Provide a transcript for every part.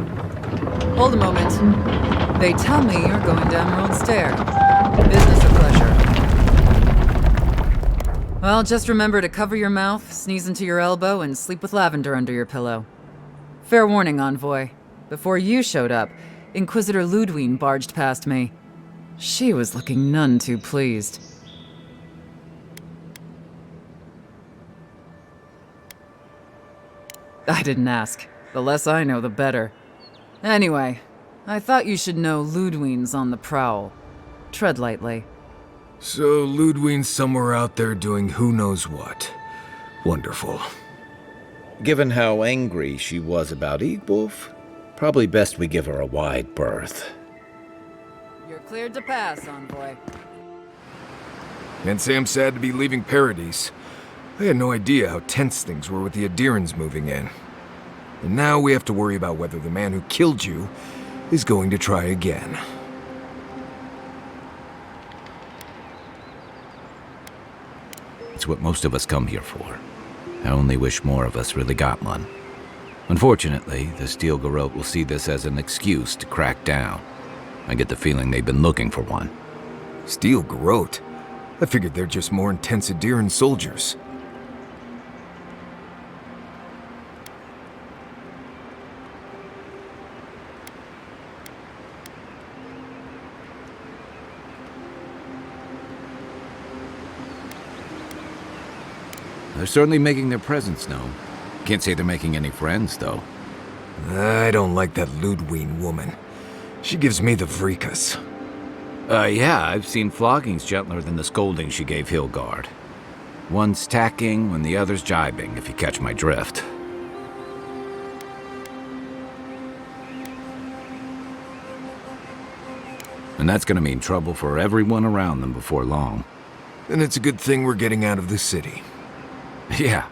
Hold a moment. They tell me you're going to Emerald Stair. Business or pleasure? Well, just remember to cover your mouth, sneeze into your elbow, and sleep with lavender under your pillow. Fair warning, Envoy. Before you showed up, Inquisitor Ludwine barged past me. She was looking none too pleased. I didn't ask. The less I know, the better. Anyway, I thought you should know Ludwine's on the prowl. Tread lightly. So Ludwine's somewhere out there doing who knows what. Wonderful. Given how angry she was about Eagwolf, probably best we give her a wide berth. You're cleared to pass, Envoy. Can't say I'm sad to be leaving Paradise. I had no idea how tense things were with the Adirans moving in. And now we have to worry about whether the man who killed you is going to try again. It's what most of us come here for. I only wish more of us really got one. Unfortunately, the Steel Garrote will see this as an excuse to crack down. I get the feeling they've been looking for one. Steel Garrote? I figured they're just more intense Adiran soldiers. They're certainly making their presence known. Can't say they're making any friends, though. I don't like that Ludwine woman. She gives me the vreekas. Yeah, I've seen floggings gentler than the scolding she gave Hilgard. One's tacking when the other's jibing, if you catch my drift. And that's gonna mean trouble for everyone around them before long. And it's a good thing we're getting out of the city. Yeah.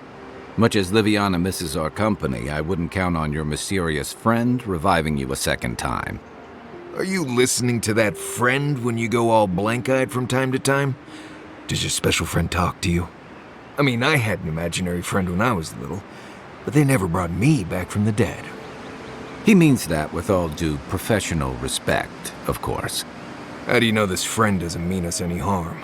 Much as Liviana misses our company, I wouldn't count on your mysterious friend reviving you a second time. Are you listening to that friend when you go all blank-eyed from time to time? Does your special friend talk to you? I mean, I had an imaginary friend when I was little, but they never brought me back from the dead. He means that with all due professional respect, of course. How do you know this friend doesn't mean us any harm?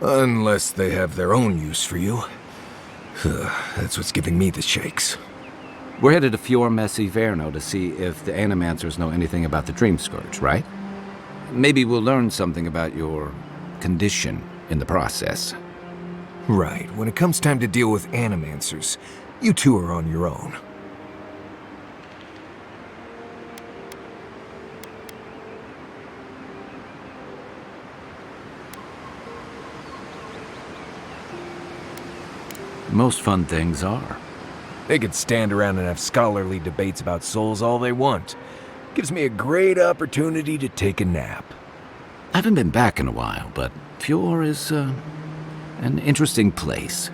Unless they have their own use for you. That's what's giving me the shakes. We're headed to Fior Messi Verno to see if the Animancers know anything about the Dream Scourge, right? Maybe we'll learn something about your condition in the process. Right. When it comes time to deal with Animancers, you two are on your own. Most fun things are. They could stand around and have scholarly debates about souls all they want. Gives me a great opportunity to take a nap. I haven't been back in a while, but Fior is an interesting place.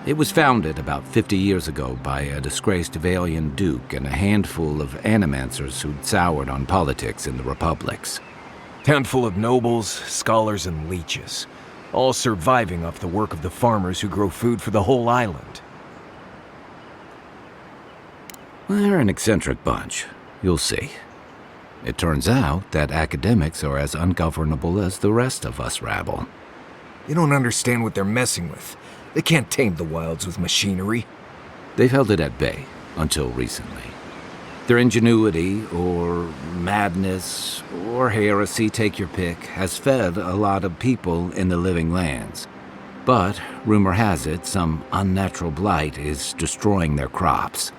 It was founded about 50 years ago by a disgraced Valian duke and a handful of Animancers who'd soured on politics in the republics. Town full of nobles, scholars, and leeches. All surviving off the work of the farmers who grow food for the whole island. They're an eccentric bunch. You'll see. It turns out that academics are as ungovernable as the rest of us rabble. They don't understand what they're messing with. They can't tame the wilds with machinery. They've held it at bay until recently. Their ingenuity, or madness, or heresy, take your pick, has fed a lot of people in the living lands. But, rumor has it, some unnatural blight is destroying their crops.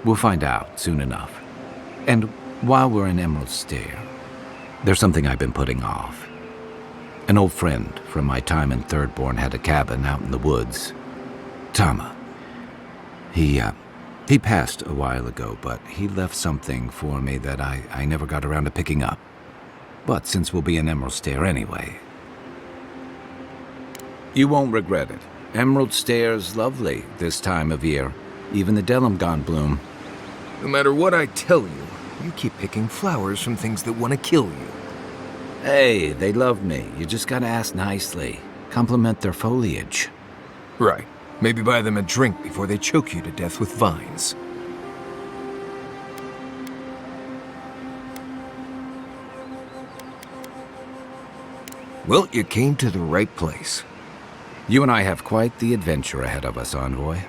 We'll find out soon enough. And while we're in Emerald Stair, there's something I've been putting off. An old friend from my time in Thirdborn had a cabin out in the woods. Tama. He passed a while ago, but he left something for me that I never got around to picking up. But since we'll be in Emerald Stair anyway... You won't regret it. Emerald Stairs lovely this time of year. Even the Delum gone bloom. No matter what I tell you, you keep picking flowers from things that want to kill you. Hey, they love me. You just gotta ask nicely. Compliment their foliage. Right. Maybe buy them a drink before they choke you to death with vines. Well, you came to the right place. You and I have quite the adventure ahead of us, Envoy.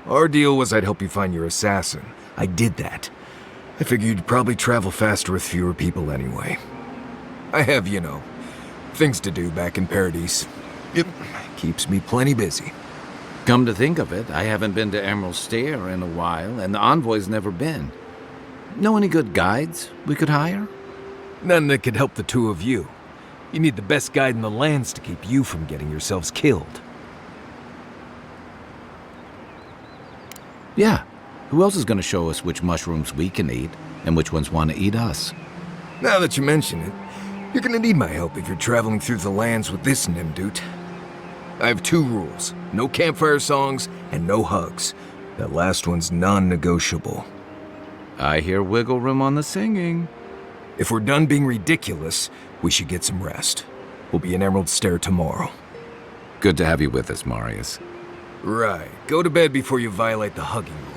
Our deal was I'd help you find your assassin. I did that. I figured you'd probably travel faster with fewer people anyway. I have, you know, things to do back in Paradise. It keeps me plenty busy. Come to think of it, I haven't been to Emerald Stair in a while, and the Envoy's never been. Know any good guides we could hire? None that could help the two of you. You need the best guide in the lands to keep you from getting yourselves killed. Yeah. Who else is going to show us which mushrooms we can eat and which ones want to eat us? Now that you mention it, you're gonna need my help if you're traveling through the lands with this Nimdoot. I have 2 rules. No campfire songs and no hugs. That last one's non-negotiable. I hear wiggle room on the singing. If we're done being ridiculous, we should get some rest. We'll be in Emerald Stair tomorrow. Good to have you with us, Marius. Right. Go to bed before you violate the hugging rule.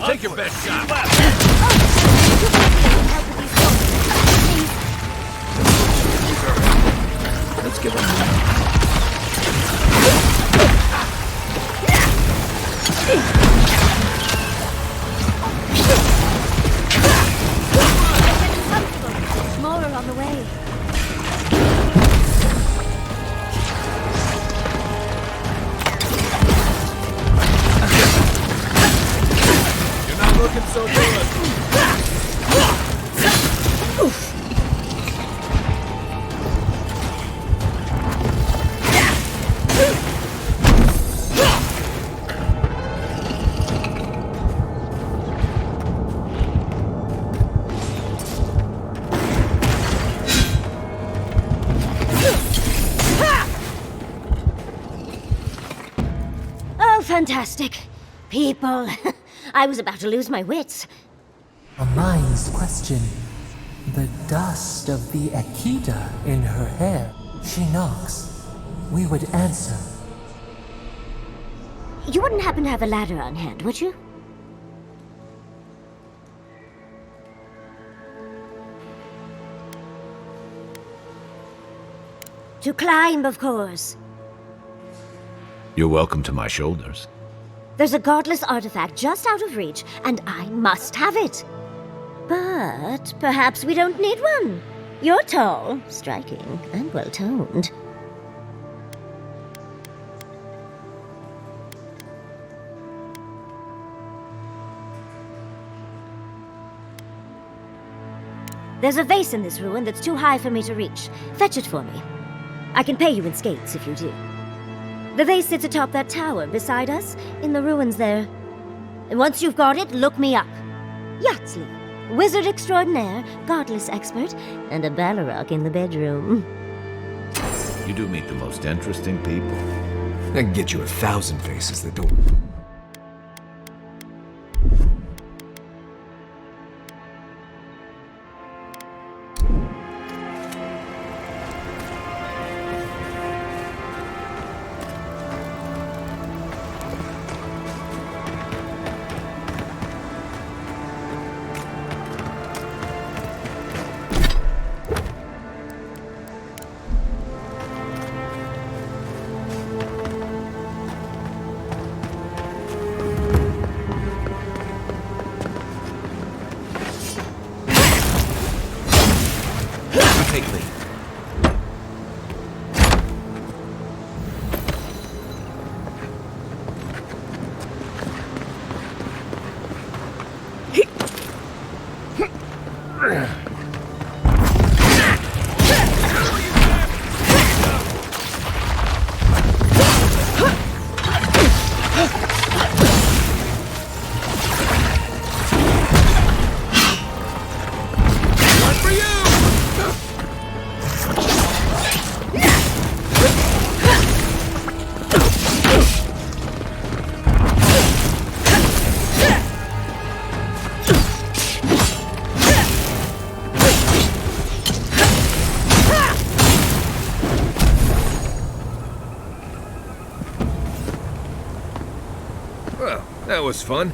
Take your best shot. Let's give him More are on the way. You're not looking so good. Oh, fantastic. People. I was about to lose my wits. A mind's question. The dust of the Akita in her hair. She knocks. We would answer. You wouldn't happen to have a ladder on hand, would you? To climb, of course. You're welcome to my shoulders. There's a godless artifact just out of reach, and I must have it. But perhaps we don't need one. You're tall, striking, and well-toned. There's a vase in this ruin that's too high for me to reach. Fetch it for me. I can pay you in skates if you do. The vase sits atop that tower beside us, in the ruins there. And once you've got it, look me up. Yahtzee, wizard extraordinaire, godless expert, and a Balrog in the bedroom. You do meet the most interesting people. I can get you 1,000 faces that don't... take lead. Well, that was fun.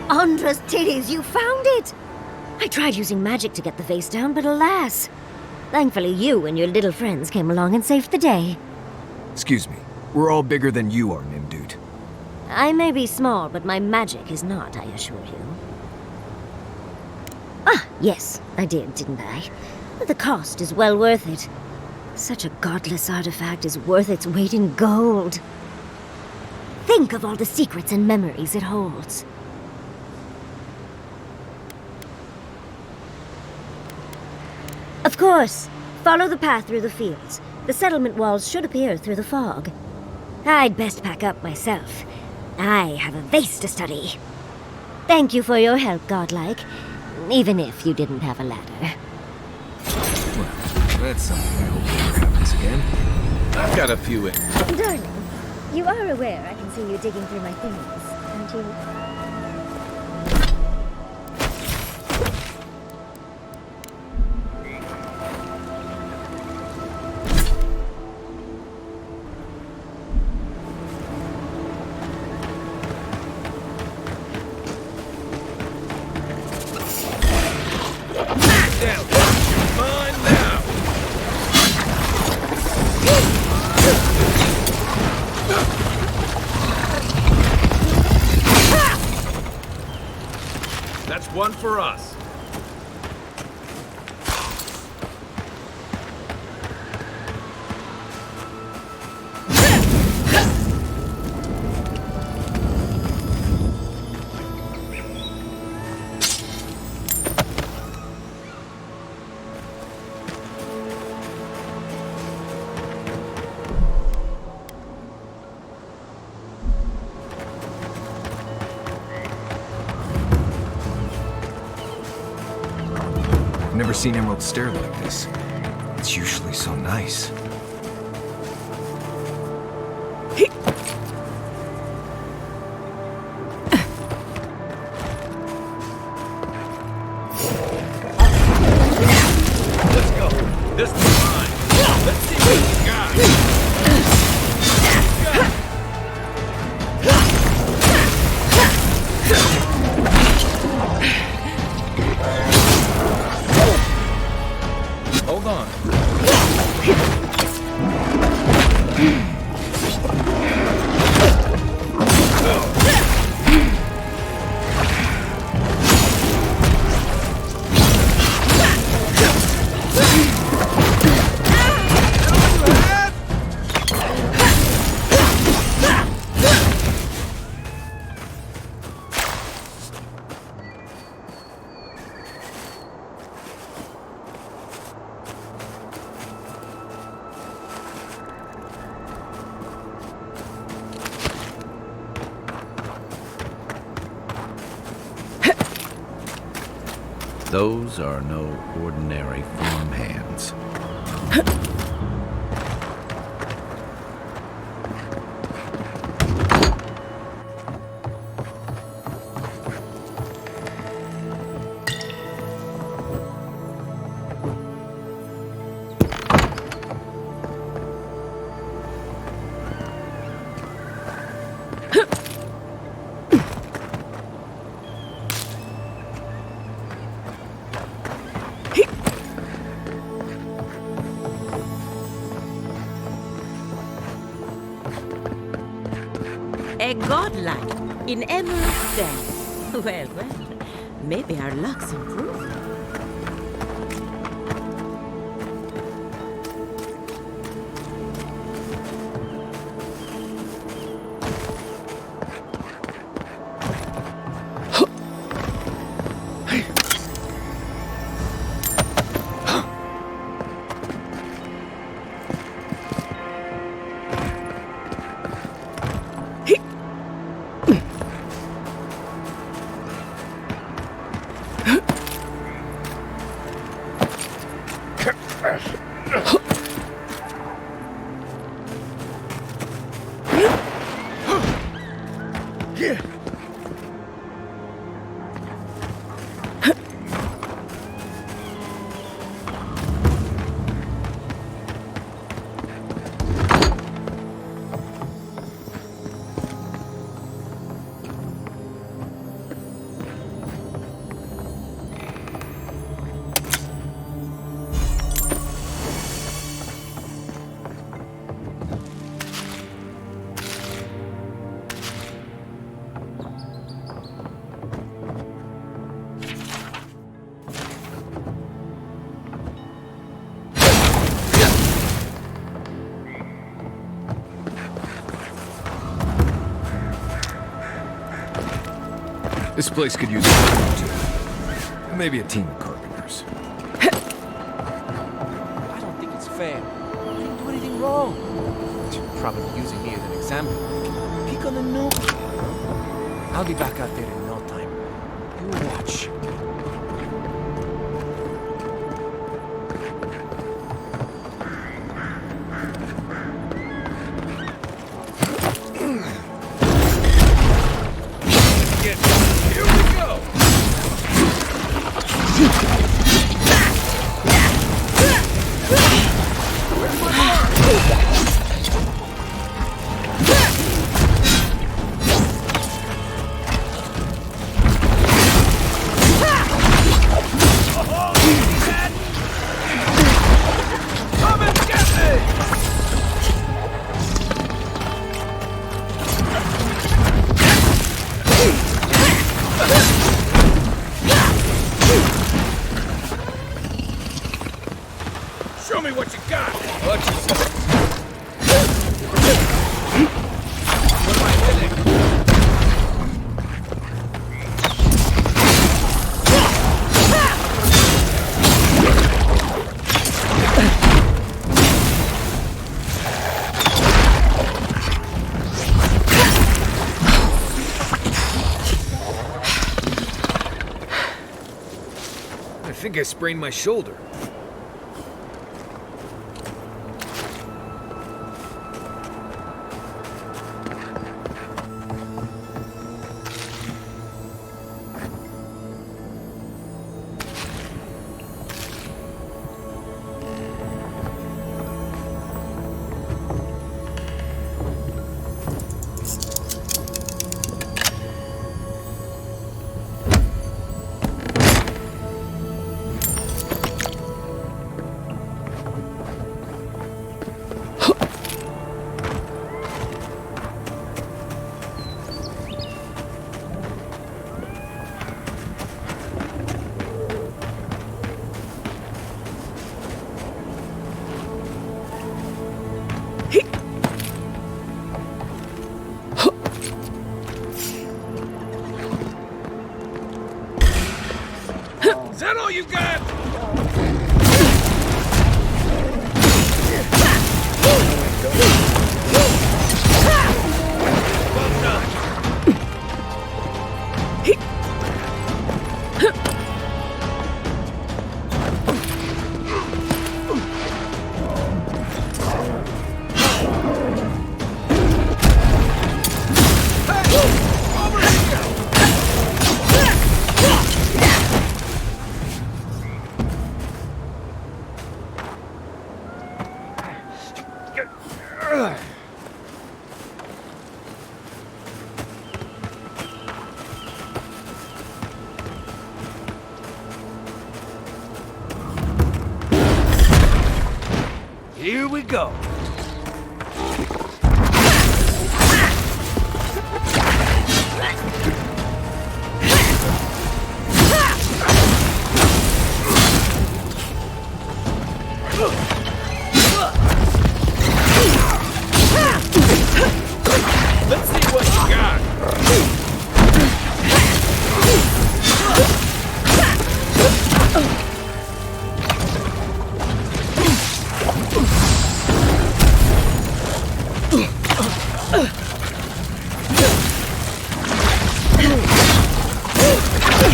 Andra's titties, you found it! I tried using magic to get the vase down, but alas. Thankfully, you and your little friends came along and saved the day. Excuse me. We're all bigger than you are, Nimdude. I may be small, but my magic is not, I assure you. Ah, yes, I did, didn't I? But the cost is well worth it. Such a godless artifact is worth its weight in gold. Think of all the secrets and memories it holds. Of course. Follow the path through the fields. The settlement walls should appear through the fog. I'd best pack up myself. I have a vase to study. Thank you for your help, Godlike. Even if you didn't have a ladder. Well, that's something I hope never happens again. I've got a few in. Darling, you are aware I can see you digging through my things, aren't you? That's one for us. Never seen Emerald stare like this. It's usually so nice. Let's go. This is mine. Let's see what you got. Hold on. Those are no ordinary farm hands. A godlike in emerald den. Well, well, maybe our luck's improved. This place could use a crew, too. Maybe a team of carpenters. I don't think it's fair. I didn't do anything wrong. You're probably using me as an example. Peek on the noob. I'll be back out there in no time. You watch. Show me what you got! Watch yourself. What am I hitting? I think I sprained my shoulder. Is that all you got? Well done. Here we go. Let's see what you got.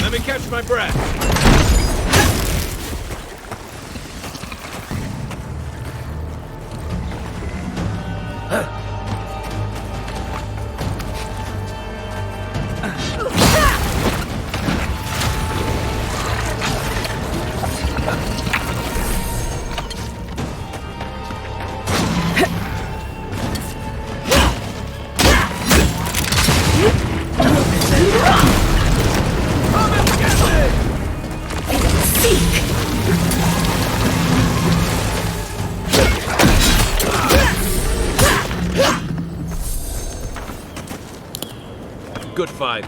Let me catch my breath. Good fight.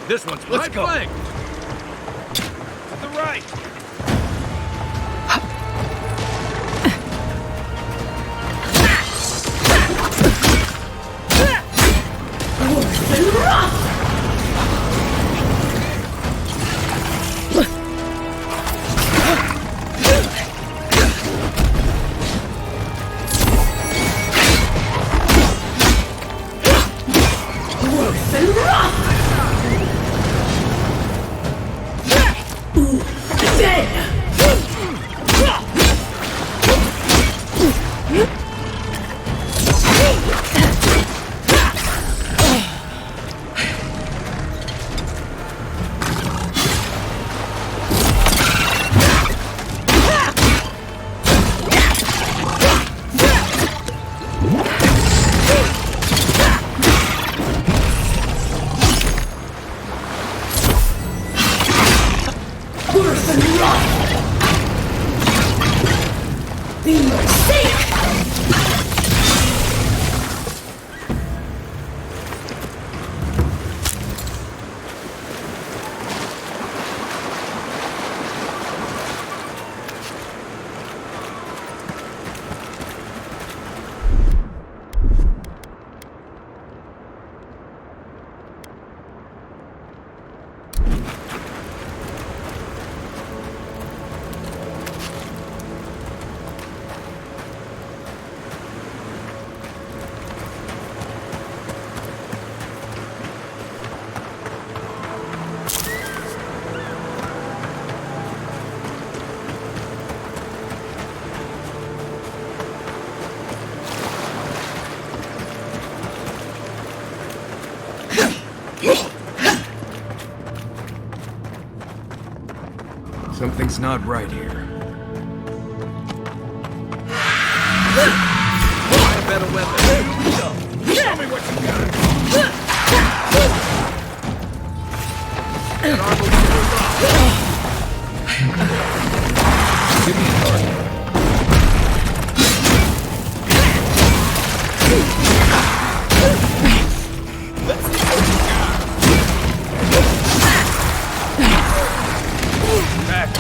This one's my flank. To the right. Something's not right here. Find a better weapon. Here we go. Show me what you got. That armor goes off. Give me a target. Let's see what you got. Back.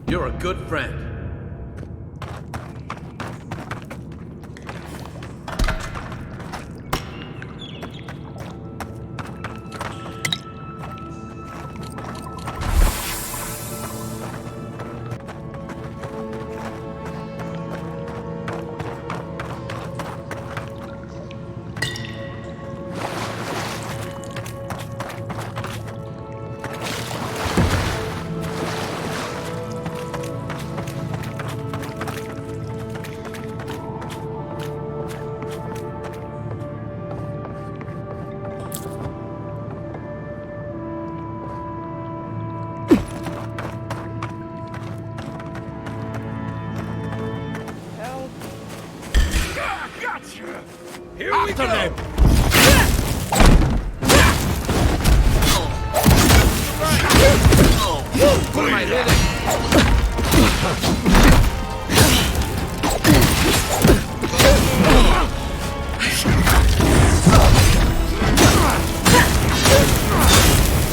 You're a good friend. Here we go! Who am I hitting?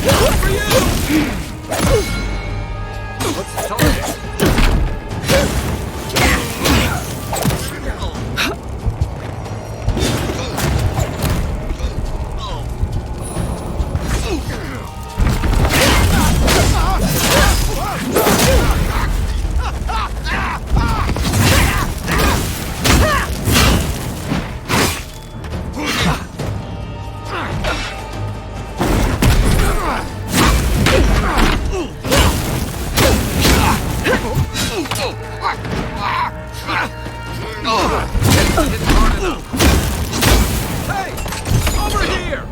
Good for you! What's the target? Hey! Over here!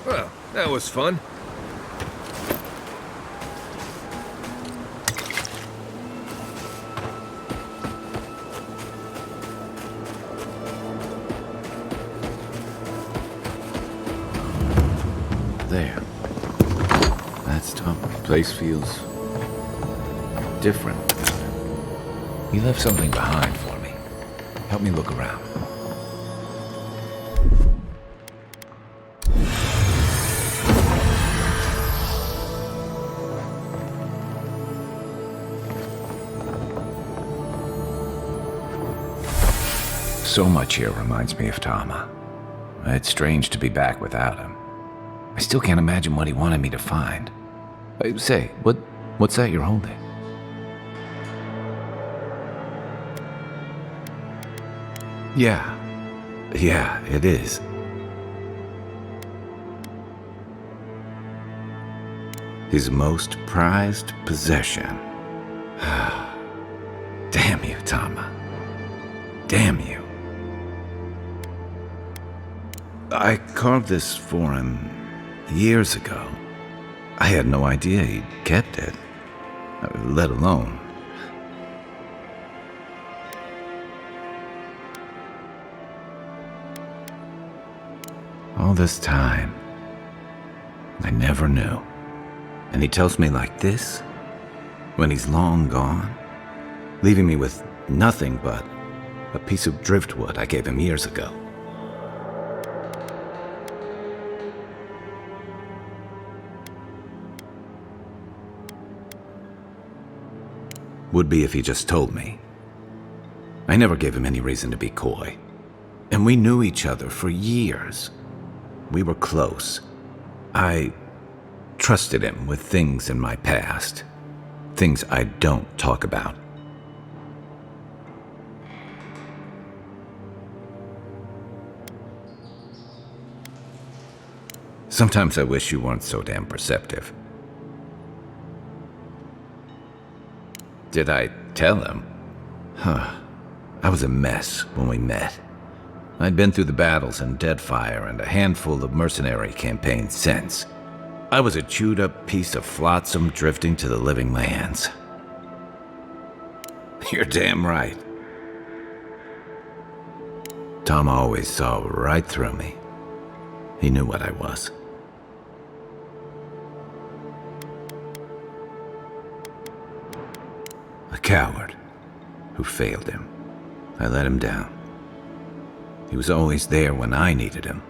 Well, that was fun. There. That's tough. Place feels different. You left something behind for me. Help me look around. So much here reminds me of Tama. It's strange to be back without him. I still can't imagine what he wanted me to find. Say, what's that you're holding? Yeah, it is. His most prized possession. Damn you, Tama. Damn you. I carved this for him years ago. I had no idea he'd kept it, let alone. All this time, I never knew. And he tells me like this, when he's long gone, leaving me with nothing but a piece of driftwood I gave him years ago. Would be if he just told me. I never gave him any reason to be coy. And we knew each other for years. We were close. I trusted him with things in my past. Things I don't talk about. Sometimes I wish you weren't so damn perceptive. Did I tell him? I was a mess when we met. I'd been through the battles in Deadfire and a handful of mercenary campaigns since. I was a chewed-up piece of flotsam drifting to the living lands. You're damn right. Tom always saw right through me. He knew what I was. A coward who failed him. I let him down. He was always there when I needed him.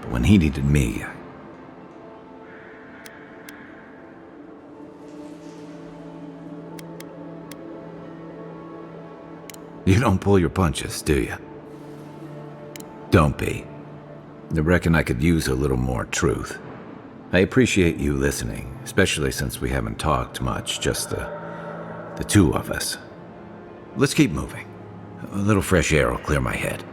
But when he needed me, you don't pull your punches, do you? Don't be. I reckon I could use a little more truth. I appreciate you listening, especially since we haven't talked much, just the two of us. Let's keep moving. A little fresh air will clear my head.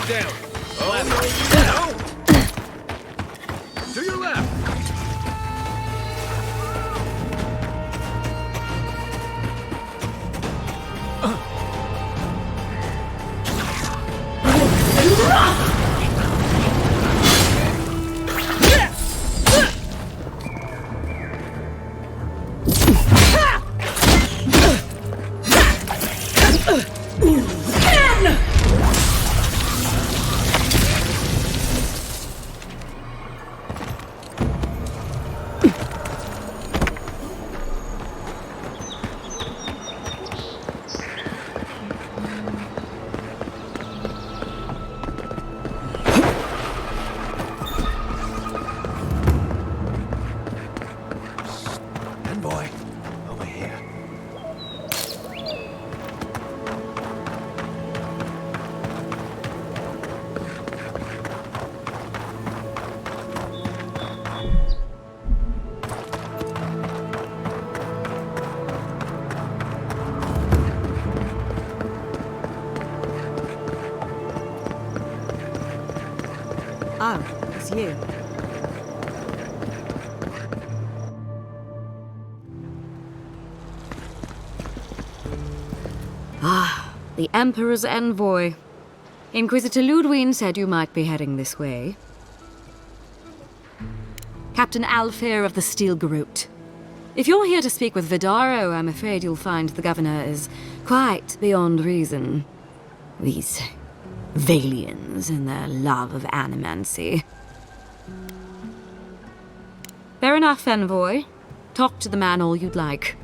Down. Oh, no. To your left. dossier. Ah, the Emperor's envoy. Inquisitor Ludwig said you might be heading this way. Captain Alfair of the Steel Garrote. If you're here to speak with Vidaro, I'm afraid you'll find the governor is quite beyond reason. These Valians and their love of animancy. Fair enough, envoy. Talk to the man all you'd like.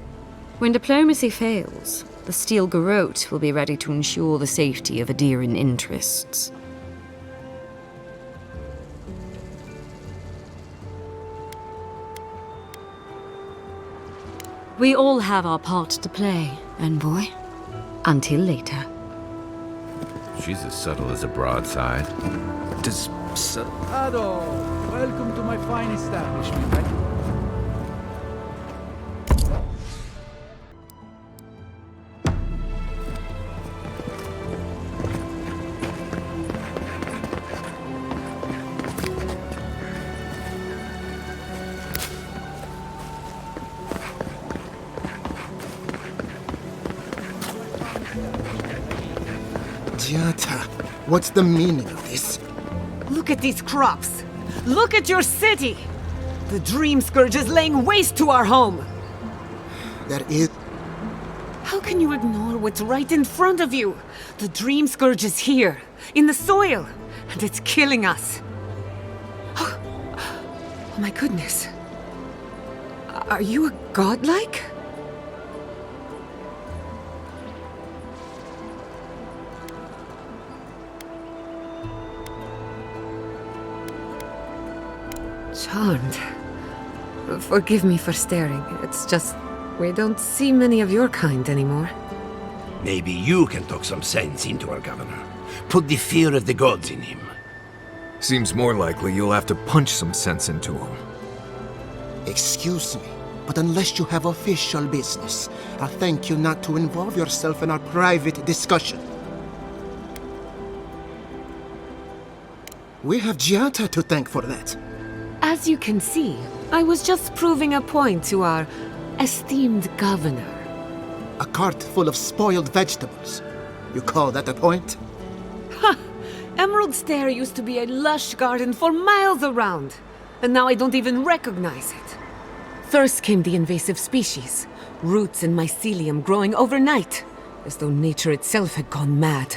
When diplomacy fails, the Steel Garrote will be ready to ensure the safety of Adiran interests. We all have our part to play, envoy. Until later. She's as subtle as a broadside. Does Ado, welcome to my fine establishment. Giata, what's the meaning of this? Look at these crops! Look at your city! The Dream Scourge is laying waste to our home! There is... How can you ignore what's right in front of you? The Dream Scourge is here, in the soil, and it's killing us. Oh my goodness. Are you a godlike? Charmed. Forgive me for staring. It's just, we don't see many of your kind anymore. Maybe you can talk some sense into our governor. Put the fear of the gods in him. seems more likely you'll have to punch some sense into him. Excuse me, but unless you have official business, I'll thank you not to involve yourself in our private discussion. We have Giata to thank for that. As you can see, I was just proving a point to our esteemed governor. A cart full of spoiled vegetables. You call that a point? Ha! Emerald Stair used to be a lush garden for miles around, and now I don't even recognize it. First came the invasive species, roots and mycelium growing overnight, as though nature itself had gone mad.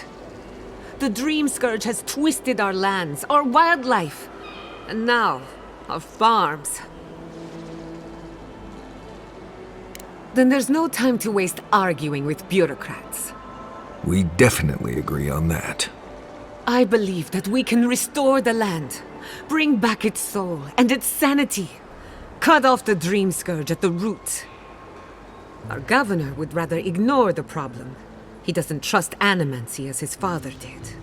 The Dream Scourge has twisted our lands, our wildlife, and now our farms. Then there's no time to waste arguing with bureaucrats. We definitely agree on that. I believe that we can restore the land, bring back its soul and its sanity, cut off the Dream Scourge at the root. Our governor would rather ignore the problem. He doesn't trust animancy as his father did.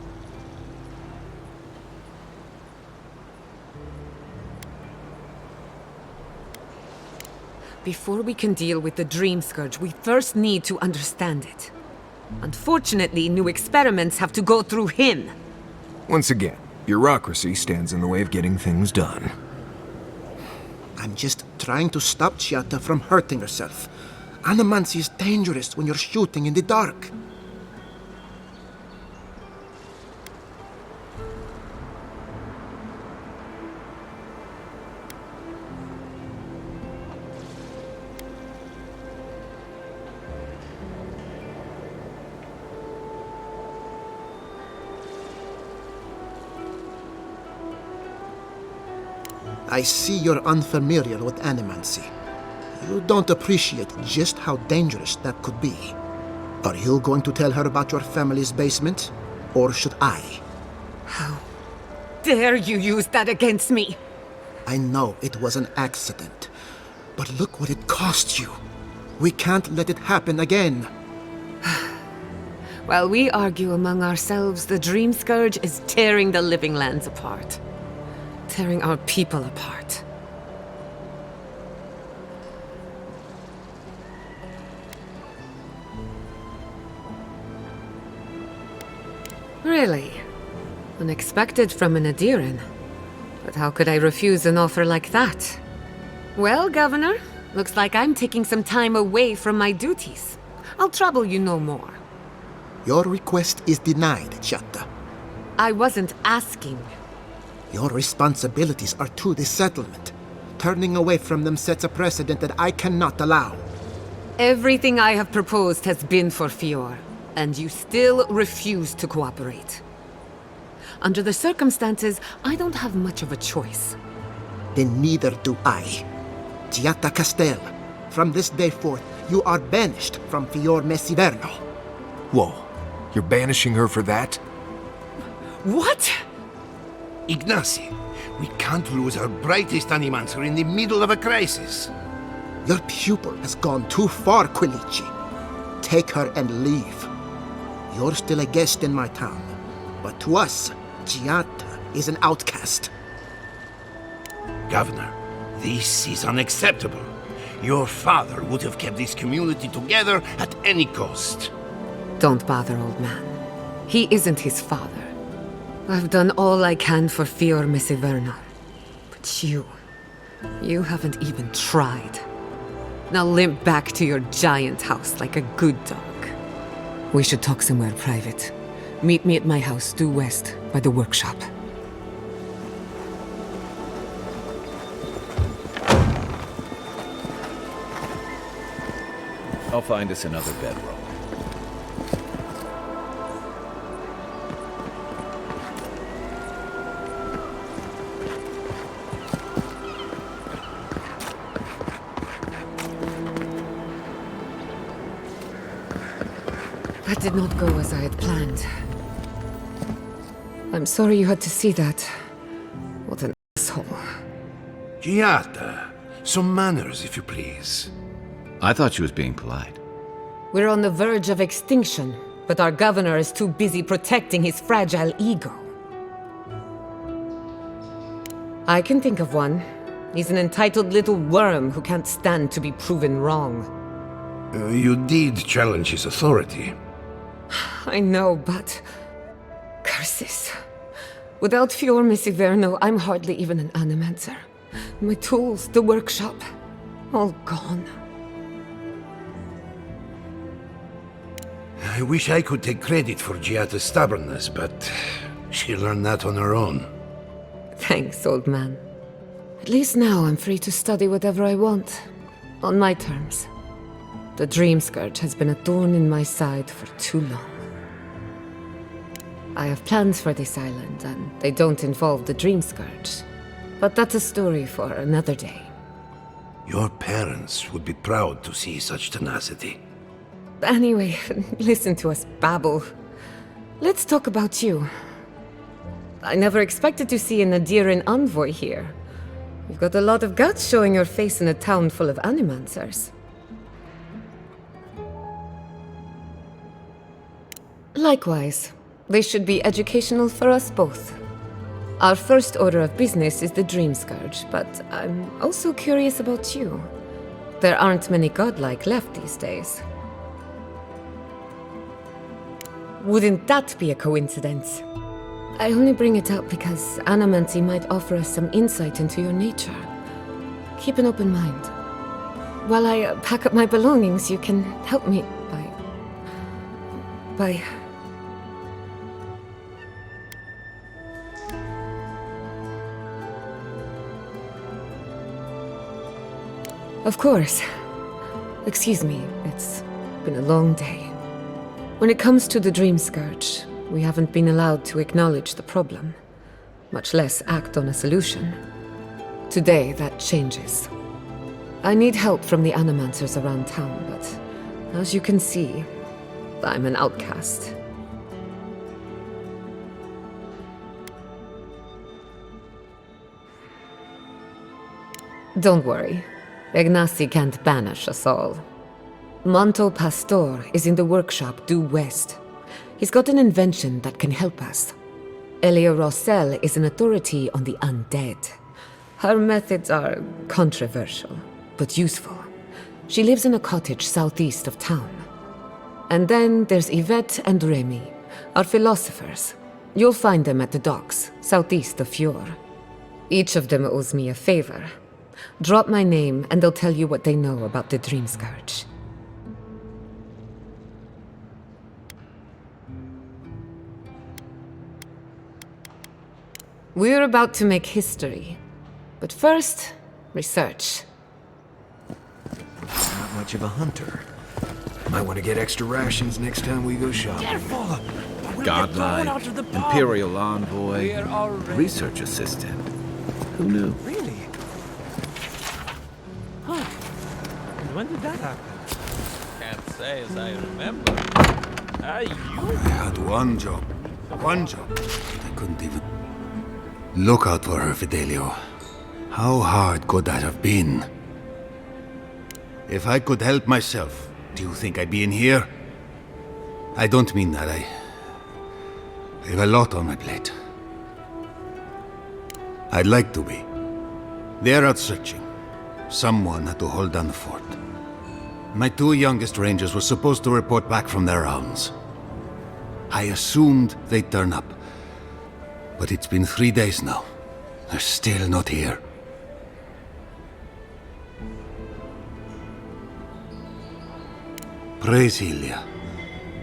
Before we can deal with the Dream Scourge, we first need to understand it. Unfortunately, new experiments have to go through him. Once again, bureaucracy stands in the way of getting things done. I'm just trying to stop Giata from hurting herself. Animancy is dangerous when you're shooting in the dark. I see you're unfamiliar with animancy. You don't appreciate just how dangerous that could be. Are you going to tell her about your family's basement? Or should I? How dare you use that against me? I know it was an accident, but look what it cost you. We can't let it happen again. While we argue among ourselves, the Dream Scourge is tearing the living lands apart. Tearing our people apart. Really? Unexpected from an Adiran. But how could I refuse an offer like that? Well, Governor, looks like I'm taking some time away from my duties. I'll trouble you no more. Your request is denied, Chatta. I wasn't asking. Your responsibilities are to the settlement. Turning away from them sets a precedent that I cannot allow. Everything I have proposed has been for Fior, and you still refuse to cooperate. Under the circumstances, I don't have much of a choice. Then neither do I. Giatta Castel, from this day forth, you are banished from Fior Messiverno. Whoa, you're banishing her for that? What? Ignacy, we can't lose our brightest animancer in the middle of a crisis. Your pupil has gone too far, Quilici. Take her and leave. You're still a guest in my town, but to us, Giatta is an outcast. Governor, this is unacceptable. Your father would have kept this community together at any cost. Don't bother, old man. He isn't his father. I've done all I can for Fior Messiverno. But you haven't even tried. Now limp back to your giant house like a good dog. We should talk somewhere private. Meet me at my house due west, by the workshop. I'll find us another bedroom. That did not go as I had planned. I'm sorry you had to see that. What an asshole. Giatta, some manners, if you please. I thought she was being polite. We're on the verge of extinction, but our governor is too busy protecting his fragile ego. I can think of one. He's an entitled little worm who can't stand to be proven wrong. You did challenge his authority. I know, but... curses. Without Fior Messiverno, I'm hardly even an animancer. My tools, the workshop, all gone. I wish I could take credit for Giatta's stubbornness, but she learned that on her own. Thanks, old man. At least now I'm free to study whatever I want. On my terms. The Dream Scourge has been a thorn in my side for too long. I have plans for this island, and they don't involve the Dream Scourge. But that's a story for another day. Your parents would be proud to see such tenacity. Anyway, listen to us babble. Let's talk about you. I never expected to see an Adiran envoy here. You've got a lot of guts showing your face in a town full of animancers. Likewise, they should be educational for us both. Our first order of business is the Dream Scourge, but I'm also curious about you. There aren't many godlike left these days. Wouldn't that be a coincidence? I only bring it up because Animancy might offer us some insight into your nature. Keep an open mind. While I pack up my belongings, you can help me by... Of course. Excuse me, it's been a long day. When it comes to the Dream Scourge, we haven't been allowed to acknowledge the problem, much less act on a solution. Today, that changes. I need help from the animancers around town, but as you can see, I'm an outcast. Don't worry. Ignacy can't banish us all. Monto Pastor is in the workshop due west. He's got an invention that can help us. Elia Rossell is an authority on the undead. Her methods are controversial, but useful. She lives in a cottage southeast of town. And then there's Yvette and Remy, our philosophers. You'll find them at the docks, southeast of Fior. Each of them owes me a favor. Drop my name, and they'll tell you what they know about the Dream Scourge. We're about to make history. But first, research. Not much of a hunter. Might want to get extra rations next time we go shopping. Careful! We'll Godlike, get thrown out of the pub. Imperial Envoy, We're already... Research Assistant. Who knew? Really? Huh. And when did that happen? Can't say as I remember. I had one job. One job. I couldn't even... Look out for her, Fidelio. How hard could that have been? If I could help myself, do you think I'd be in here? I don't mean that. I have a lot on my plate. I'd like to be. They're out searching. Someone had to hold down the fort. My 2 youngest rangers were supposed to report back from their rounds. I assumed they'd turn up. But it's been 3 days now. They're still not here. Praise Ilia.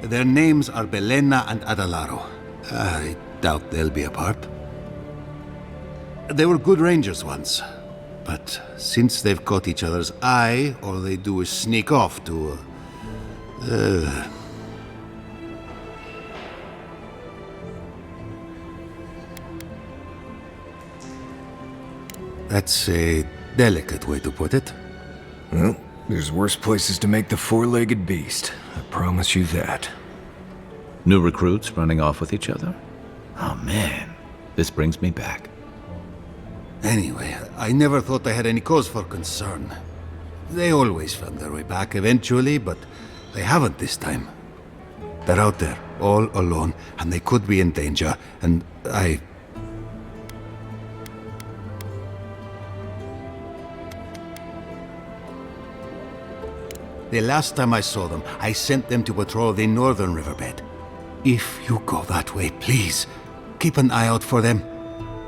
Their names are Belena and Adalaro. I doubt they'll be apart. They were good rangers once, but since they've caught each other's eye, all they do is sneak off to... That's a delicate way to put it. Well, there's worse places to make the four-legged beast. I promise you that. New recruits running off with each other? Oh man, this brings me back. Anyway, I never thought I had any cause for concern. They always found their way back eventually, but they haven't this time. They're out there, all alone, and they could be in danger, and The last time I saw them, I sent them to patrol the northern riverbed. If you go that way, please, keep an eye out for them.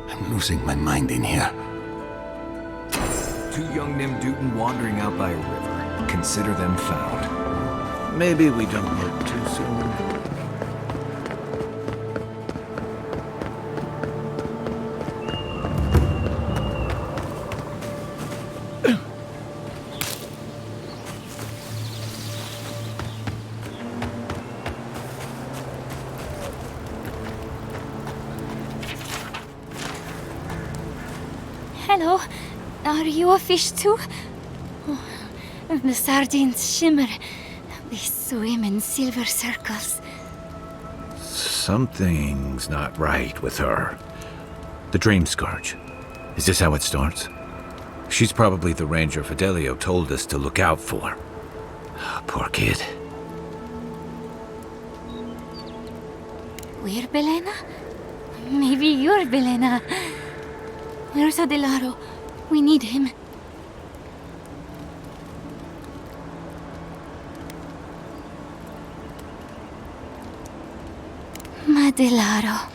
I'm losing my mind in here. 2 young Nemdutin wandering out by a river. Consider them found. Maybe we don't work too soon. Hello. Are you a fish too? Oh, the sardines shimmer. They swim in silver circles. Something's not right with her. The Dream Scourge. Is this how it starts? She's probably the ranger Fidelio told us to look out for. Poor kid. We're Belena? Maybe you're Belena. Where's Adelaro? We need him. Adelaro.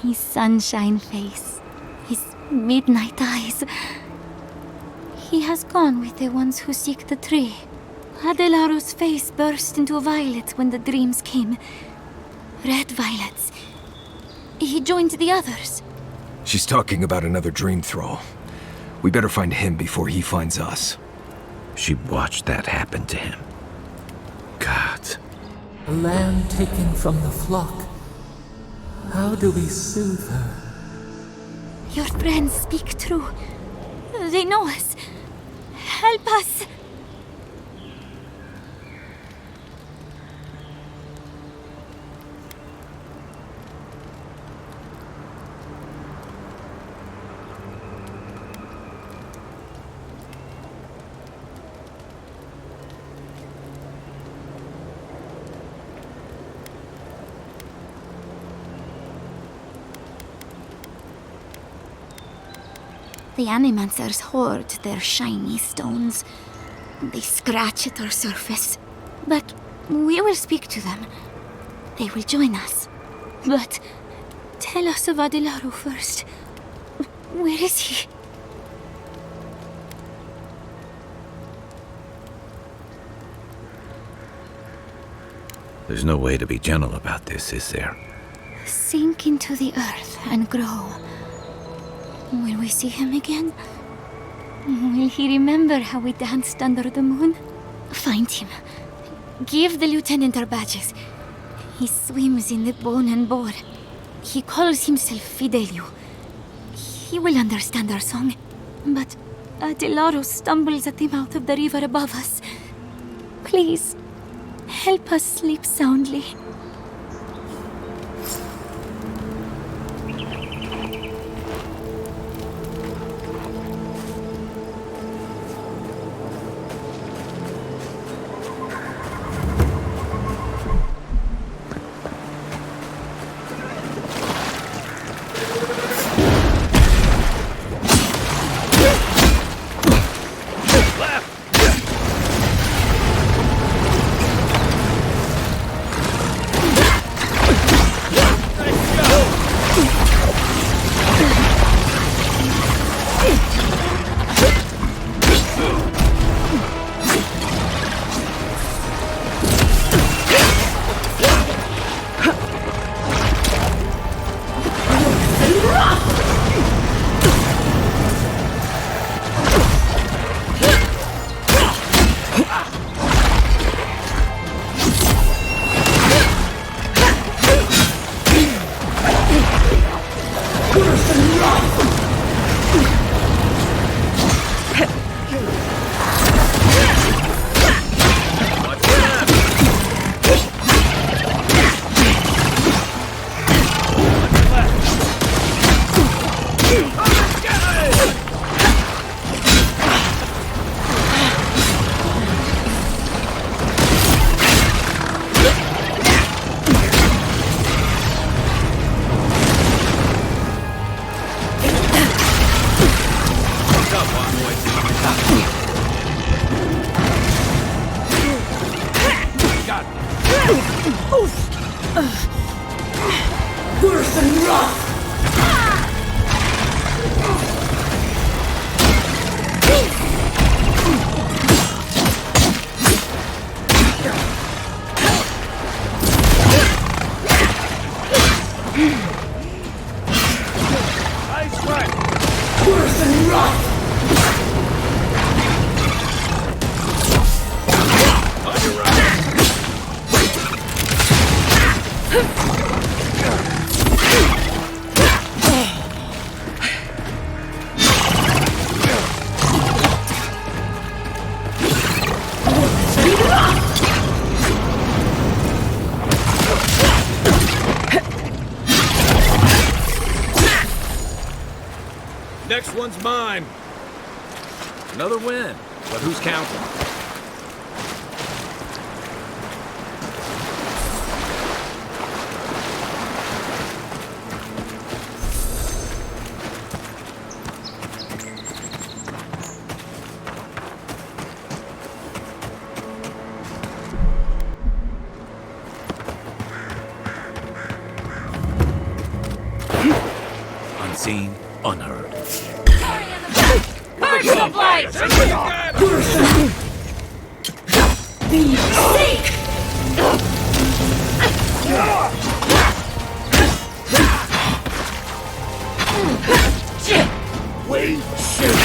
His sunshine face. His midnight eyes. He has gone with the ones who seek the tree. Adelaro's face burst into violet when the dreams came. Red violets. He joined the others. She's talking about another dream thrall. We better find him before he finds us. She watched that happen to him. God. A lamb taken from the flock. How do we soothe her? Your friends speak true. They know us. Help us! The Animancers hoard their shiny stones. They scratch at our surface. But we will speak to them. They will join us. But tell us of Adelaro first. Where is he? There's no way to be gentle about this, is there? Sink into the earth and grow. Will we see him again? Will he remember how we danced under the moon? Find him. Give the lieutenant our badges. He swims in the bone and boar. He calls himself Fidelio. He will understand our song. But Adelaro stumbles at the mouth of the river above us. Please, help us sleep soundly. Next one's mine. Another win, but who's counting? Unseen, unheard. Burst of light! Be sick! Wait, shit!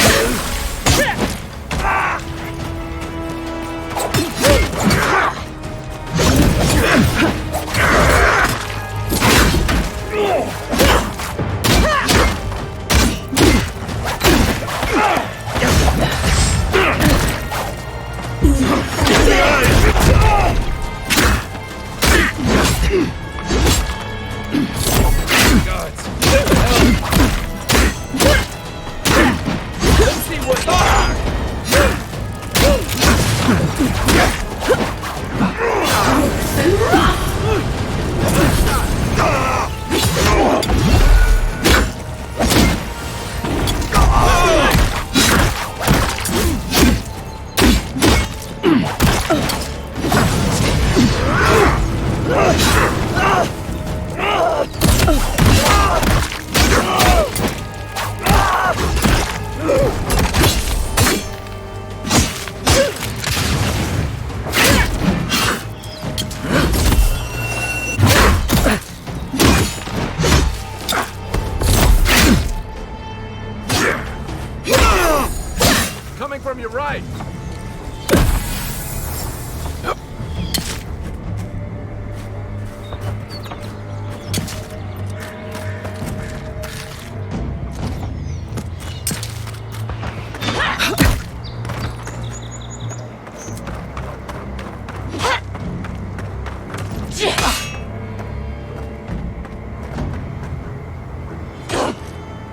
you right.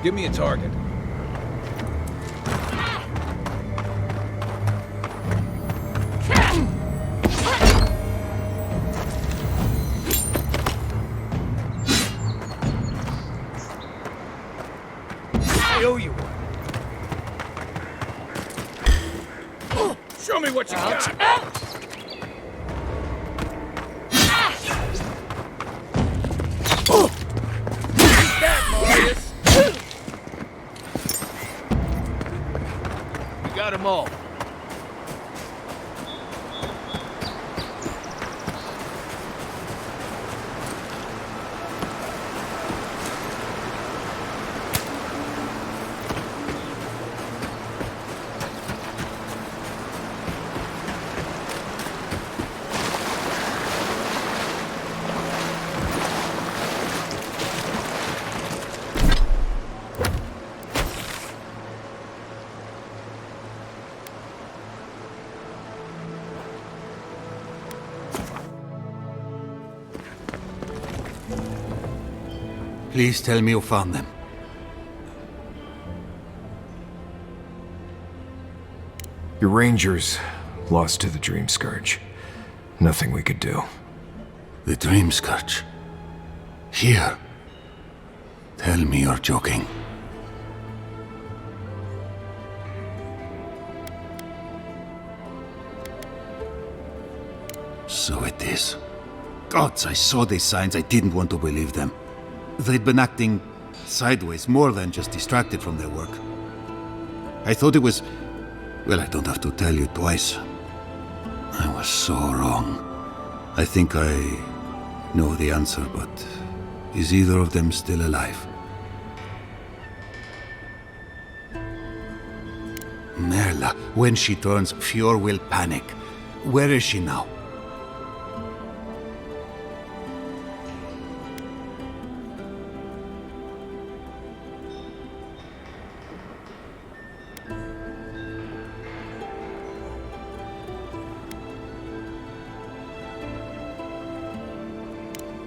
Give me a target. I owe you one. Show me what you got. Take that, Marius. You got them all. Please tell me you found them. Your rangers lost to the Dream Scourge. Nothing we could do. The Dream Scourge? Here? Tell me you're joking. So it is. Gods, I saw these signs. I didn't want to believe them. They'd been acting sideways, more than just distracted from their work. I thought it was... Well, I don't have to tell you twice. I was so wrong. I think I know the answer, but is either of them still alive? Merla, when she turns, Fjord will panic. Where is she now?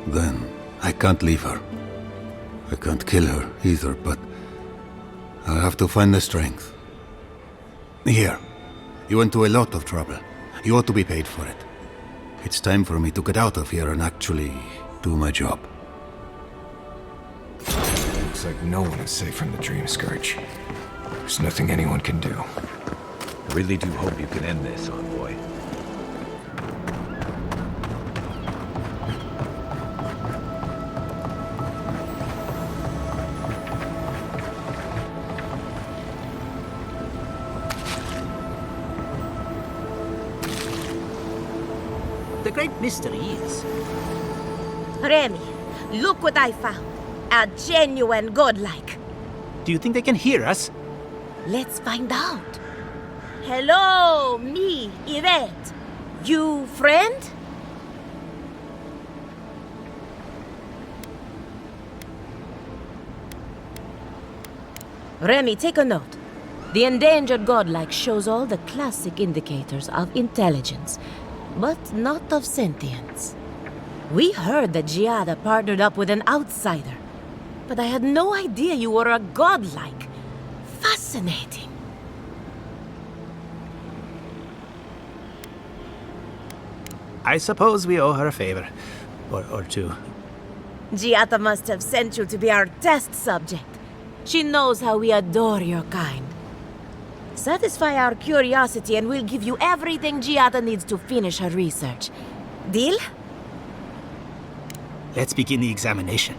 Then I can't leave her. I can't kill her either, but I'll have to find the strength. Here, you went to a lot of trouble. You ought to be paid for it. It's time for me to get out of here and actually do my job. Looks like no one is safe from the Dream Scourge. There's nothing anyone can do. I really do hope you can end this, Envoy. The great mystery is... Remy, look what I found. A genuine godlike. Do you think they can hear us? Let's find out. Hello, me, Yvette. You friend? Remy, take a note. The endangered godlike shows all the classic indicators of intelligence, but not of sentience. We heard that Giada partnered up with an outsider, but I had no idea you were a godlike. Fascinating. I suppose we owe her a favor. Or two. Giada must have sent you to be our test subject. She knows how we adore your kind. Satisfy our curiosity and we'll give you everything Giada needs to finish her research. Deal? Let's begin the examination.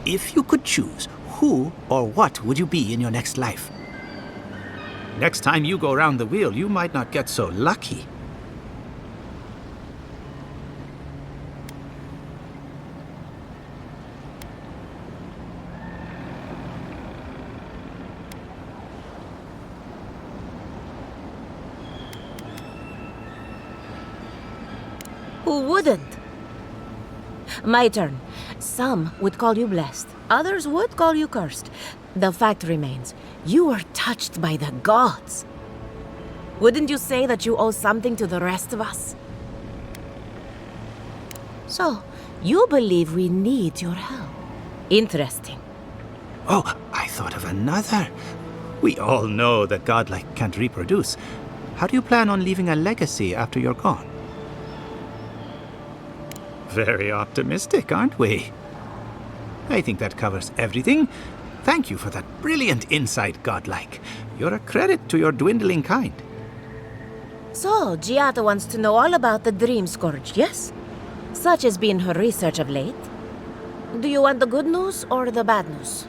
If you could choose, who or what would you be in your next life? Next time you go around the wheel, you might not get so lucky. Who wouldn't? My turn. Some would call you blessed. Others would call you cursed. The fact remains, you were touched by the gods. Wouldn't you say that you owe something to the rest of us? So, you believe we need your help. Interesting. Oh, I thought of another. We all know that godlike can't reproduce. How do you plan on leaving a legacy after you're gone? Very optimistic, aren't we? I think that covers everything. Thank you for that brilliant insight, godlike. You're a credit to your dwindling kind. So, Giada wants to know all about the Dream Scourge, yes? Such has been her research of late. Do you want the good news or the bad news?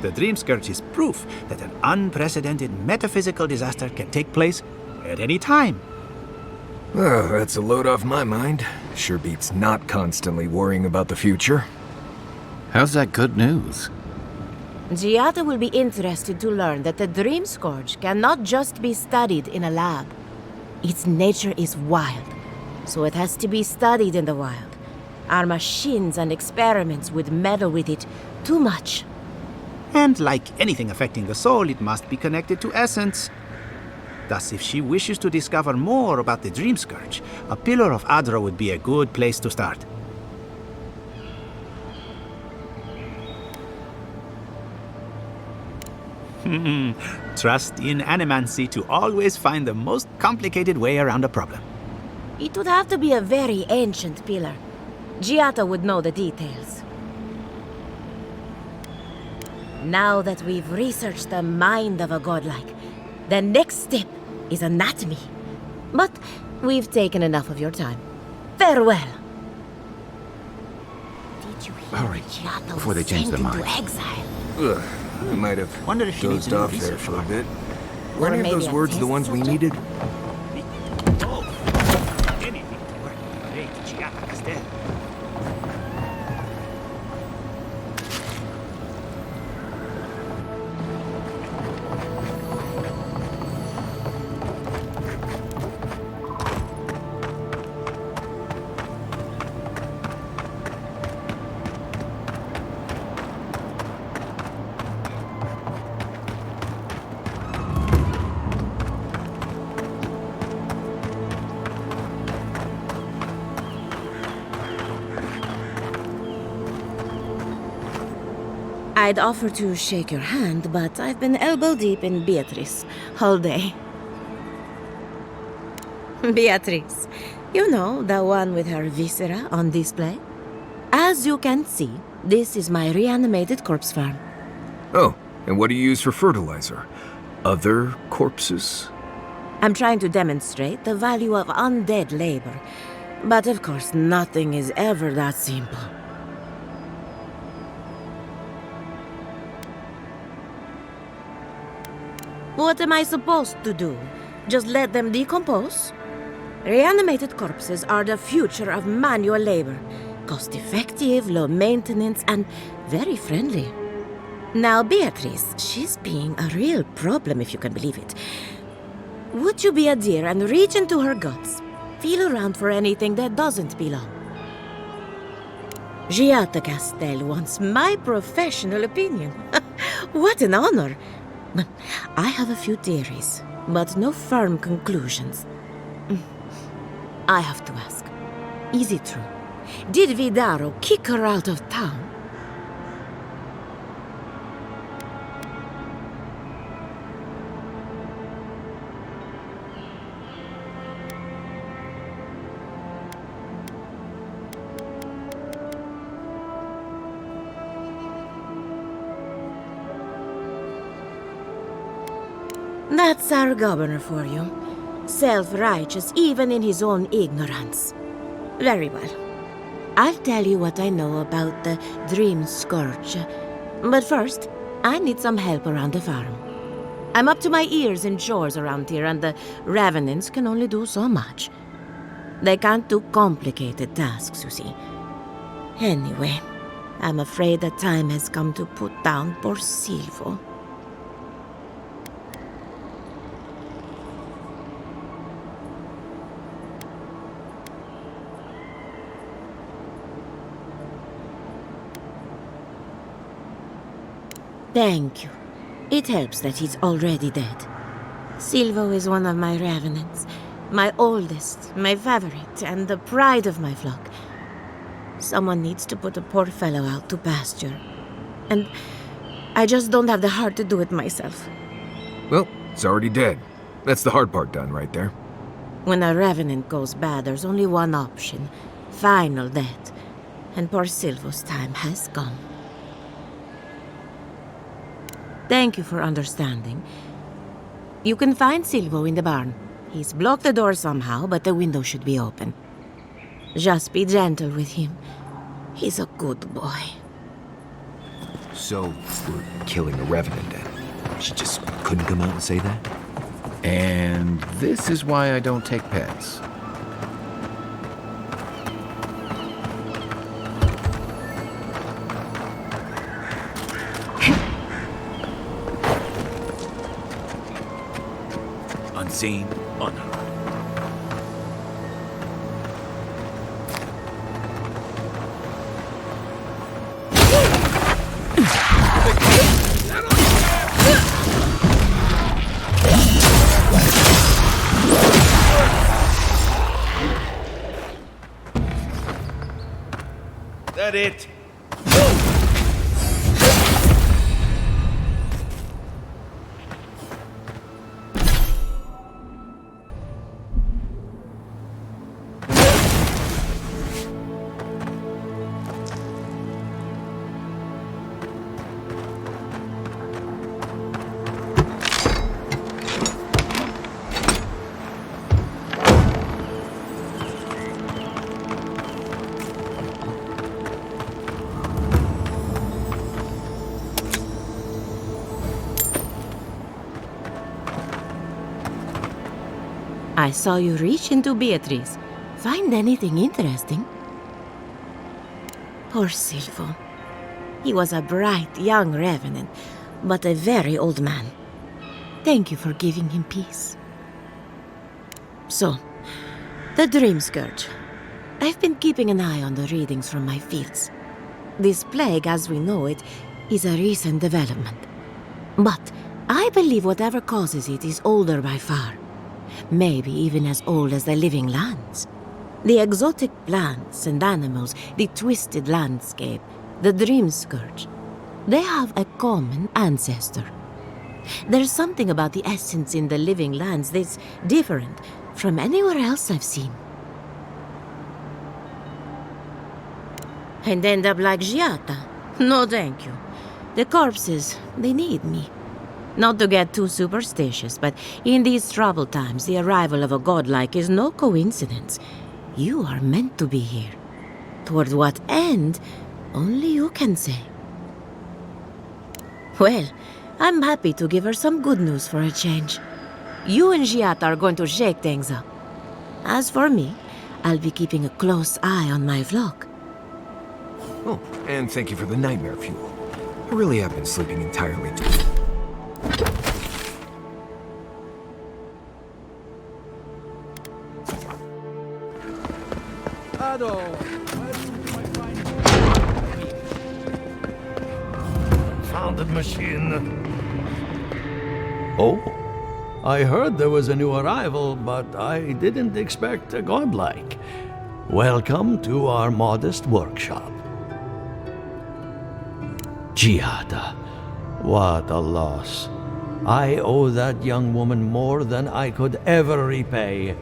The Dream Scourge is proof that an unprecedented metaphysical disaster can take place at any time. Oh, that's a load off my mind. Sure beats not constantly worrying about the future. How's that good news? Giada will be interested to learn that the Dream Scourge cannot just be studied in a lab. Its nature is wild, so it has to be studied in the wild. Our machines and experiments would meddle with it too much. And like anything affecting the soul, it must be connected to essence. Thus, if she wishes to discover more about the Dream Scourge, a Pillar of Adra would be a good place to start. Trust in animancy to always find the most complicated way around a problem. It would have to be a very ancient pillar. Giada would know the details. Now that we've researched the mind of a godlike, the next step is anatomy. But we've taken enough of your time. Farewell. Did you hear Hurry, Giada before they was change sent their into mind. exile? Ugh, I might have Wonder if she needs dozed a new off there research for a lab. bit. Or Were any of maybe those a words the test ones we subject? needed? Anything to work. Great, Giada Castel. I'd offer to shake your hand, but I've been elbow deep in Beatrice all day. Beatrice, you know, the one with her viscera on display? As you can see, this is my reanimated corpse farm. Oh, and what do you use for fertilizer? Other corpses? I'm trying to demonstrate the value of undead labor. But of course, nothing is ever that simple. What am I supposed to do? Just let them decompose? Reanimated corpses are the future of manual labor. Cost-effective, low maintenance, and very friendly. Now, Beatrice, she's being a real problem, if you can believe it. Would you be a dear and reach into her guts? Feel around for anything that doesn't belong. Giada Castel wants my professional opinion. What an honor! I have a few theories, but no firm conclusions. I have to ask, is it true? Did Vidaro kick her out of town? That's our governor for you. Self-righteous even in his own ignorance. Very well. I'll tell you what I know about the Dream Scourge. But first, I need some help around the farm. I'm up to my ears in chores around here, and the Revenants can only do so much. They can't do complicated tasks, you see. Anyway, I'm afraid the time has come to put down poor Silvo. Thank you. It helps that he's already dead. Silvo is one of my revenants. My oldest, my favorite, and the pride of my flock. Someone needs to put a poor fellow out to pasture. And I just don't have the heart to do it myself. Well, it's already dead. That's the hard part done right there. When a revenant goes bad, there's only one option. Final death. And poor Silvo's time has come. Thank you for understanding. You can find Silvo in the barn. He's blocked the door somehow, but the window should be open. Just be gentle with him. He's a good boy. So, we're killing a revenant then? She just couldn't come out and say that? And this is why I don't take pets. Unseen, unheard. That it? I saw you reach into Beatrice. Find anything interesting? Poor Silvo. He was a bright young revenant, but a very old man. Thank you for giving him peace. So, the Dream Scourge. I've been keeping an eye on the readings from my fields. This plague, as we know it, is a recent development. But I believe whatever causes it is older by far. Maybe even as old as the living lands. The exotic plants and animals, the twisted landscape, the Dream Scourge, they have a common ancestor. There's something about the essence in the living lands that's different from anywhere else I've seen. And end up like Giata? No, thank you. The corpses, they need me. Not to get too superstitious, but in these troubled times, the arrival of a godlike is no coincidence. You are meant to be here. Toward what end, only you can say. Well, I'm happy to give her some good news for a change. You and Giata are going to shake things up. As for me, I'll be keeping a close eye on my flock. Oh, and thank you for the nightmare fuel. I really have been sleeping entirely too. Ado, where will I find Found the machine. Oh, I heard there was a new arrival, but I didn't expect a godlike. Welcome to our modest workshop. Giada, what a loss. I owe that young woman more than I could ever repay.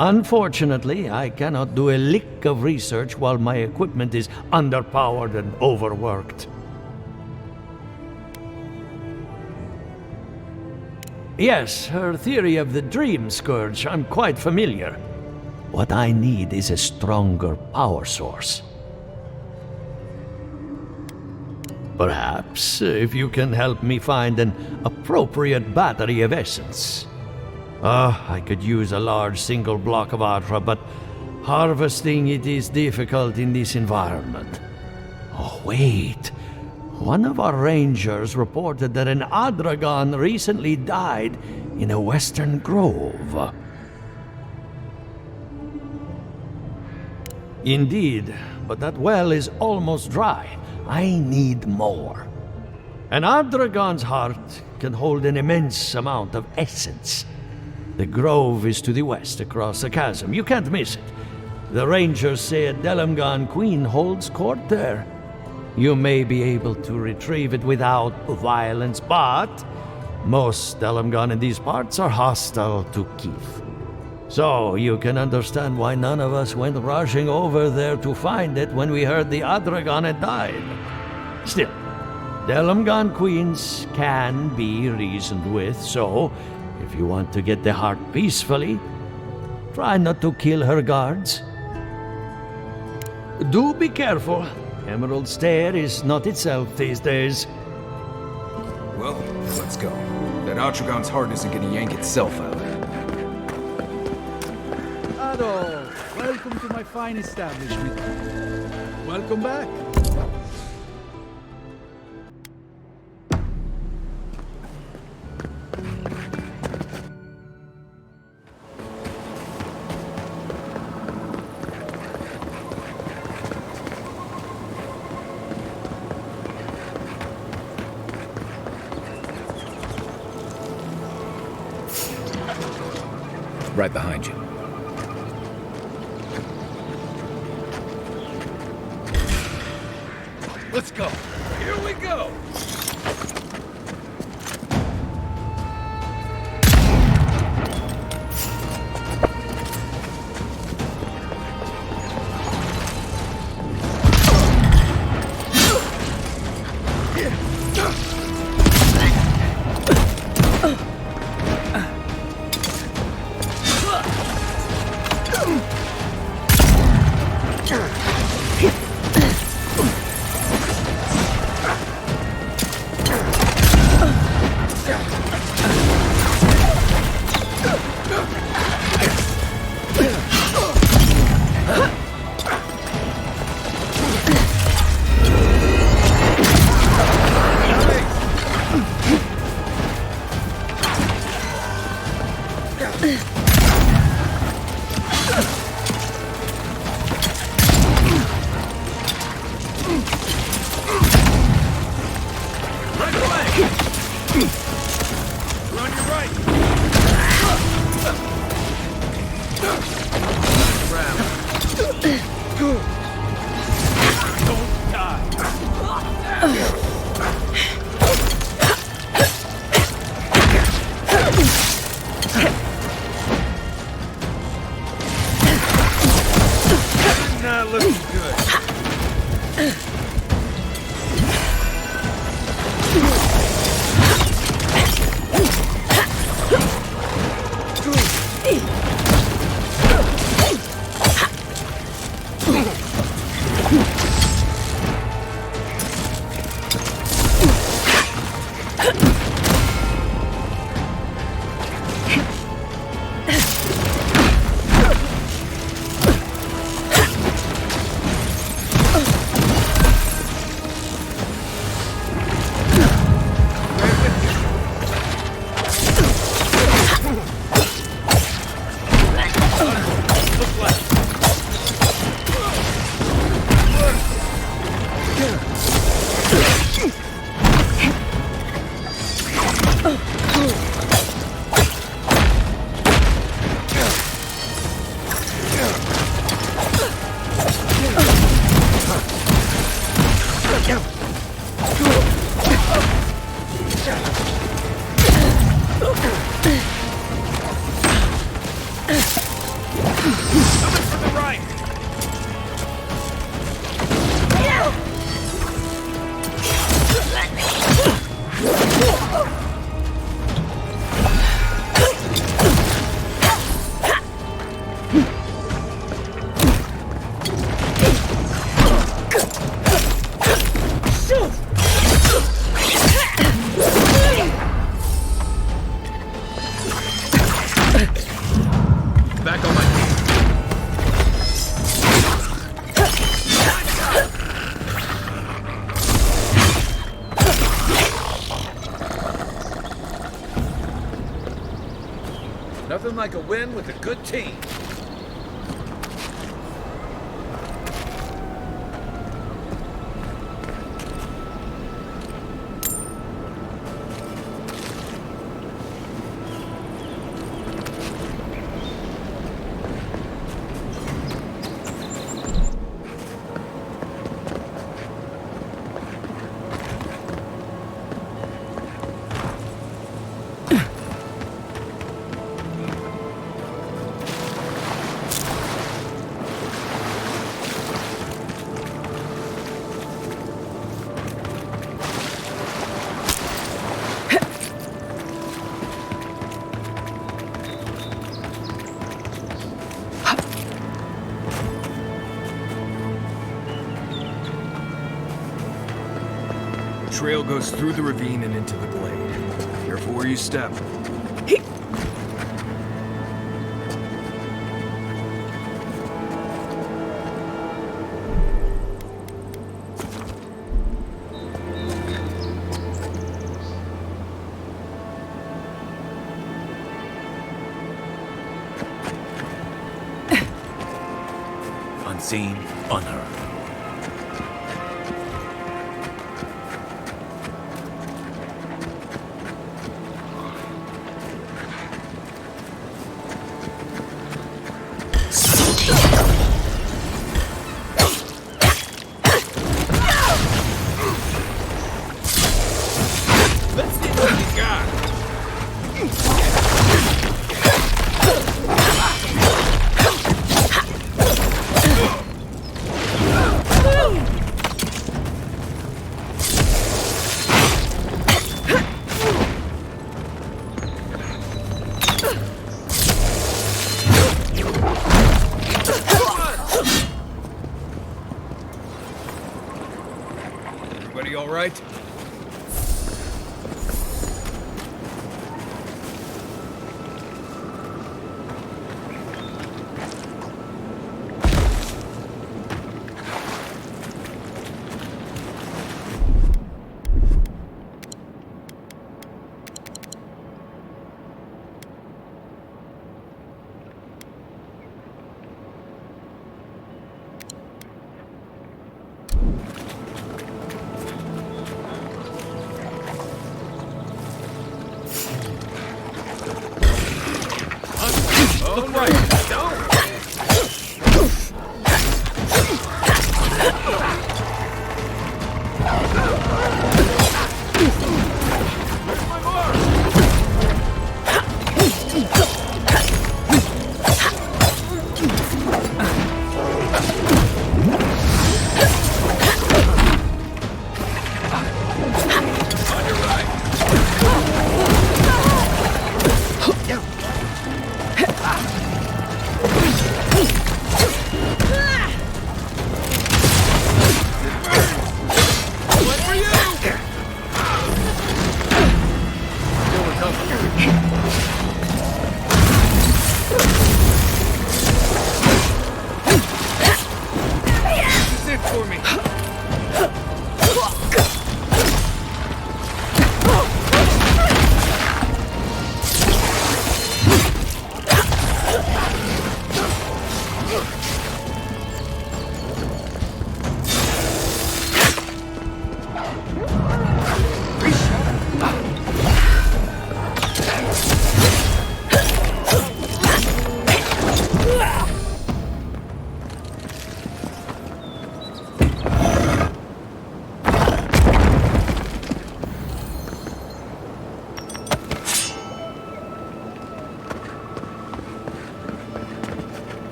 Unfortunately, I cannot do a lick of research while my equipment is underpowered and overworked. Yes, her theory of the Dream Scourge, I'm quite familiar. What I need is a stronger power source. Perhaps, if you can help me find an appropriate battery of essence. I could use a large single block of Atra, but harvesting it is difficult in this environment. Oh, wait. One of our rangers reported that an Adragon recently died in a western grove. Indeed, but that well is almost dry. I need more. An Adragon's heart can hold an immense amount of essence. The grove is to the west, across the chasm. You can't miss it. The rangers say a Delamgon queen holds court there. You may be able to retrieve it without violence, but most Delamgon in these parts are hostile to Keith. So you can understand why none of us went rushing over there to find it when we heard the Adragon had died. Still, Delamgon queens can be reasoned with, so if you want to get the heart peacefully, try not to kill her guards. Do be careful. Emerald Stair is not itself these days. Well, let's go. That Atragon's heart isn't gonna yank itself out. Ado, welcome to my fine establishment. Welcome back. Right behind you. Let's go. Here we go. Not looking good. Nothing like a win with a good team. trail goes through the ravine and into the glade. Careful where you step. Unseen, unheard. Let's see what you got. Everybody all right? All right, down.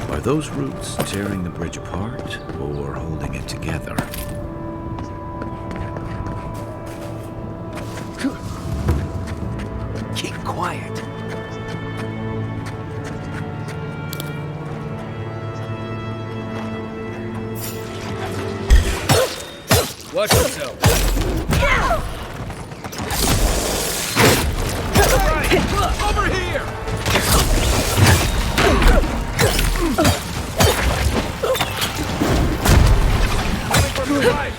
Are those roots tearing the bridge apart or holding it together? Keep quiet. Watch yourself. Over here! Coming from the right!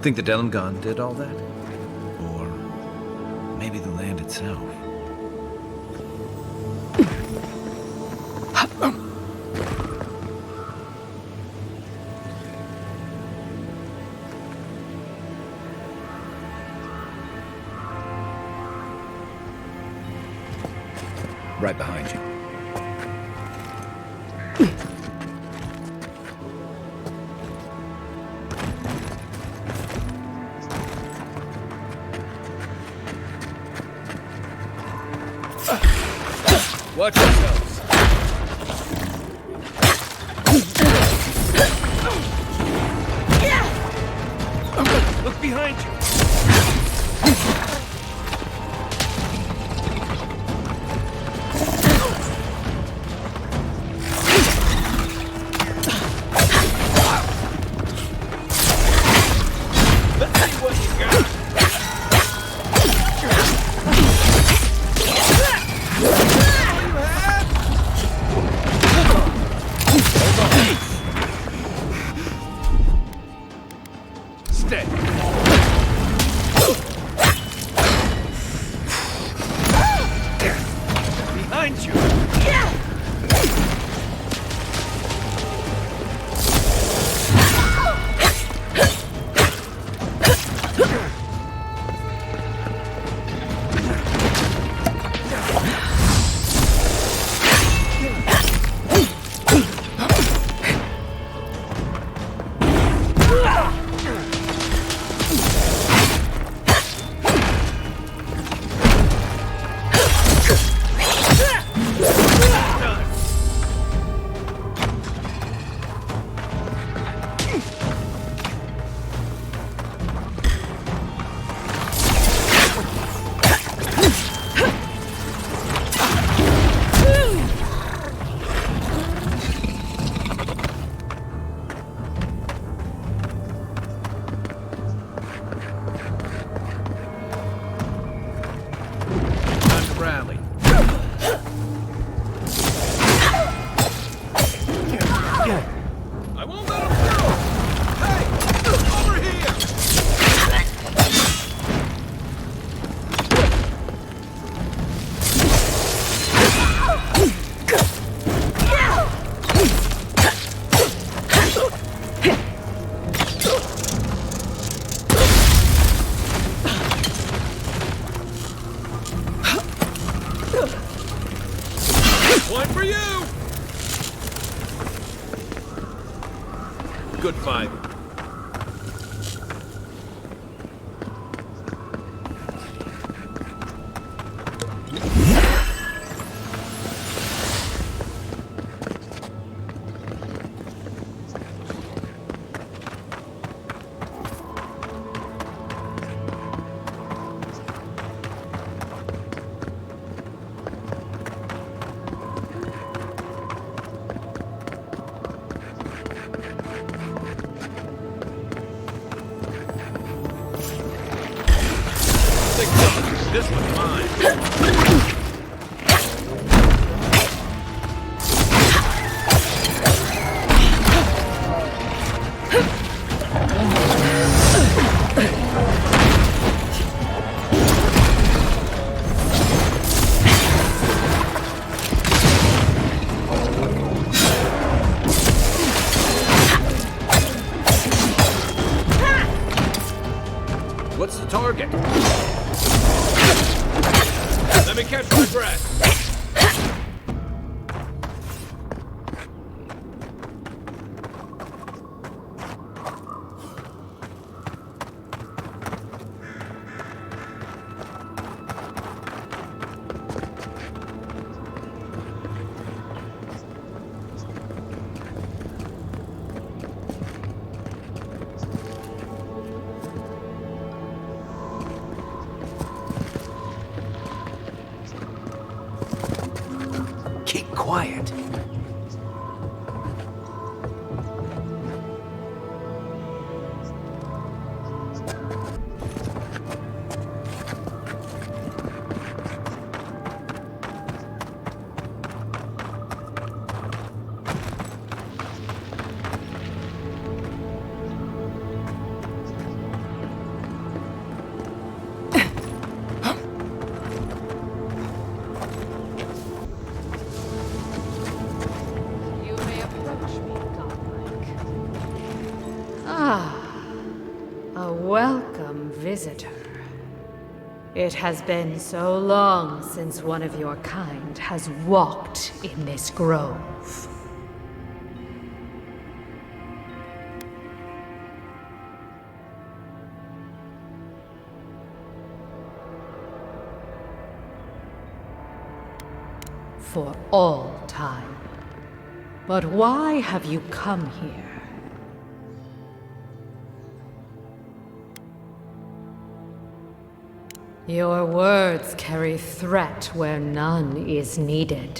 Think the Delimgon did all that? Or maybe the land itself? Right behind you. Watch yourselves. Look behind you. Let's see what you got. One for you! Good fight. This one's mine. target. Let me catch my breath. Keep quiet. A welcome visitor. It has been so long since one of your kind has walked in this grove. For all time. But why have you come here? Your words carry threat where none is needed.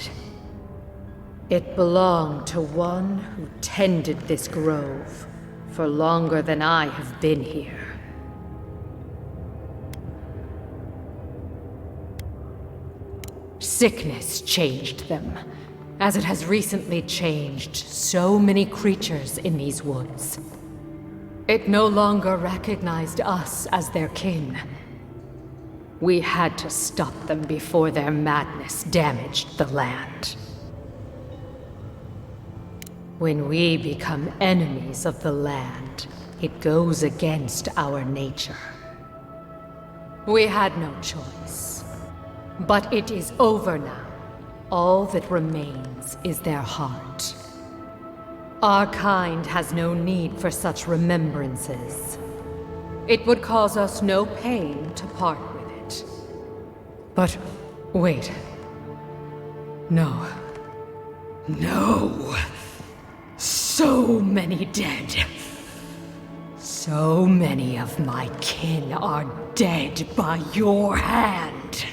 It belonged to one who tended this grove for longer than I have been here. Sickness changed them, as it has recently changed so many creatures in these woods. It no longer recognized us as their kin. We had to stop them before their madness damaged the land. When we become enemies of the land, it goes against our nature. We had no choice. But it is over now. All that remains is their heart. Our kind has no need for such remembrances. It would cause us no pain to part with it. But wait. No. No. So many dead. So many of my kin are dead by your hand.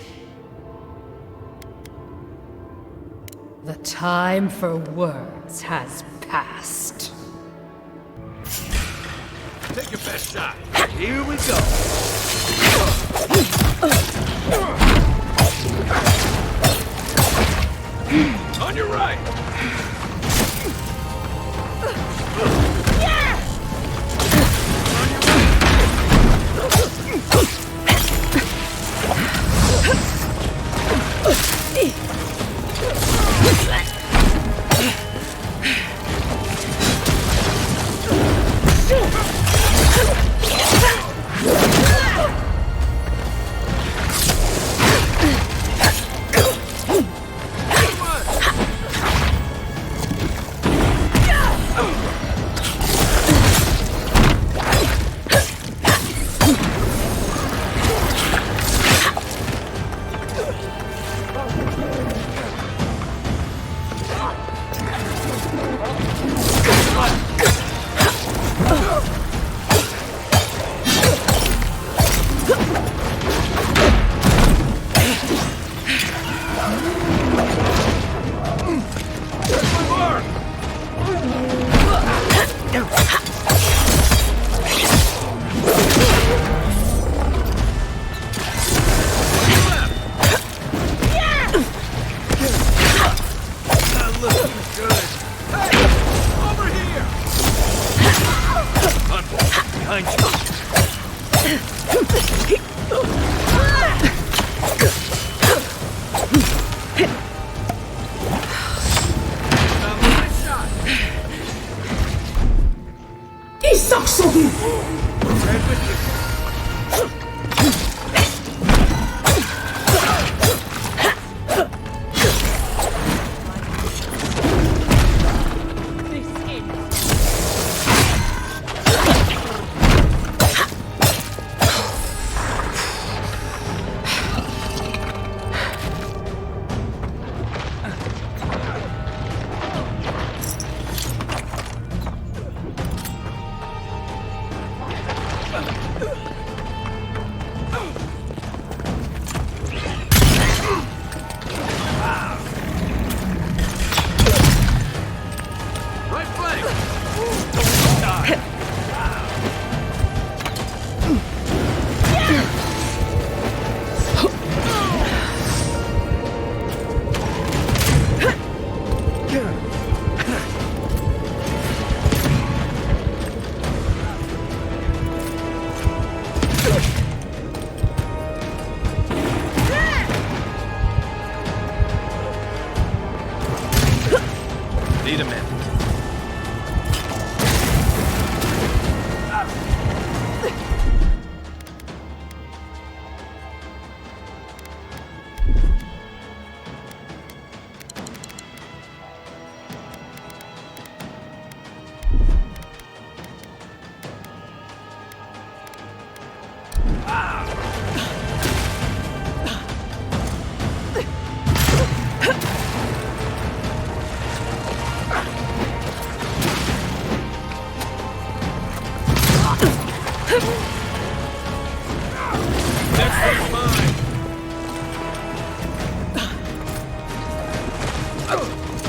The time for words has passed. Take your best shot. Here we go. On your right.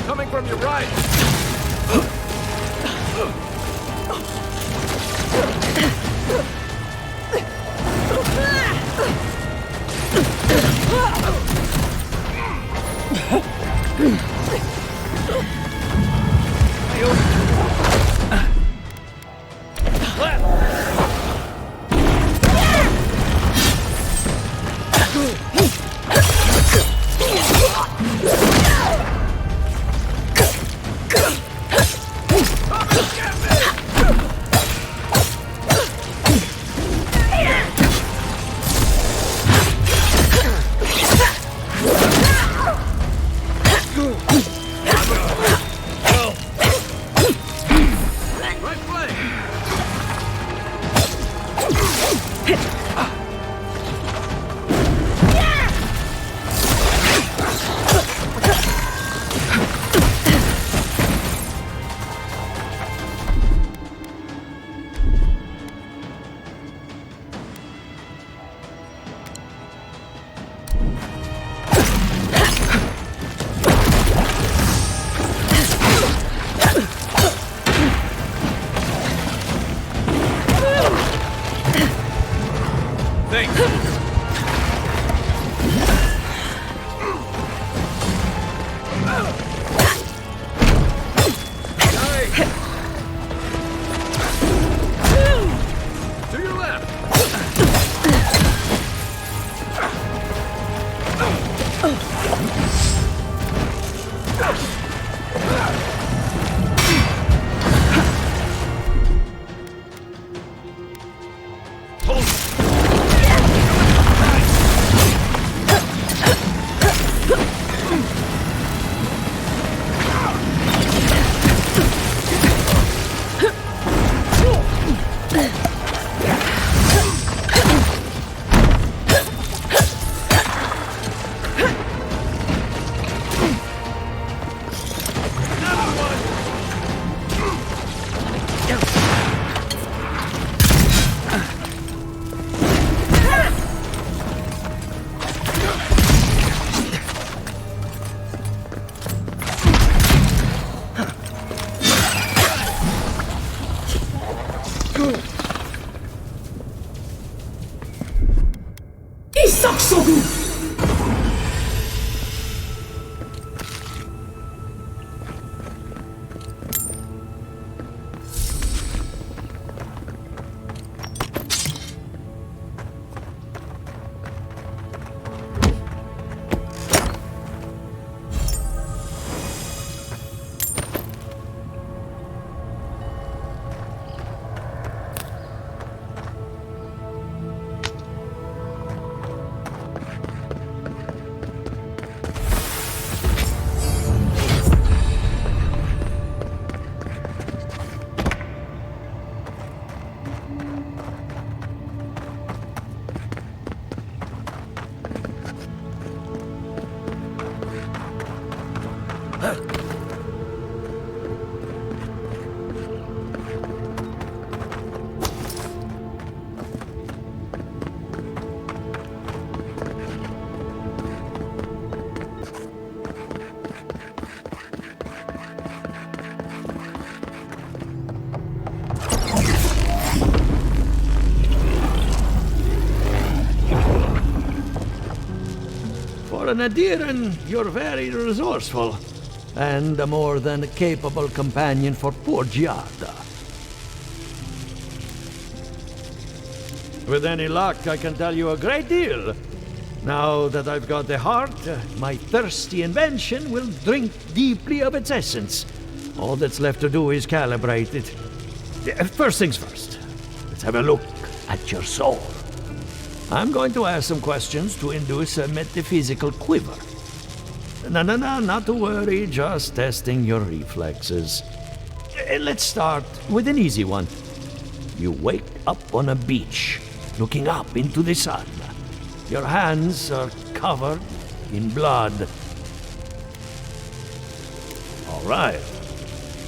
Coming from your right! For an Adiran, you're very resourceful, and a more than capable companion for poor Giada. With any luck, I can tell you a great deal. Now that I've got the heart, my thirsty invention will drink deeply of its essence. All that's left to do is calibrate it. First things first, let's have a look at your soul. I'm going to ask some questions to induce a metaphysical quiver. No, not to worry, just testing your reflexes. Let's start with an easy one. You wake up on a beach. looking up into the sun. Your hands are covered in blood. All right.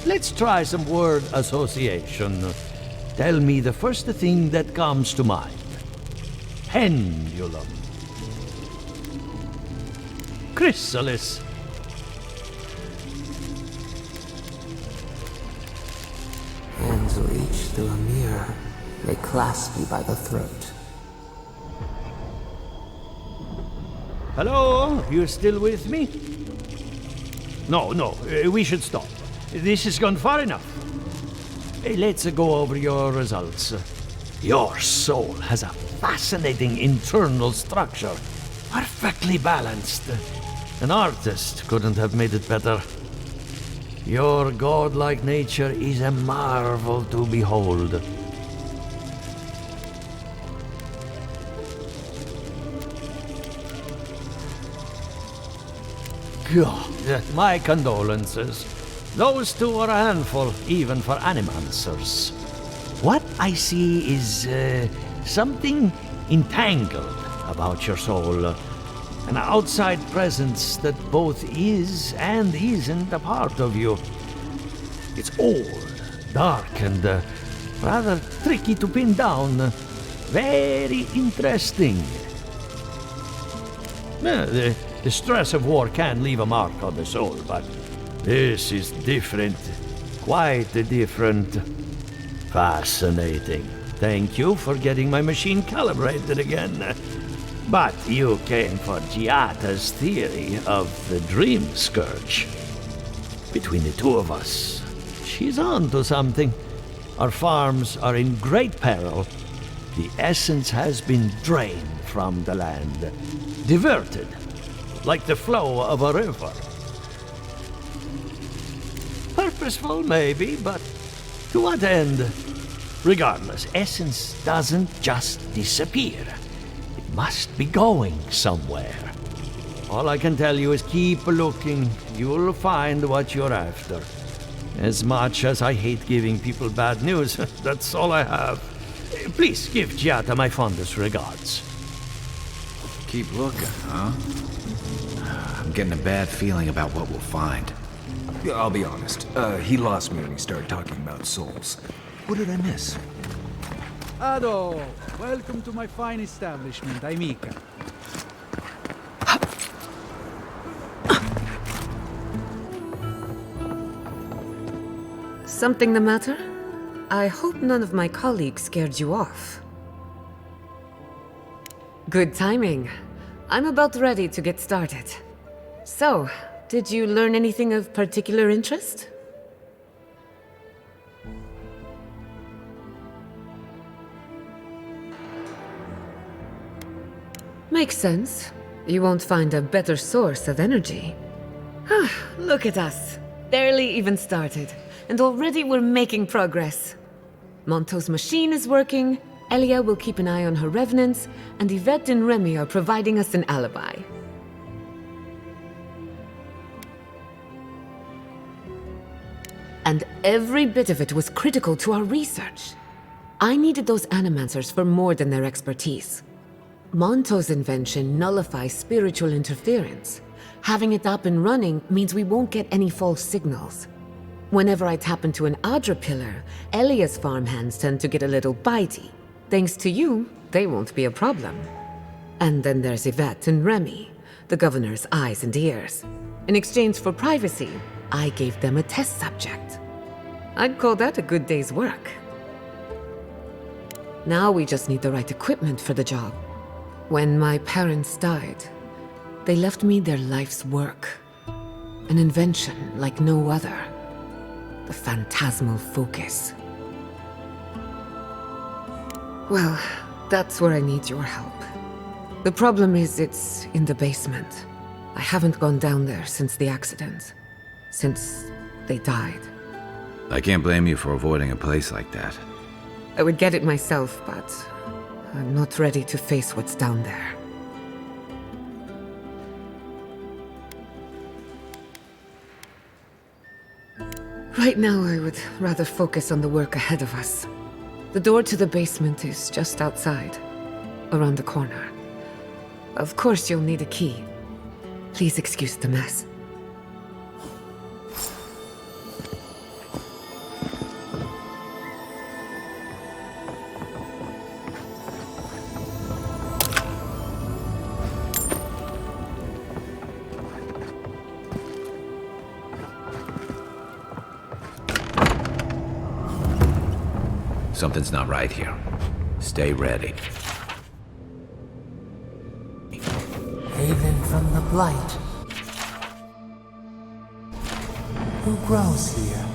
Let's try some word association. Tell me the first thing that comes to mind. Pendulum. Chrysalis. Hands reach through a mirror. They clasp you by the throat. Hello? You still with me? No, we should stop. This has gone far enough. Let's go over your results. Your soul has a fascinating internal structure. Perfectly balanced. An artist couldn't have made it better. Your godlike nature is a marvel to behold. God, my condolences. Those two are a handful, even for animancers. What I see is something entangled about your soul. An outside presence that both is and isn't a part of you. It's old, dark, and rather tricky to pin down. Very interesting. The stress of war can leave a mark on the soul, but this is different. Quite different. Fascinating. Thank you for getting my machine calibrated again. But you came for Giada's theory of the Dream Scourge. Between the two of us, she's on to something. Our farms are in great peril. The essence has been drained from the land. Diverted, like the flow of a river. Purposeful, maybe, but to what end? Regardless, essence doesn't just disappear. It must be going somewhere. All I can tell you is keep looking. You'll find what you're after. As much as I hate giving people bad news, that's all I have. Please give Giada my fondest regards. Keep looking, huh? I'm getting a bad feeling about what we'll find. I'll be honest. He lost me when he started talking about souls. What did I miss? Ado, welcome to my fine establishment. I'm Mika. Something the matter? I hope none of my colleagues scared you off. Good timing. I'm about ready to get started. So, did you learn anything of particular interest? Makes sense. You won't find a better source of energy. Look at us. Barely even started, and already we're making progress. Monto's machine is working, Elia will keep an eye on her revenants, and Yvette and Remy are providing us an alibi. And every bit of it was critical to our research. I needed those animancers for more than their expertise. Monto's invention nullifies spiritual interference. Having it up and running means we won't get any false signals. Whenever I tap into an Adra pillar, Elia's farmhands tend to get a little bitey. Thanks to you, they won't be a problem. And then there's Yvette and Remy, the governor's eyes and ears. In exchange for privacy, I gave them a test subject. I'd call that a good day's work. Now we just need the right equipment for the job. When my parents died, they left me their life's work. An invention like no other. The phantasmal focus. Well, that's where I need your help. The problem is it's in the basement. I haven't gone down there since the accident. Since they died. I can't blame you for avoiding a place like that. I would get it myself, but I'm not ready to face what's down there. Right now, I would rather focus on the work ahead of us. The door to the basement is just outside. around the corner. Of course you'll need a key. Please excuse the mess. Something's not right here. Stay ready. Haven from the Blight. Who grows here?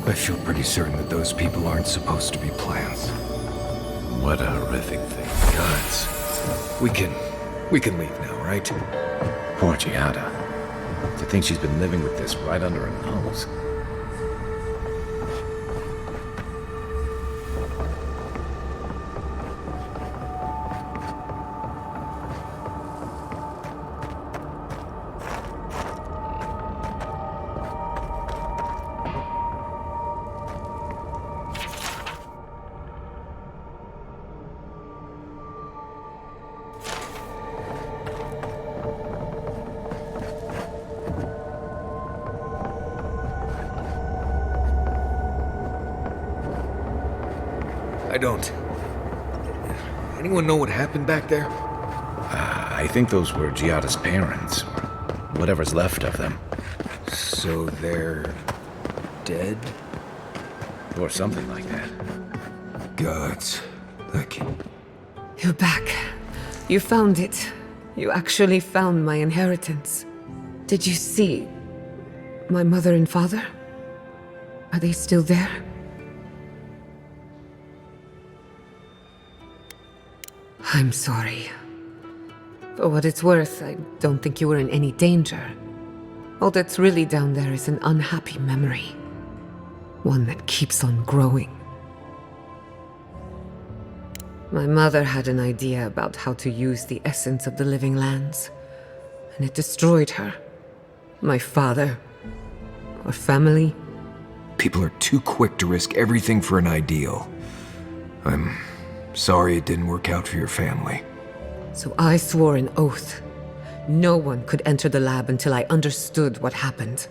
I feel pretty certain that those people aren't supposed to be plants. What a horrific thing. Gods. We can leave now, right? Poor Giada. To think she's been living with this right under her nose. I don't. Anyone know what happened back there? I think those were Giada's parents, or whatever's left of them. So they're dead? Or something like that. Gods. You're back. You found it. You actually found my inheritance. Did you see my mother and father? Are they still there? I'm sorry. For what it's worth, I don't think you were in any danger. All that's really down there is an unhappy memory. One that keeps on growing. My mother had an idea about how to use the essence of the living lands, and it destroyed her. My father. Our family. People are too quick to risk everything for an ideal. I'm sorry it didn't work out for your family. So I swore an oath. No one could enter the lab until I understood what happened.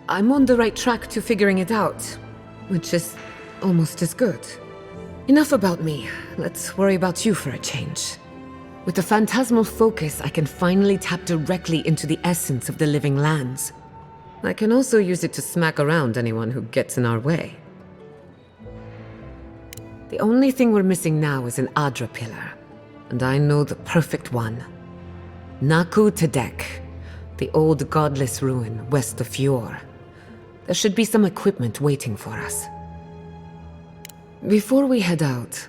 I'm on the right track to figuring it out, which is almost as good. Enough about me. Let's worry about you for a change. With the phantasmal focus, I can finally tap directly into the essence of the living lands. I can also use it to smack around anyone who gets in our way. The only thing we're missing now is an Adra pillar, and I know the perfect one. Naku Tedek, the old godless ruin west of Eora. There should be some equipment waiting for us. Before we head out,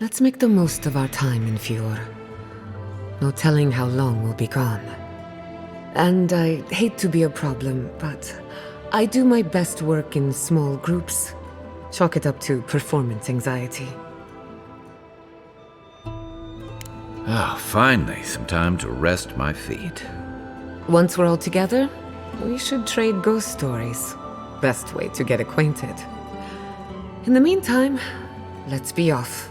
let's make the most of our time in Eora. No telling how long we'll be gone. And I hate to be a problem, but I do my best work in small groups. Chalk it up to performance anxiety. Finally, some time to rest my feet. Once we're all together, we should trade ghost stories. Best way to get acquainted. In the meantime, let's be off.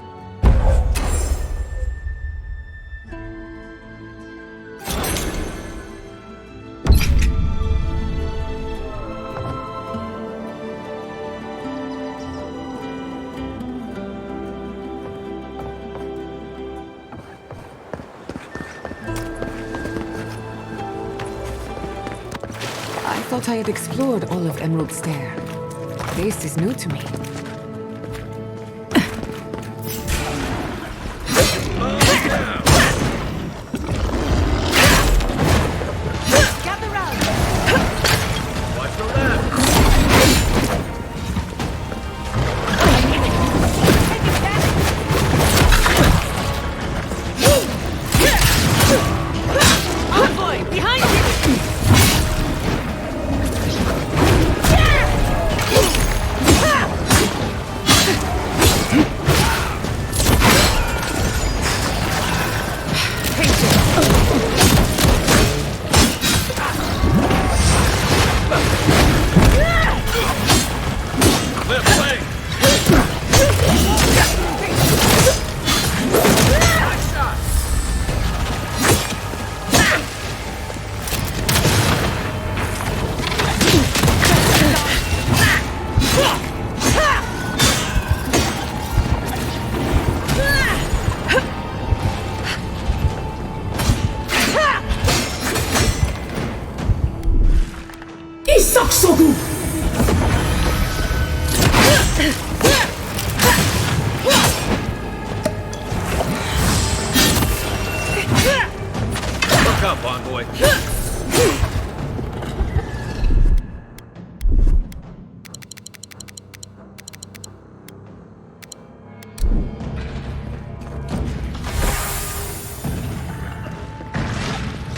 I thought I had explored all of Emerald Stair. This is new to me. Look up, envoy.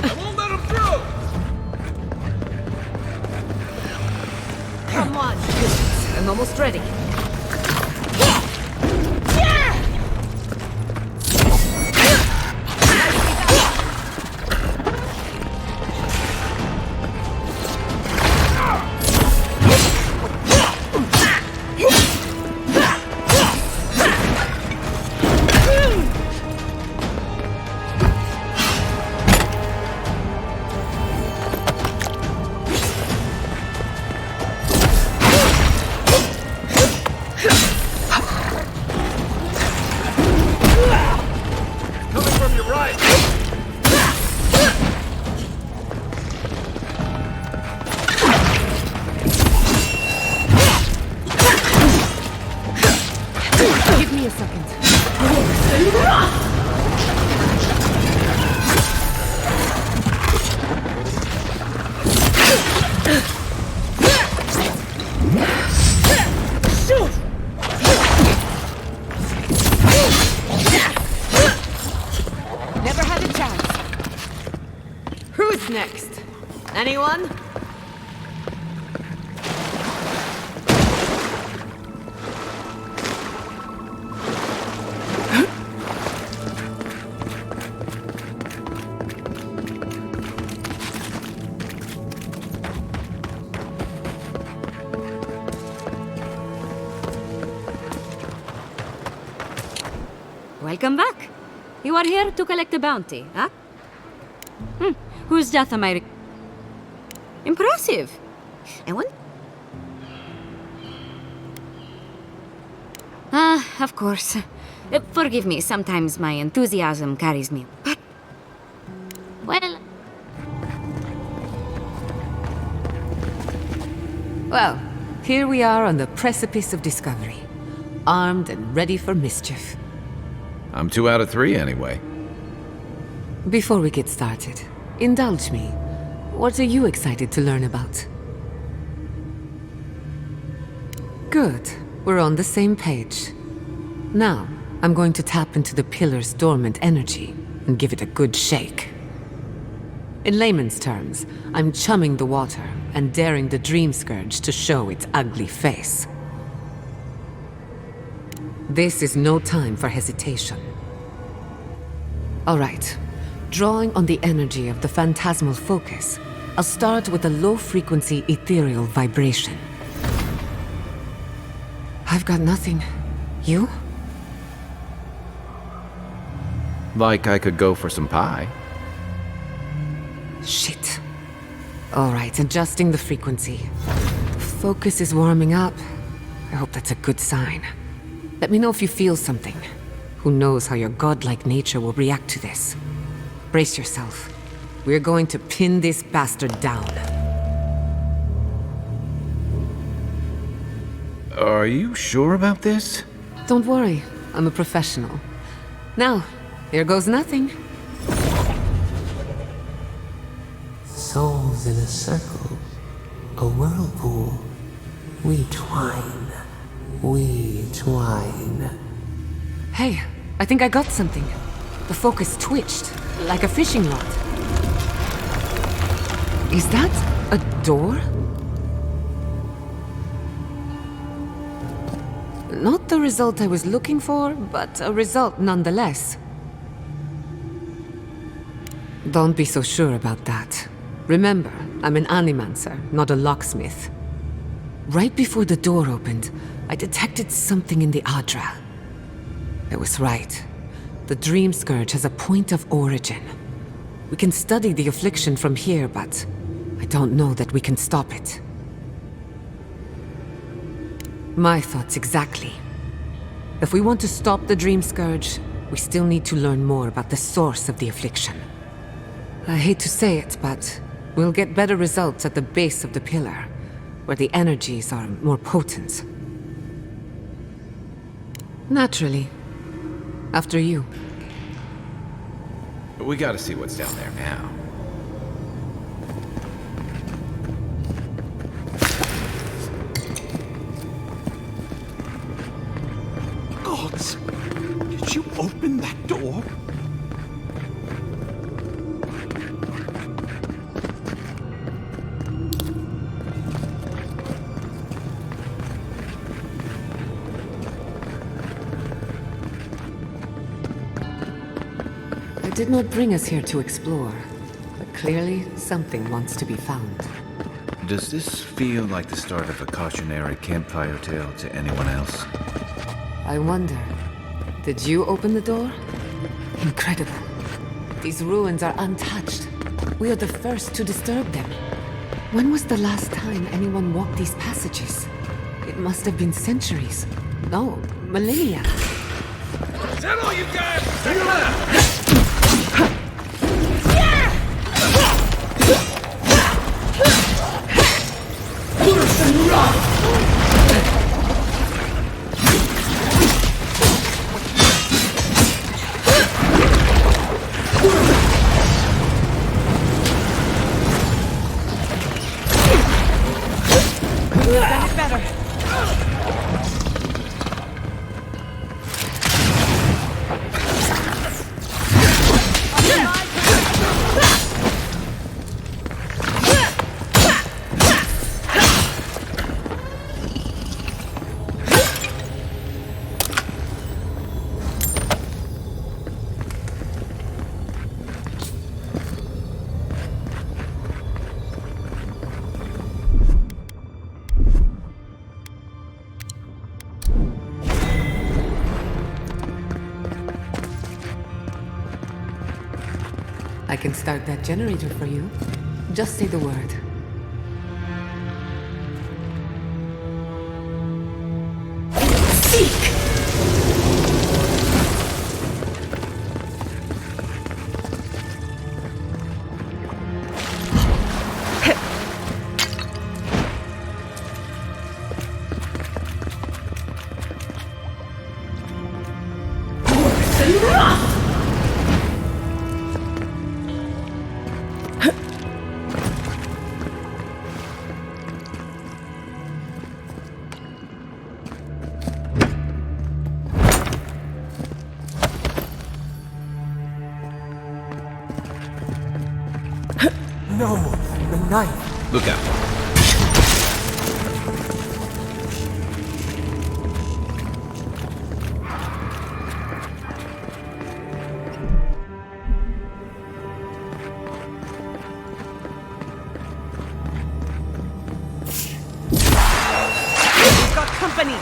I won't let him through! Come on, I'm almost ready. Give me a second. Never had a chance. Who's next? Anyone? Welcome back. You are here to collect a bounty, huh? Whose death am I Impressive. And one? Of course. Forgive me, sometimes my enthusiasm carries me. But... Well, here we are on the precipice of discovery. Armed and ready for mischief. I'm 2 out of 3 anyway. Before we get started, indulge me. What are you excited to learn about? Good. We're on the same page. Now, I'm going to tap into the pillar's dormant energy and give it a good shake. In layman's terms, I'm chumming the water and daring the Dream Scourge to show its ugly face. This is no time for hesitation. All right. Drawing on the energy of the phantasmal focus, I'll start with a low-frequency ethereal vibration. I've got nothing. You? Like I could go for some pie. Shit. All right, adjusting the frequency. The focus is warming up. I hope that's a good sign. Let me know if you feel something. Who knows how your godlike nature will react to this. Brace yourself. We're going to pin this bastard down. Are you sure about this? Don't worry, I'm a professional. Now, here goes nothing. Souls in a circle, a whirlpool. We twine. We twine. Hey, I think I got something. The focus twitched, like a fishing rod. Is that a door? Not the result I was looking for, but a result nonetheless. Don't be so sure about that. Remember, I'm an animancer, not a locksmith. Right before the door opened, I detected something in the Adra. I was right. The Dream Scourge has a point of origin. We can study the affliction from here, but I don't know that we can stop it. My thoughts exactly. If we want to stop the Dream Scourge, we still need to learn more about the source of the affliction. I hate to say it, but we'll get better results at the base of the pillar, where the energies are more potent. Naturally. After you. We gotta see what's down there now. Gods! Did you open that door? I did not bring us here to explore, but clearly something wants to be found. Does this feel like the start of a cautionary campfire tale to anyone else? I wonder, did you open the door? Incredible. These ruins are untouched. We are the first to disturb them. When was the last time anyone walked these passages? It must have been centuries. No, millennia. Is that all you got? Take him out! I can start that generator for you. Just say the word. Seek! No, the knife. Look out. We've got company!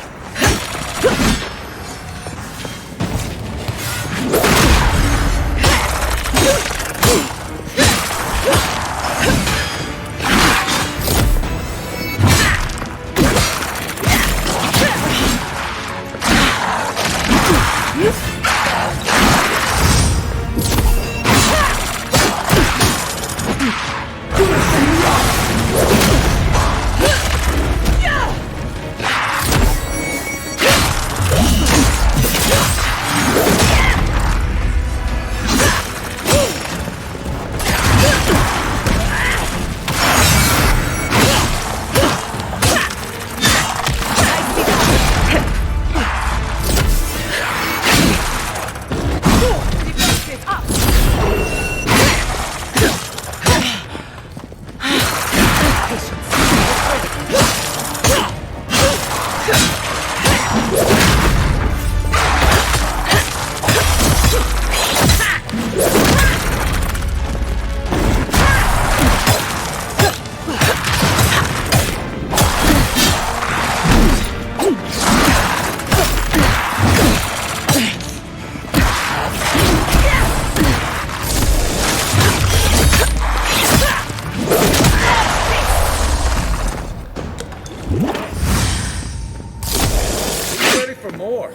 more.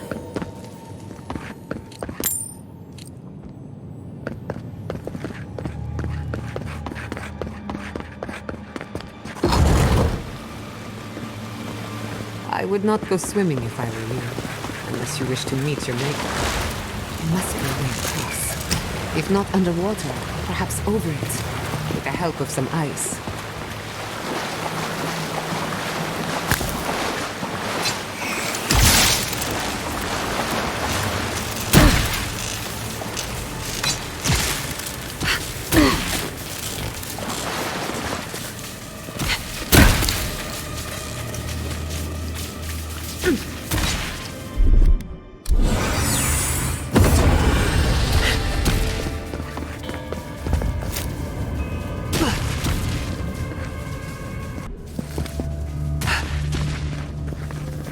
I would not go swimming if I were you, unless you wish to meet your maker. There must be a way across. If not underwater, perhaps over it, with the help of some ice.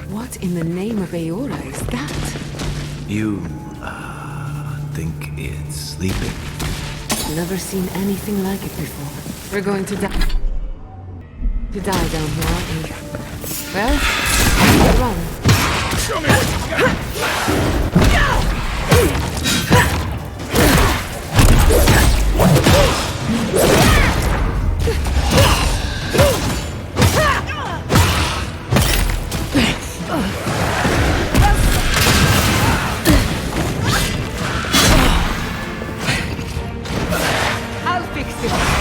What in the name of Eora is that? You, think it's sleeping? Never seen anything like it before. We're going to die. To die down here, aren't we? Well, run. Show me what you got! I'll fix it.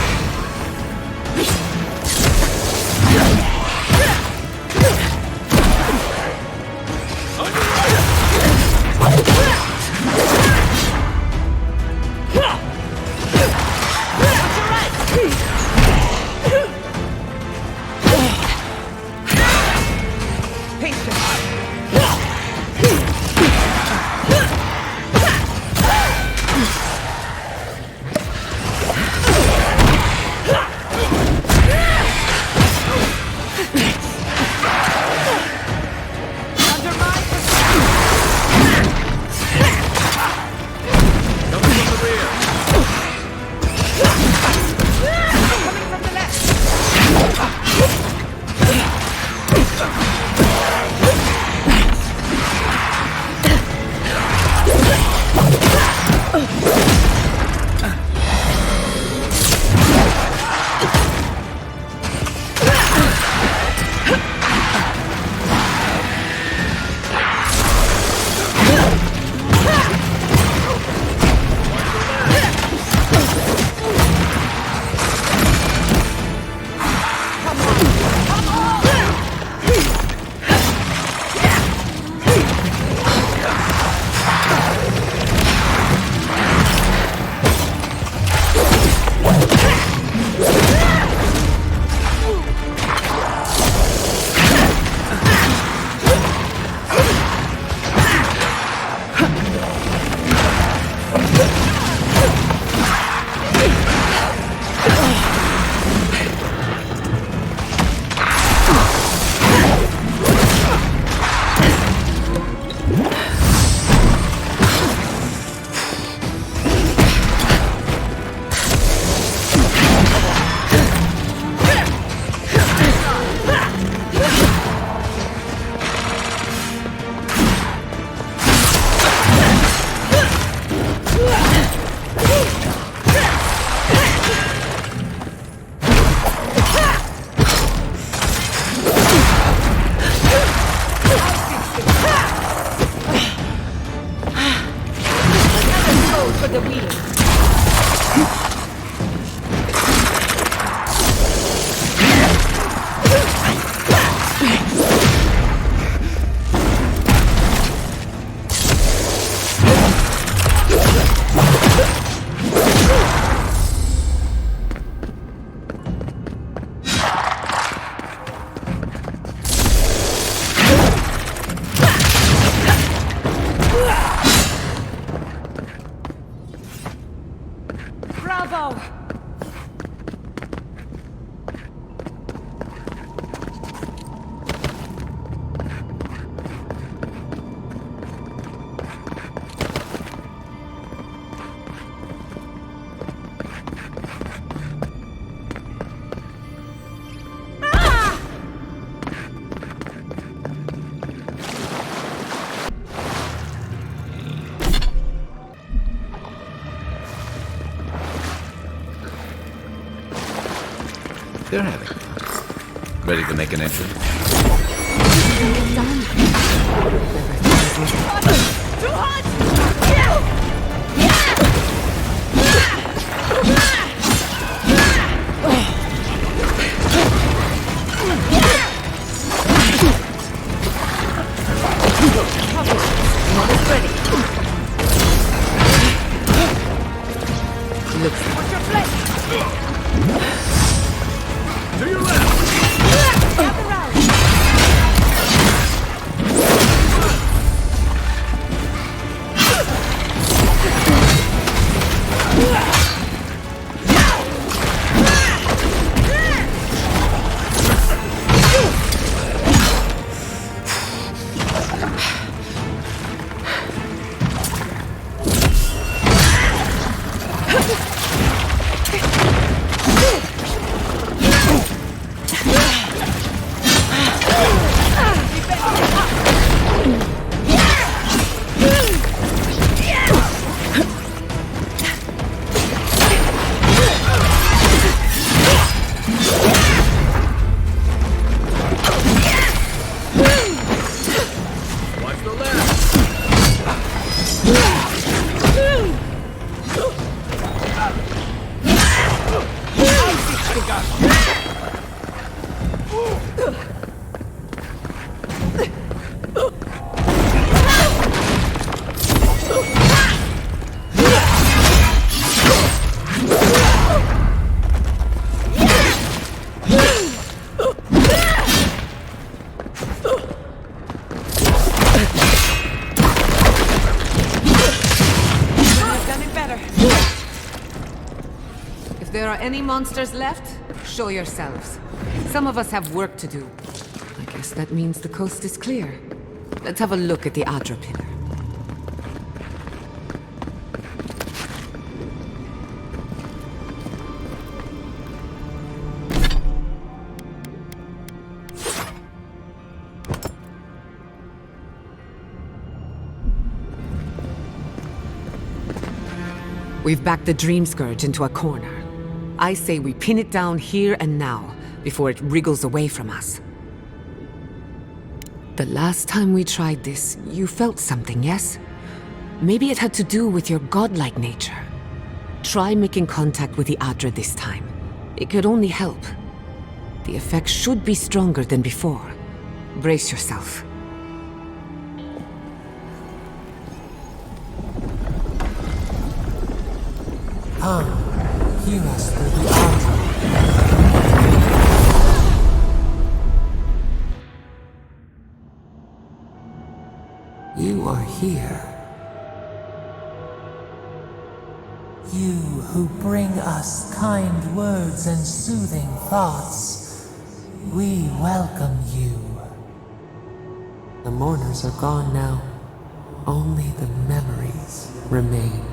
They're having fun. Ready to make an entry? Too hot! What's your flank? To your left! Gather round! If there are any monsters left, show yourselves. Some of us have work to do. I guess that means the coast is clear. Let's have a look at the Adra pillar. We've backed the Dream Scourge into a corner. I say we pin it down here and now, before it wriggles away from us. The last time we tried this, you felt something, yes? Maybe it had to do with your godlike nature. Try making contact with the Adra this time. It could only help. The effect should be stronger than before. Brace yourself. Come, hear us through the Adra. You are here. You who bring us kind words and soothing thoughts, we welcome you. The mourners are gone now. Only the memories remain.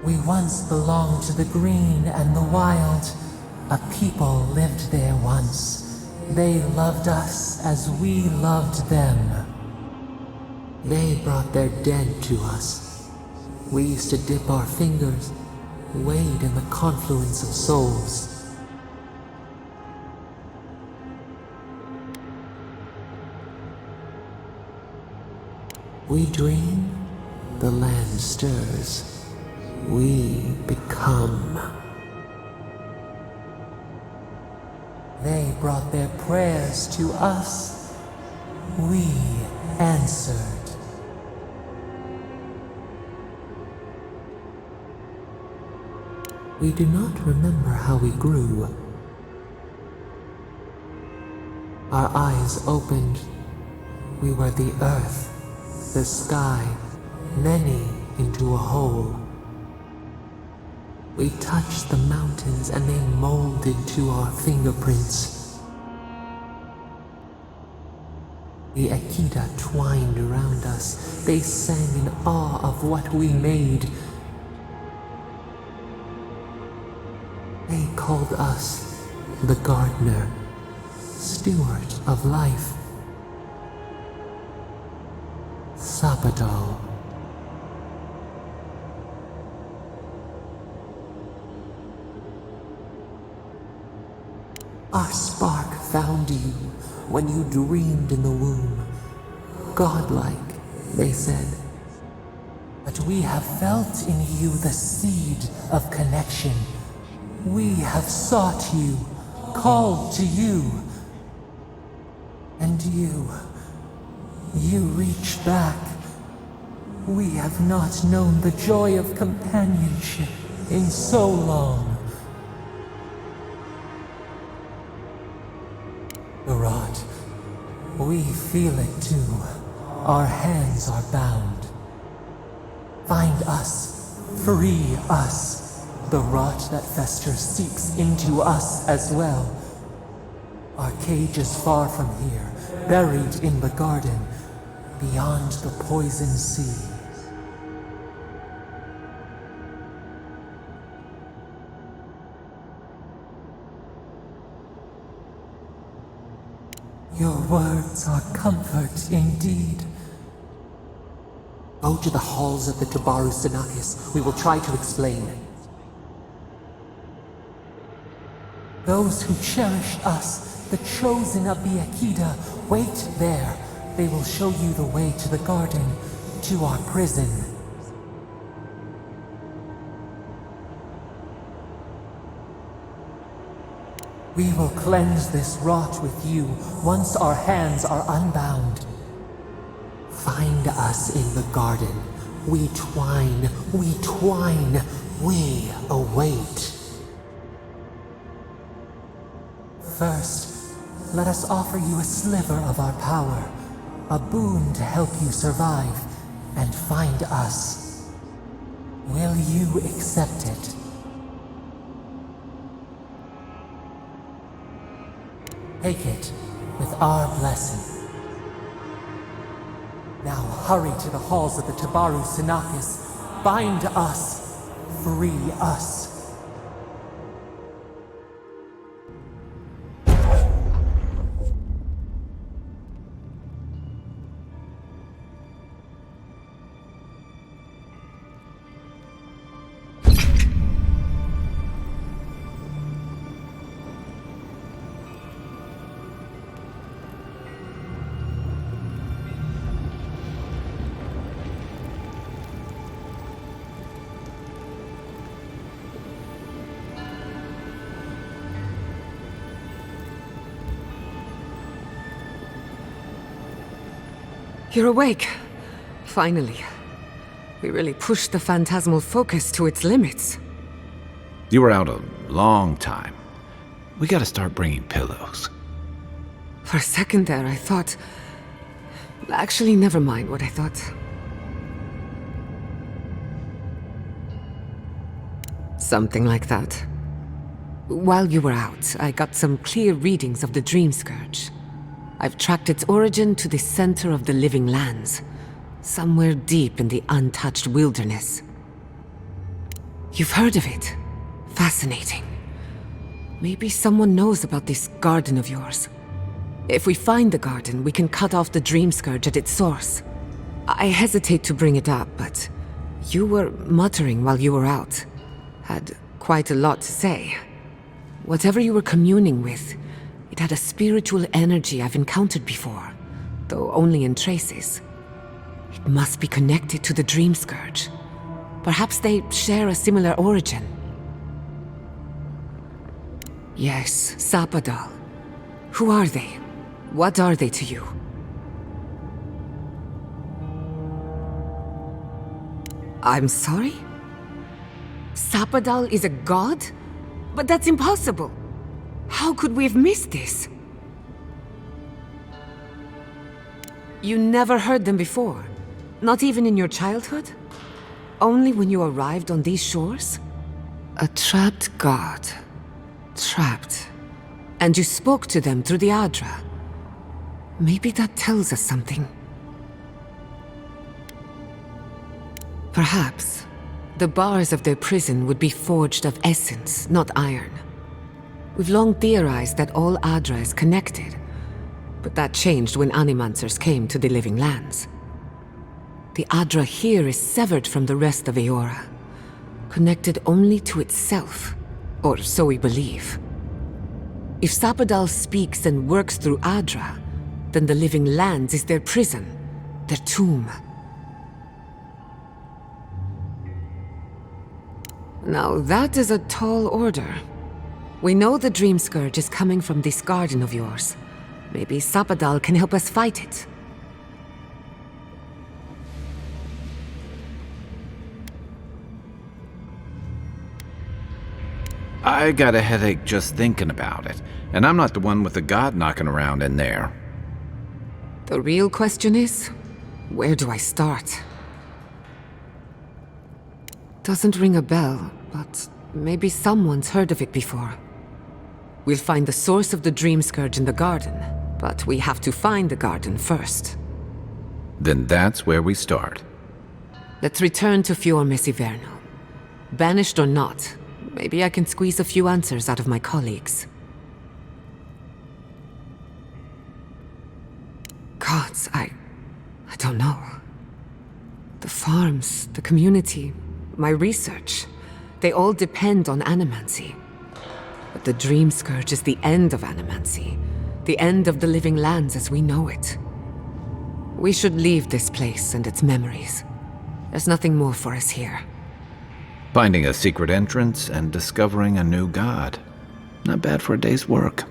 We once belonged to the green and the wild. A people lived there once. They loved us as we loved them. They brought their dead to us. We used to dip our fingers, wade in the confluence of souls. We dream, the land stirs. We become. They brought their prayers to us. We answered. We do not remember how we grew. Our eyes opened. We were the earth, the sky, many into a whole. We touched the mountains and they molded to our fingerprints. The Akita twined around us. They sang in awe of what we made. They called us the gardener, steward of life. Sapadal. Our spark found you when you dreamed in the womb. Godlike, they said. But we have felt in you the seed of connection. We have sought you, called to you. And you reach back. We have not known the joy of companionship in so long. The rot, we feel it too. Our hands are bound. Find us, free us. The rot that festers seeps into us as well. Our cage is far from here, buried in the garden, beyond the poison sea. Your words are comfort indeed. Go to the halls of the Tabaru Sinakis. We will try to explain. Those who cherish us, the chosen of the Akida, wait there. They will show you the way to the garden, to our prison. We will cleanse this rot with you once our hands are unbound. Find us in the garden. We twine, we await. First, let us offer you a sliver of our power, a boon to help you survive and find us. Will you accept it? Take it with our blessing. Now hurry to the halls of the Tabaru Sinakis. Bind us. Free us. You're awake. Finally. We really pushed the phantasmal focus to its limits. You were out a long time. We gotta start bringing pillows. For a second there, I thought... Actually, never mind what I thought. Something like that. While you were out, I got some clear readings of the Dream Scourge. I've tracked its origin to the center of the living lands, somewhere deep in the untouched wilderness. You've heard of it? Fascinating. Maybe someone knows about this garden of yours. If we find the garden, we can cut off the Dream Scourge at its source. I hesitate to bring it up, but you were muttering while you were out. Had quite a lot to say. Whatever you were communing with, it had a spiritual energy I've encountered before, though only in traces. It must be connected to the Dream Scourge. Perhaps they share a similar origin. Yes, Sapadal. Who are they? What are they to you? I'm sorry? Sapadal is a god? But that's impossible! How could we have missed this? You never heard them before? Not even in your childhood? Only when you arrived on these shores? A trapped god. Trapped. And you spoke to them through the Adra. Maybe that tells us something. Perhaps the bars of their prison would be forged of essence, not iron. We've long theorized that all Adra is connected, but that changed when Animancers came to the Living Lands. The Adra here is severed from the rest of Eora, connected only to itself, or so we believe. If Sapadal speaks and works through Adra, then the living lands is their prison, their tomb. Now that is a tall order. We know the Dream Scourge is coming from this garden of yours. Maybe Sapadal can help us fight it. I got a headache just thinking about it, and I'm not the one with the god knocking around in there. The real question is, where do I start? Doesn't ring a bell, but maybe someone's heard of it before. We'll find the source of the Dream Scourge in the garden, but we have to find the garden first. Then that's where we start. Let's return to Fior Mesiverno. Banished or not, maybe I can squeeze a few answers out of my colleagues. Gods, I don't know. The farms, the community, my research, they all depend on animancy. But the Dream Scourge is the end of animancy, the end of the living lands as we know it. We should leave this place and its memories. There's nothing more for us here. Finding a secret entrance and discovering a new god. Not bad for a day's work.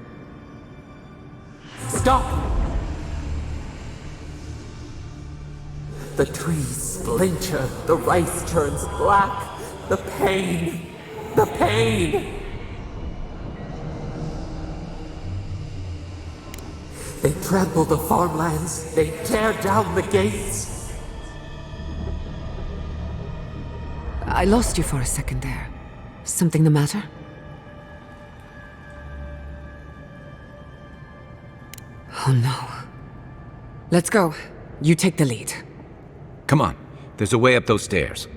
Stop! The trees splinter, the rice turns black. The pain! The pain! They trample the farmlands, they tear down the gates. I lost you for a second there. Something the matter? Oh no. Let's go. You take the lead. Come on, there's a way up those stairs.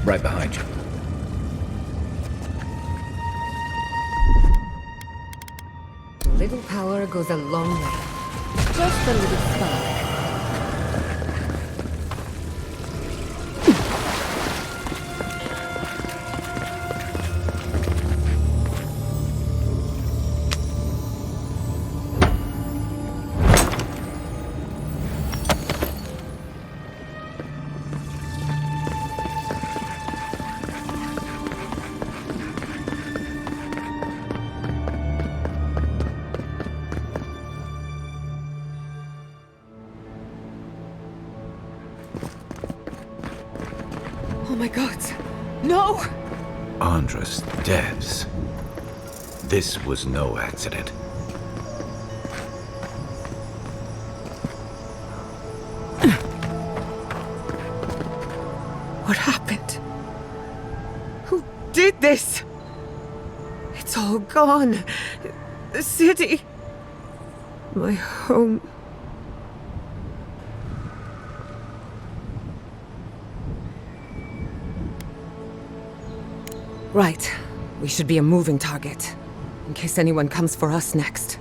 Right behind you. A little power goes a long way. Just a little spark. Oh my god. No! Andra's dead. This was no accident. What happened? Who did this? It's all gone. The city. My home. Right. We should be a moving target, in case anyone comes for us next.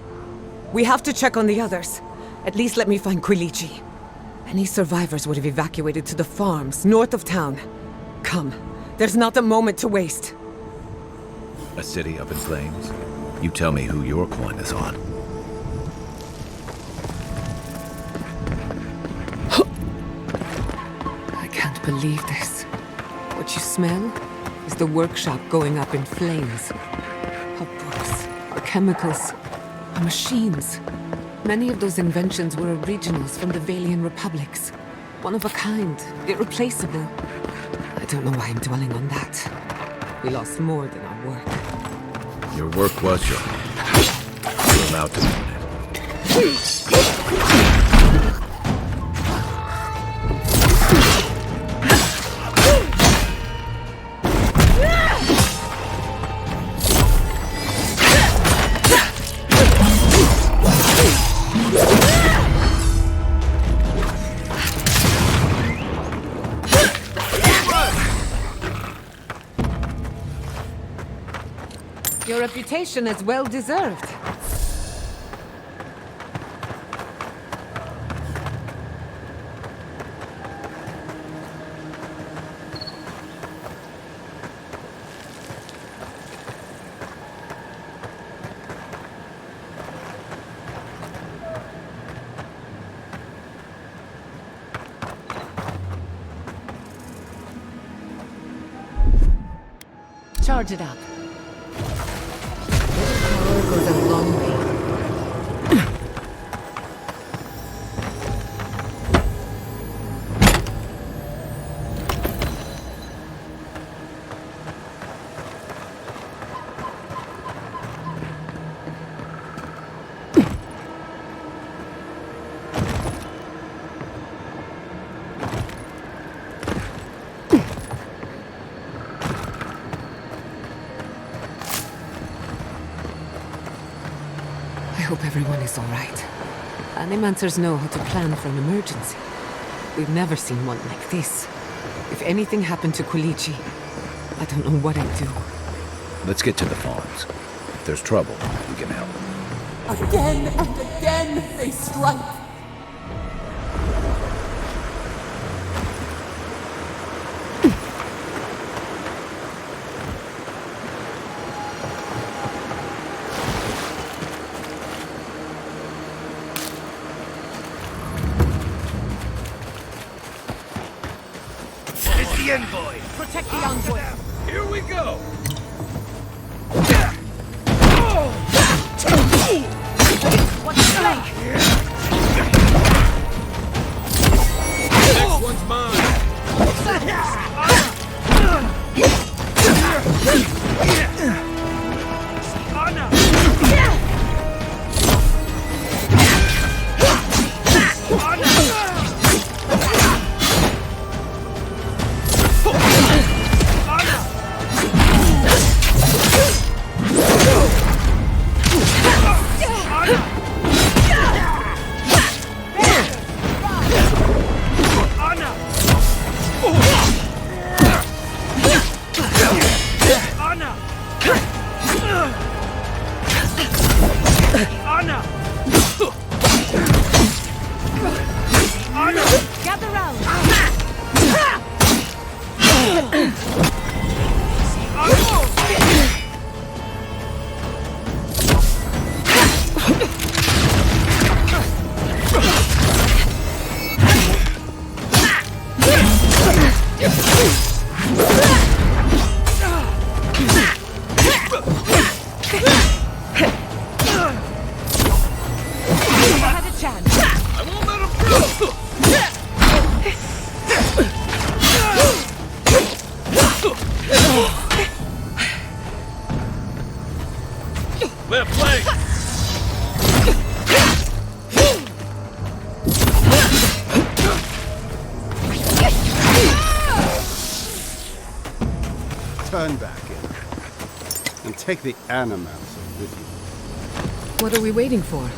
We have to check on the others. At least let me find Quilici. Any survivors would have evacuated to the farms north of town. Come. There's not a moment to waste. A city up in flames? You tell me who your coin is on. I can't believe this. What you smell is the workshop going up in flames. Our books, our chemicals, our machines. Many of those inventions were originals from the Valian republics. One of a kind, irreplaceable. I don't know why I'm dwelling on that. We lost more than our work. Your work was your own. You're allowed to own it. Your reputation is well deserved. Charge it up. Power goes a long way. I hope everyone is all right. Animancers know how to plan for an emergency. We've never seen one like this. If anything happened to Quilici, I don't know what I'd do. Let's get to the farms. If there's trouble, we can help. Again and again they strike. It's the envoy! Protect the envoy! Here we go! What's the flank? Next one's mine! turn back in. And take the Animancer with you. What are we waiting for?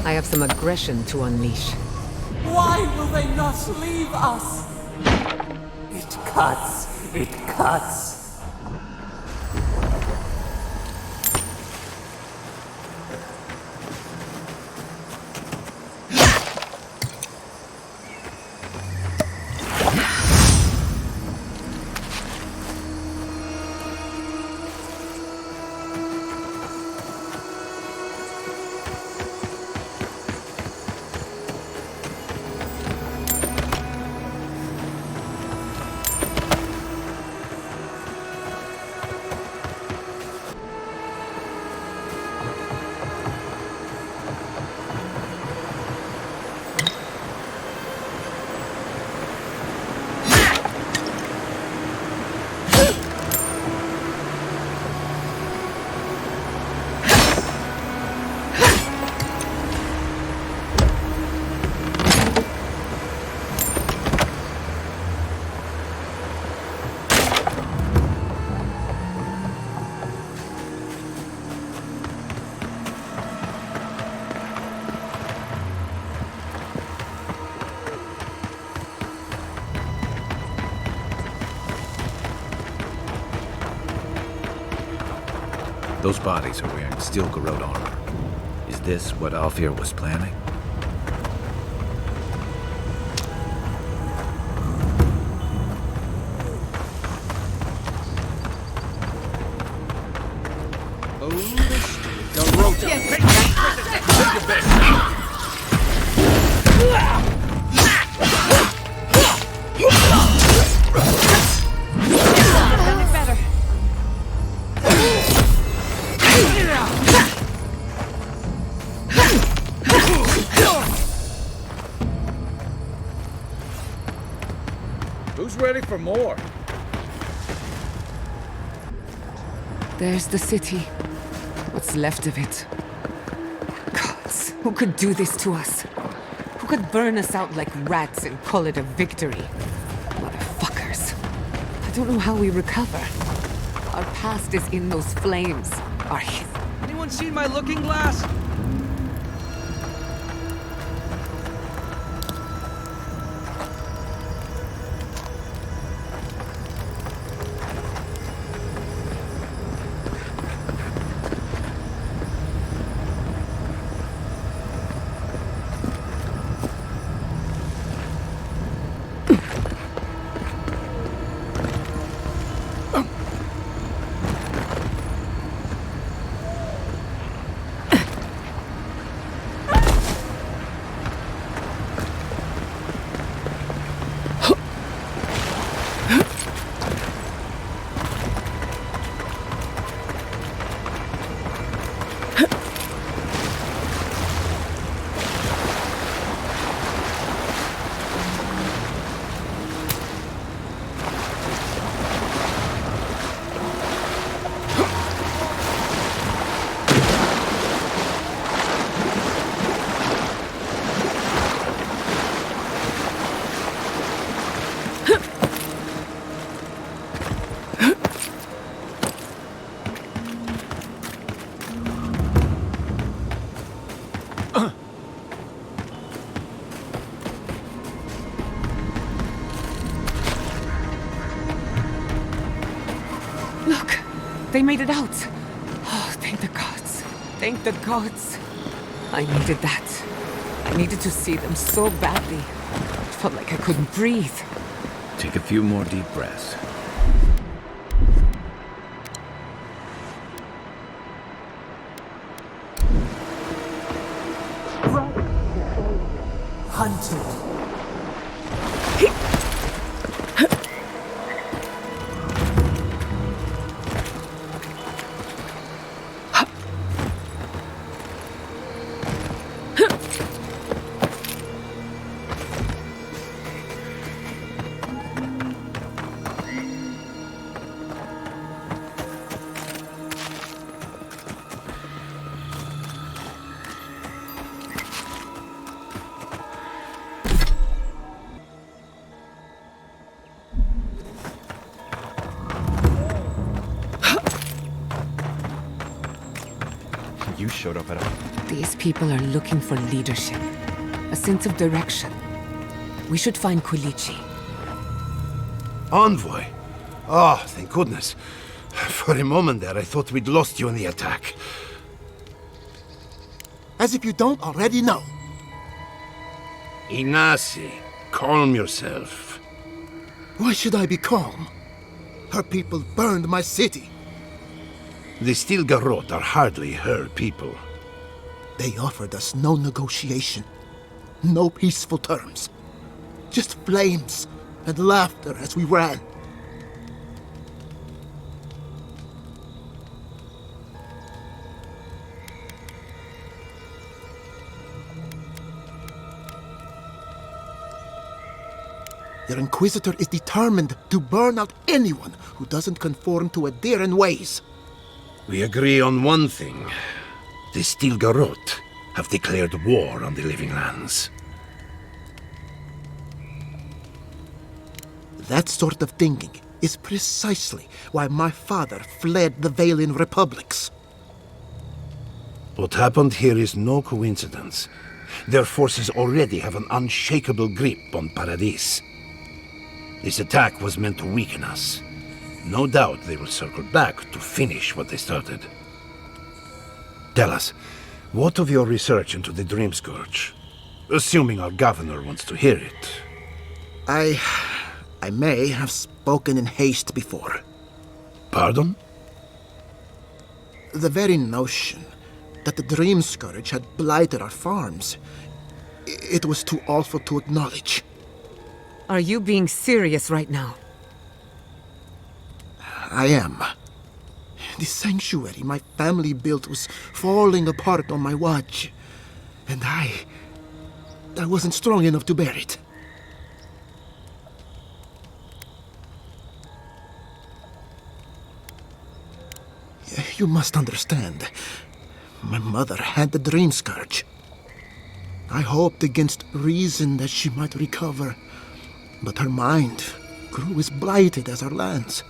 I have some aggression to unleash. Why will they not leave us? It cuts. It cuts. Those bodies are wearing steel corrode armor. Is this what Alfir was planning? Who's ready for more? There's the city. What's left of it. Gods, who could do this to us? Who could burn us out like rats and call it a victory? Motherfuckers. I don't know how we recover. Our past is in those flames. Our Anyone seen my looking glass? Look! They made it out! Oh, thank the gods. Thank the gods. I needed that. I needed to see them so badly. It felt like I couldn't breathe. Take a few more deep breaths. Hunted. showed up at all. These people are looking for leadership, a sense of direction. We should find Quilici. Envoy? Oh, thank goodness. For a moment there, I thought we'd lost you in the attack. As if you don't already know. Inasi, calm yourself. Why should I be calm? Her people burned my city. The Steel Garrote are hardly her people. They offered us no negotiation, no peaceful terms. Just flames and laughter as we ran. Their Inquisitor is determined to burn out anyone who doesn't conform to Adiran ways. We agree on one thing. The Steel Garrote have declared war on the Living Lands. That sort of thinking is precisely why my father fled the Valian republics. What happened here is no coincidence. Their forces already have an unshakable grip on Paradis. This attack was meant to weaken us. No doubt they will circle back to finish what they started. Tell us, what of your research into the Dream Scourge? Assuming our governor wants to hear it. I may have spoken in haste before. Pardon? The very notion that the Dream Scourge had blighted our farms, it was too awful to acknowledge. Are you being serious right now? I am. The sanctuary my family built was falling apart on my watch. And I wasn't strong enough to bear it. You must understand. My mother had the Dream Scourge. I hoped against reason that she might recover. But her mind grew as blighted as her lands.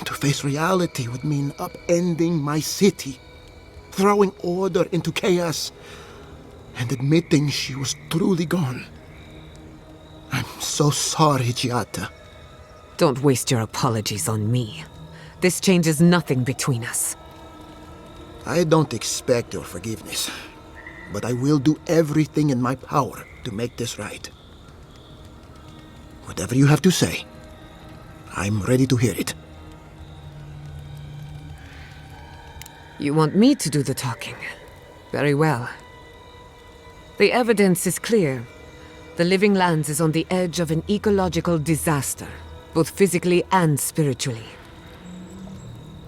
To face reality would mean upending my city, throwing order into chaos, and admitting she was truly gone. I'm so sorry, Giata. Don't waste your apologies on me. This changes nothing between us. I don't expect your forgiveness, but I will do everything in my power to make this right. Whatever you have to say, I'm ready to hear it. You want me to do the talking? Very well. The evidence is clear. The Living Lands is on the edge of an ecological disaster, both physically and spiritually.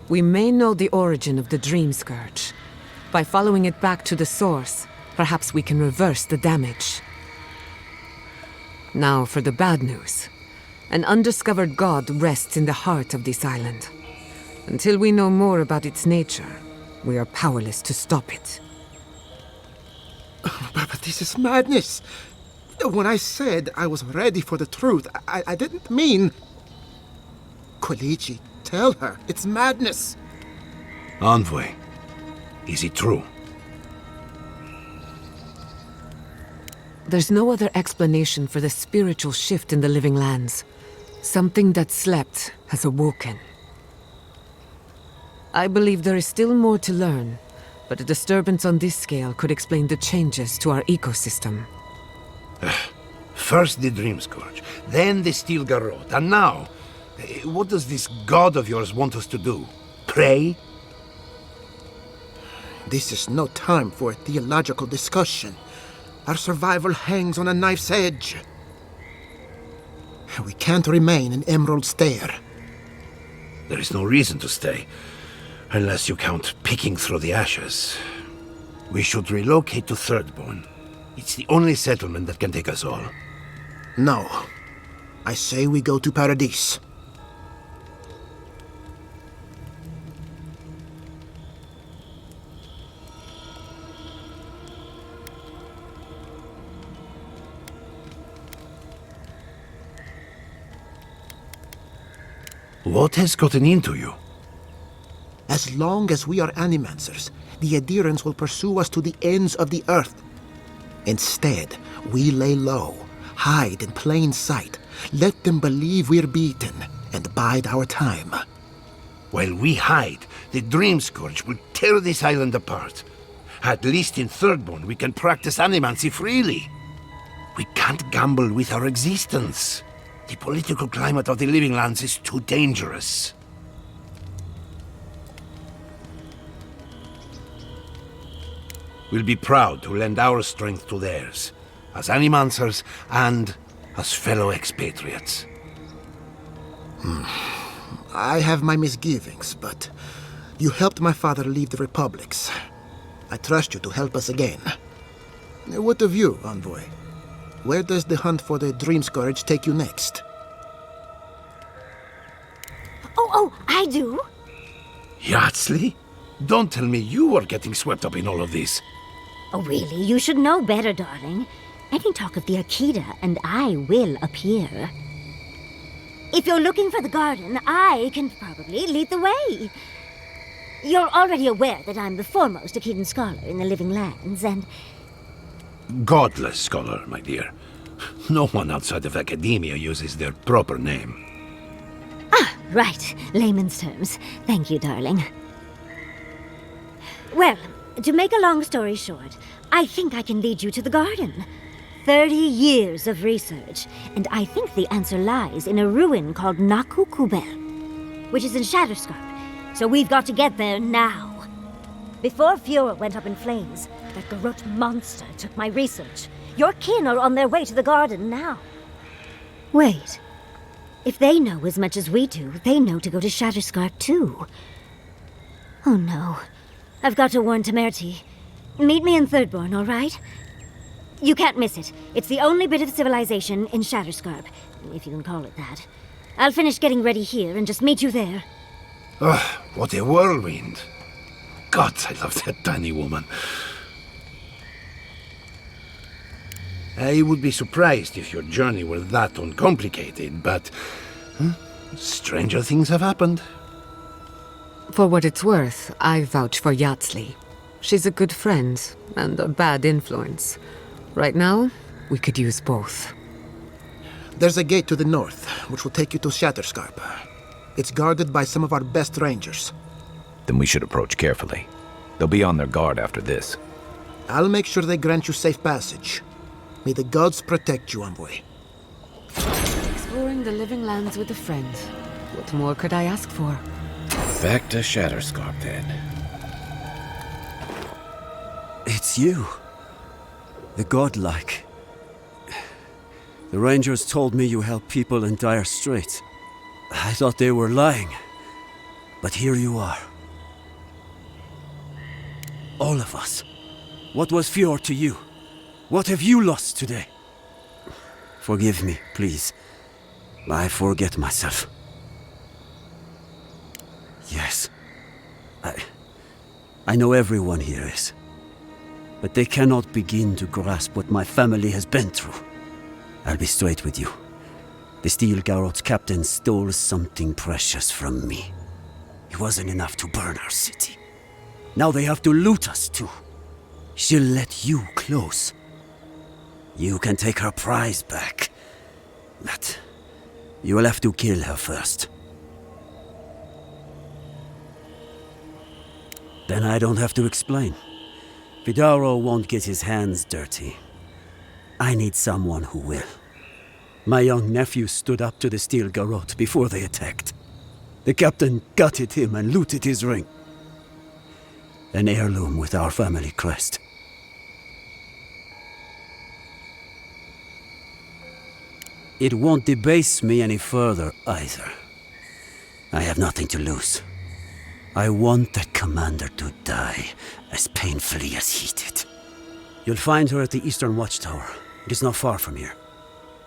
We may know the origin of the Dream Scourge. By following it back to the source, perhaps we can reverse the damage. Now for the bad news. An undiscovered god rests in the heart of this island. Until we know more about its nature, we are powerless to stop it. But this is madness. When I said I was ready for the truth, I didn't mean... Quilici, tell her, it's madness. Envoy, is it true? There's no other explanation for the spiritual shift in the Living Lands. Something that slept has awoken. I believe there is still more to learn, but a disturbance on this scale could explain the changes to our ecosystem. First the Dream Scourge, then the Steel Garrote, and now... what does this god of yours want us to do? Pray? This is no time for a theological discussion. Our survival hangs on a knife's edge. We can't remain in Emerald Stair. There is no reason to stay, unless you count picking through the ashes. We should relocate to Thirdborn. It's the only settlement that can take us all. No. I say we go to Paradis. What has gotten into you? As long as we are animancers, the adherents will pursue us to the ends of the earth. Instead, we lay low, hide in plain sight, let them believe we're beaten, and bide our time. While we hide, the Dream Scourge will tear this island apart. At least in Thirdborn, we can practice animancy freely. We can't gamble with our existence. The political climate of the Living Lands is too dangerous. We'll be proud to lend our strength to theirs, as animancers and as fellow expatriates. I have my misgivings, but you helped my father leave the Republics. I trust you to help us again. What of you, Envoy? Where does the hunt for the Dream Scourge take you next? Oh, I do. Yardsley? Don't tell me you are getting swept up in all of this. Oh, really? You should know better, darling. Any talk of the Akita, and I will appear. If you're looking for the garden, I can probably lead the way. You're already aware that I'm the foremost Akitan scholar in the Living Lands, and... Godless scholar, my dear. No one outside of academia uses their proper name. Ah, right. Layman's terms. Thank you, darling. Well, to make a long story short, I think I can lead you to the garden. 30 years of research, and I think the answer lies in a ruin called Naku Kubel, which is in Shatterscarp. So we've got to get there now. Before Eora went up in flames, that Garrote monster took my research. Your kin are on their way to the garden now. Wait. If they know as much as we do, they know to go to Shatterscarp too. Oh no. I've got to warn Temerity. Meet me in Thirdborn, all right? You can't miss it. It's the only bit of civilization in Shatterscarp, if you can call it that. I'll finish getting ready here and just meet you there. Ugh, what a whirlwind. God, I love that tiny woman. I would be surprised if your journey were that uncomplicated, but stranger things have happened. For what it's worth, I vouch for Yardsley. She's a good friend and a bad influence. Right now, we could use both. There's a gate to the north, which will take you to Shatterscarp. It's guarded by some of our best rangers. Then we should approach carefully. They'll be on their guard after this. I'll make sure they grant you safe passage. May the gods protect you, Envoy. Exploring the Living Lands with a friend. What more could I ask for? Back to Shatterscarp, then. It's you. The godlike. The Rangers told me you help people in dire straits. I thought they were lying. But here you are. All of us. What was Fjord to you? What have you lost today? Forgive me, please. I forget myself. Yes. I know everyone here is. But they cannot begin to grasp what my family has been through. I'll be straight with you. The Steel Garrote's captain stole something precious from me. It wasn't enough to burn our city. Now they have to loot us too. She'll let you close. You can take her prize back. But you will have to kill her first. Then I don't have to explain. Vidaro won't get his hands dirty. I need someone who will. My young nephew stood up to the Steel Garrote before they attacked. The captain gutted him and looted his ring. An heirloom with our family crest. It won't debase me any further either. I have nothing to lose. I want that commander to die as painfully as he did. You'll find her at the Eastern Watchtower. It is not far from here.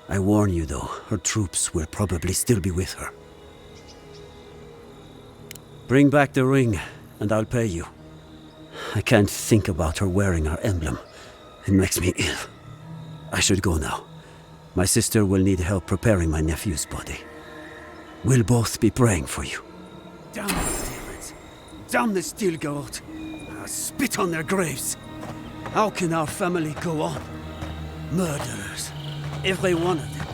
I warn you though, her troops will probably still be with her. Bring back the ring, and I'll pay you. I can't think about her wearing her emblem. It makes me ill. I should go now. My sister will need help preparing my nephew's body. We'll both be praying for you. Damn it, David. Damn the Steel Garrot! Spit on their graves! How can our family go on? Murderers. Every one of them.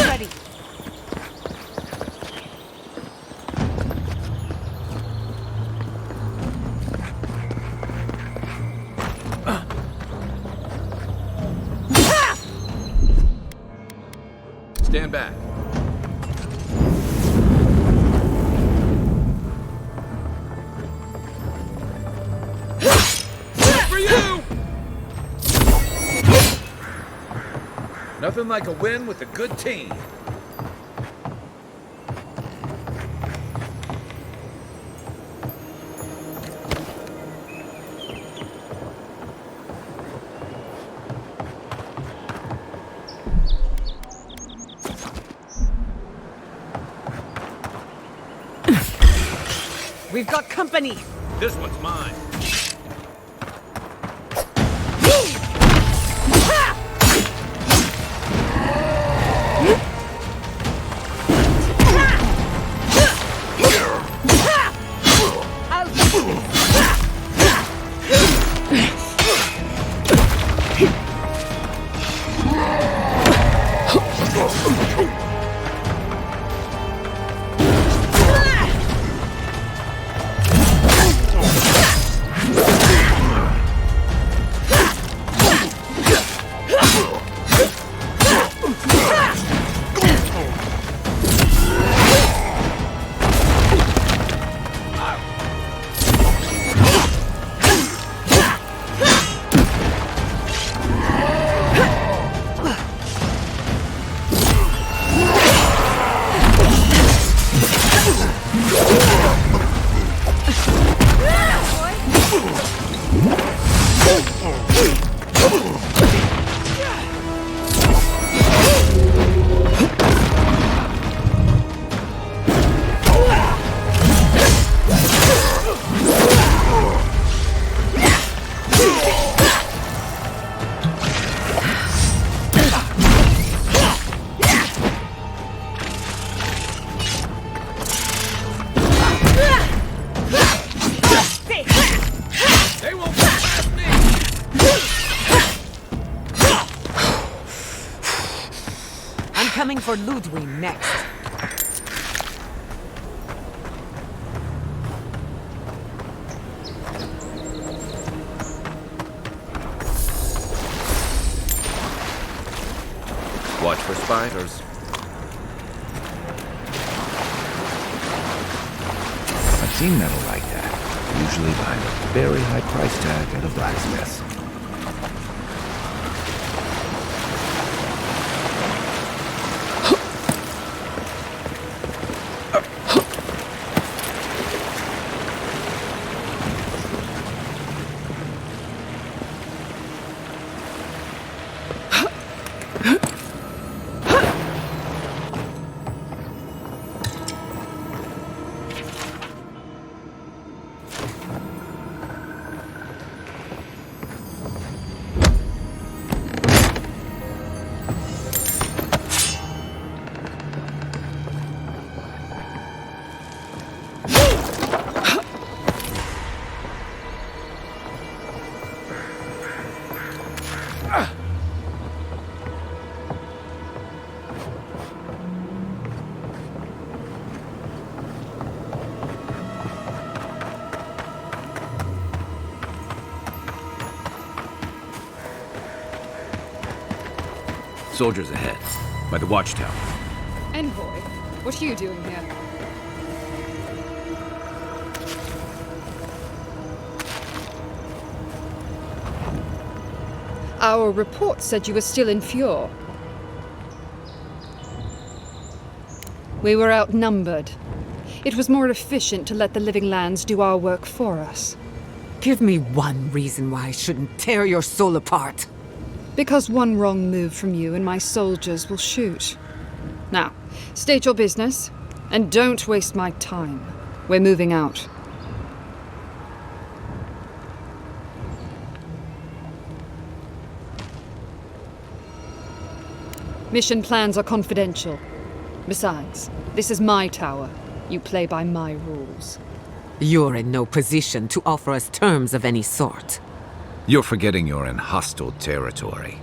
Ready. Stand back. For you! Nothing like a win with a good team. We've got company. This one's mine. Coming for Ludwig next. Watch for spiders. I've seen metal like that, usually behind a very high price tag at a blacksmith. Soldiers ahead, by the watchtower. Envoy, what are you doing here? Our report said you were still in Fjord. We were outnumbered. It was more efficient to let the living lands do our work for us. Give me one reason why I shouldn't tear your soul apart. Because one wrong move from you and my soldiers will shoot. Now, state your business, and don't waste my time. We're moving out. Mission plans are confidential. Besides, this is my tower. You play by my rules. You're in no position to offer us terms of any sort. You're forgetting you're in hostile territory.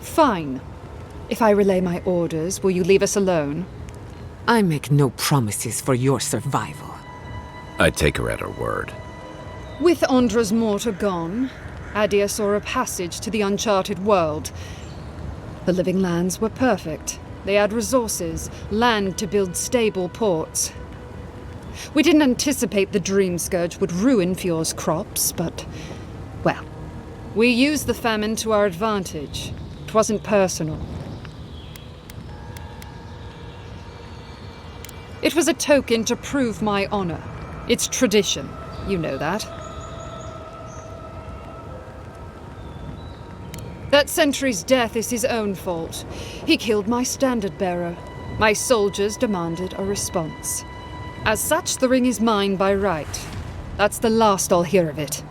Fine. If I relay my orders, will you leave us alone? I make no promises for your survival. I'd take her at her word. With Andra's mortar gone, Adia saw a passage to the uncharted world. The living lands were perfect. They had resources, land to build stable ports. We didn't anticipate the Dream Scourge would ruin Fjord's crops, but, well, we used the famine to our advantage. It wasn't personal. It was a token to prove my honor. It's tradition. You know that. That sentry's death is his own fault. He killed my standard-bearer. My soldiers demanded a response. As such, the ring is mine by right. That's the last I'll hear of it.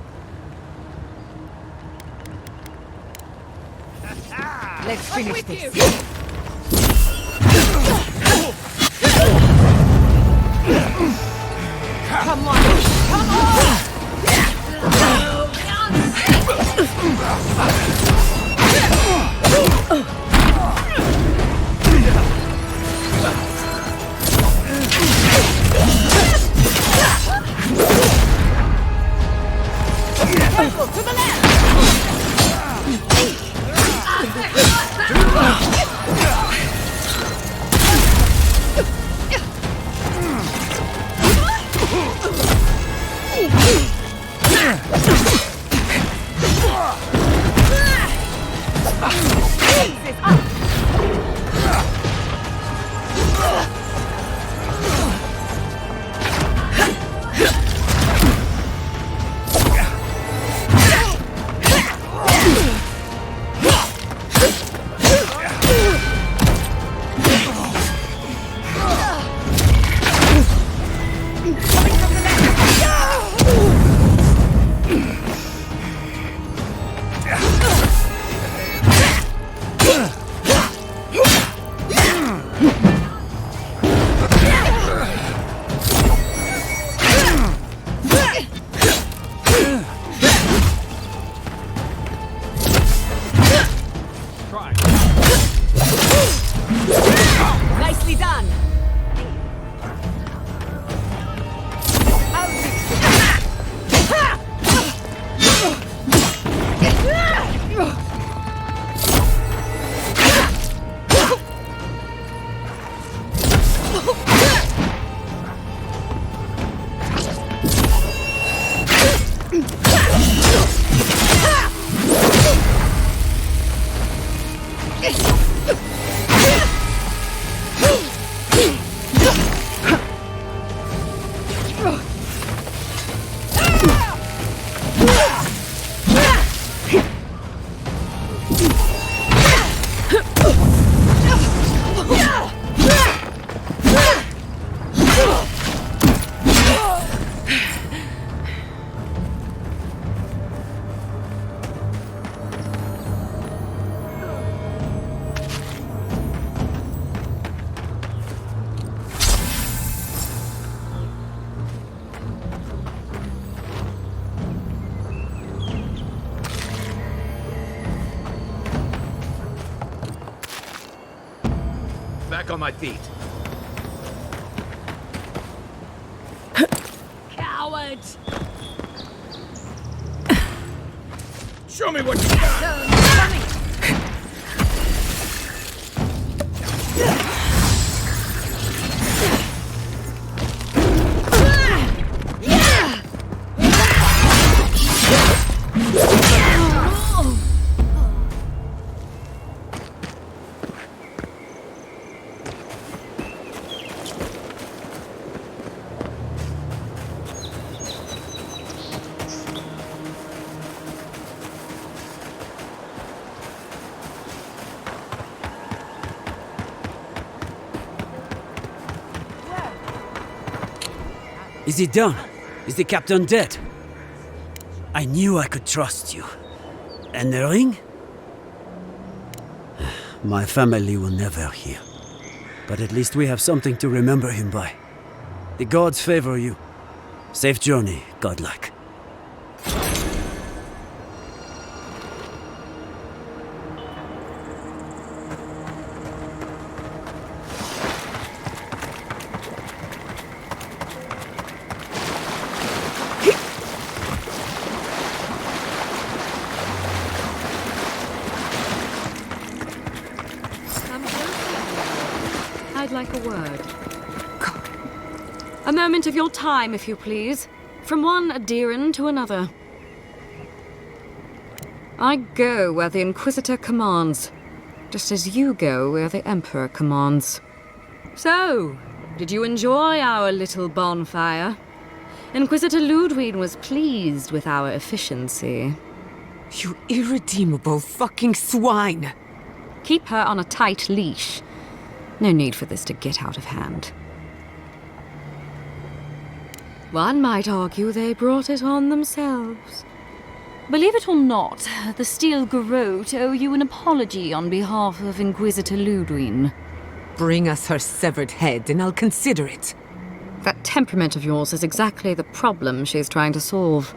Let's finish this. Come on! Come on! Careful, to the left! Nicely done! Back on my feet. Forward! Show me what you got! Is he done? Is the captain dead? I knew I could trust you. And the ring? My family will never hear. But at least we have something to remember him by. The gods favor you. Safe journey, godlike. I'd like a word. A moment of your time, if you please. From one Adiran to another. I go where the Inquisitor commands, just as you go where the Emperor commands. So, did you enjoy our little bonfire? Inquisitor Ludwig was pleased with our efficiency. You irredeemable fucking swine! Keep her on a tight leash. No need for this to get out of hand. One might argue they brought it on themselves. Believe it or not, the Steel Garrote owe you an apology on behalf of Inquisitor Ludwig. Bring us her severed head and I'll consider it. That temperament of yours is exactly the problem she's trying to solve.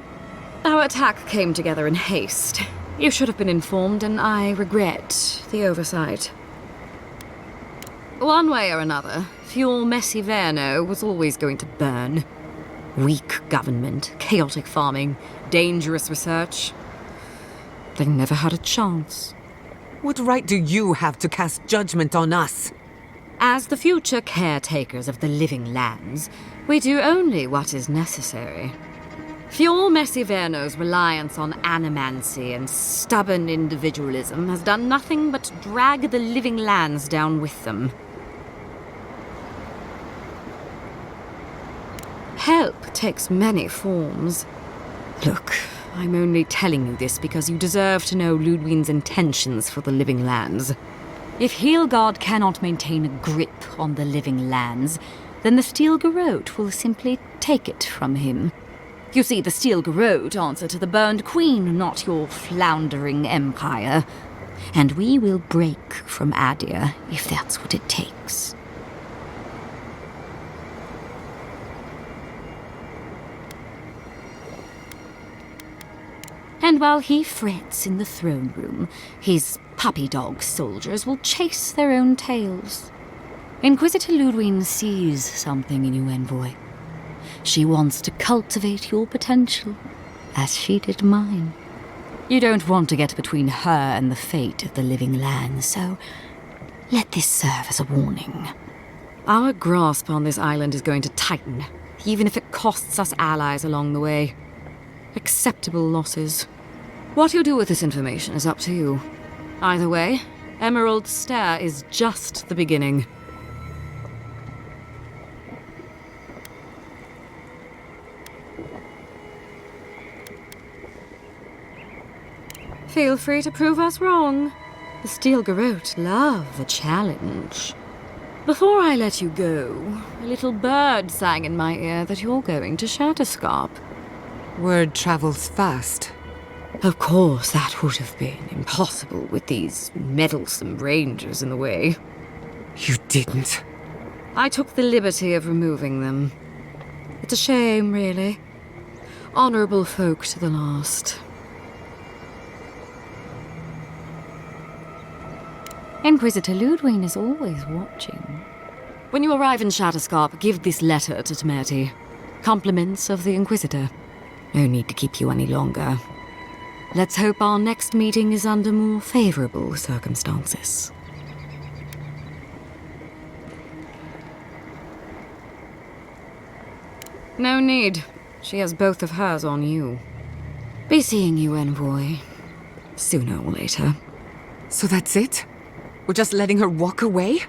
Our attack came together in haste. You should have been informed, and I regret the oversight. One way or another, Fuel Messiverno was always going to burn. Weak government, chaotic farming, dangerous research. They never had a chance. What right do you have to cast judgment on us? As the future caretakers of the living lands, we do only what is necessary. Fuel Messiverno's reliance on animancy and stubborn individualism has done nothing but drag the living lands down with them. Help takes many forms. Look, I'm only telling you this because you deserve to know Ludwig's intentions for the living lands. If Heelgard cannot maintain a grip on the living lands, then the Steel Garrote will simply take it from him. You see, the Steel Garrote answer to the Burned Queen, not your floundering empire. And we will break from Adir if that's what it takes. And while he frets in the throne room, his puppy dog soldiers will chase their own tails. Inquisitor Ludwig sees something in you, envoy. She wants to cultivate your potential, as she did mine. You don't want to get between her and the fate of the living land, so let this serve as a warning. Our grasp on this island is going to tighten, even if it costs us allies along the way. Acceptable losses. What you do with this information is up to you. Either way, Emerald Stair is just the beginning. Feel free to prove us wrong. The Steel Garrote love a challenge. Before I let you go, a little bird sang in my ear that you're going to Shatterscarp. Word travels fast. Of course, that would have been impossible with these meddlesome rangers in the way. You didn't. I took the liberty of removing them. It's a shame, really. Honorable folk to the last. Inquisitor Ludwig is always watching. When you arrive in Shatterscarp, give this letter to Temerty. Compliments of the Inquisitor. No need to keep you any longer. Let's hope our next meeting is under more favorable circumstances. No need. She has both of hers on you. Be seeing you, Envoy. Sooner or later. So that's it? We're just letting her walk away?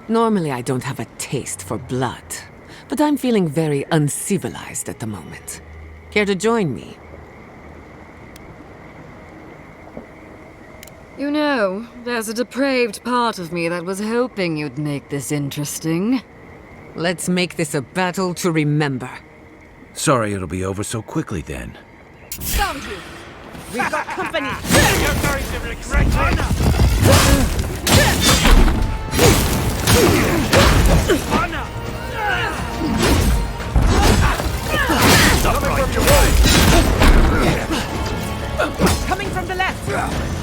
Normally I don't have a taste for blood, but I'm feeling very uncivilized at the moment. Care to join me? You know, there's a depraved part of me that was hoping you'd make this interesting. Let's make this a battle to remember. Sorry it'll be over so quickly then. Found you! We've got company! You're going to regret it! Coming from the left!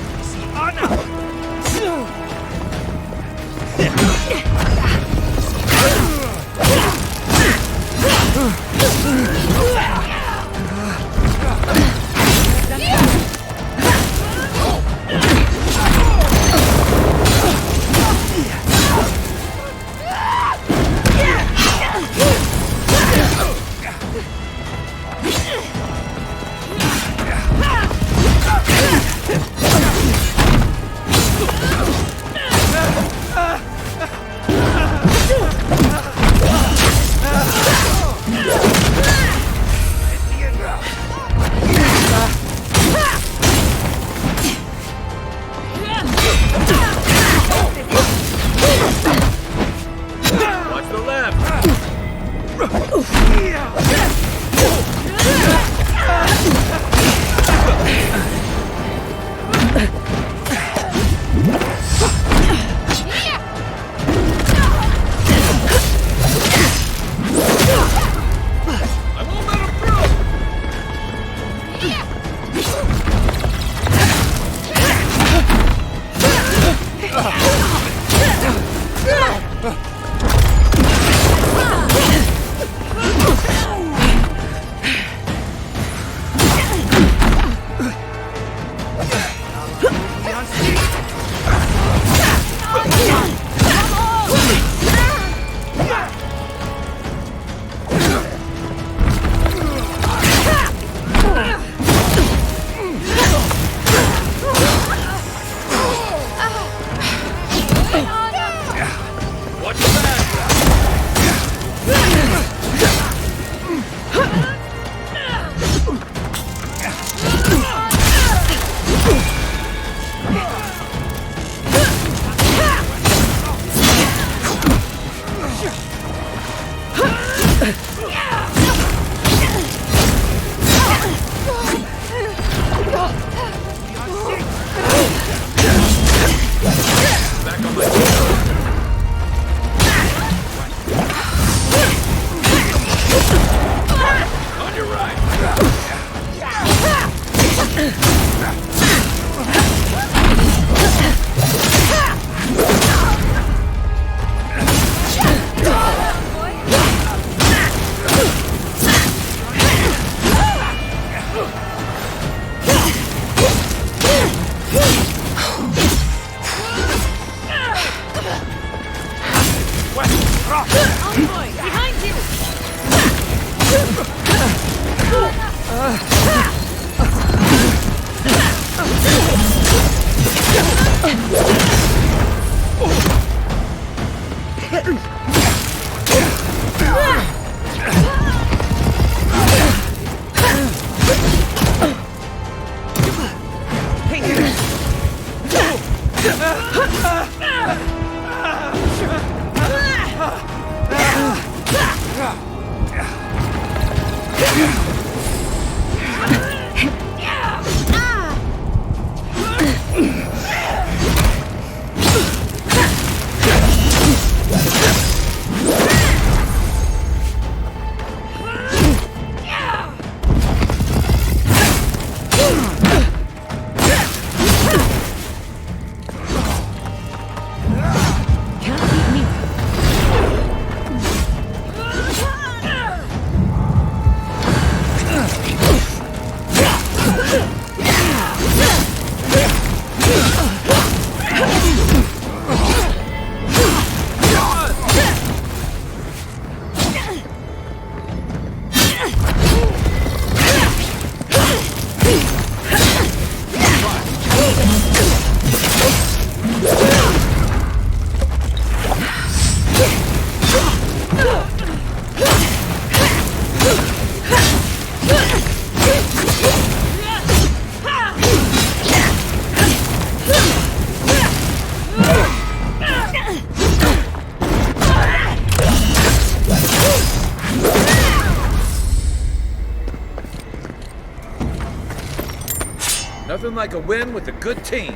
Nothing like a win with a good team.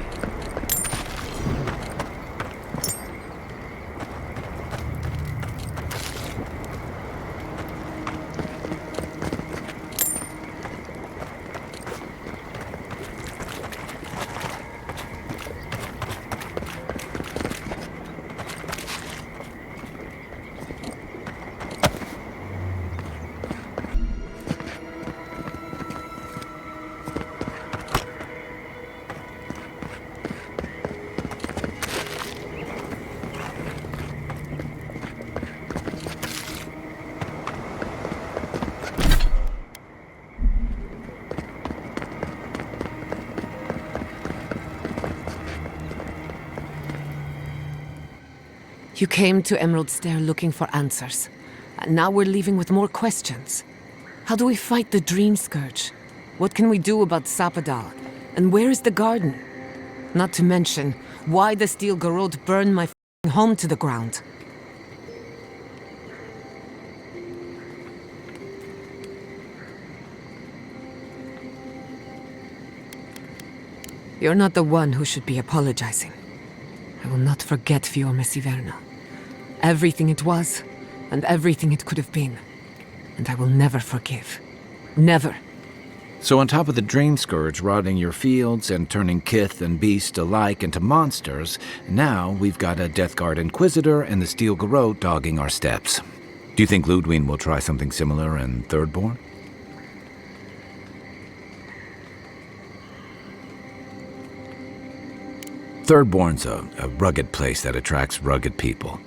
You came to Emerald Stair looking for answers. And now we're leaving with more questions. How do we fight the Dream Scourge? What can we do about Sapadal? And where is the garden? Not to mention, why the Steel Garrote burned my f***ing home to the ground. You're not the one who should be apologizing. I will not forget Fiume Siverna. Everything it was, and everything it could have been. And I will never forgive. Never. So on top of the Dream Scourge rotting your fields and turning kith and beast alike into monsters, now we've got a Death Guard Inquisitor and the Steel Garrote dogging our steps. Do you think Ludwig will try something similar in Thirdborn? Thirdborn's a rugged place that attracts rugged people.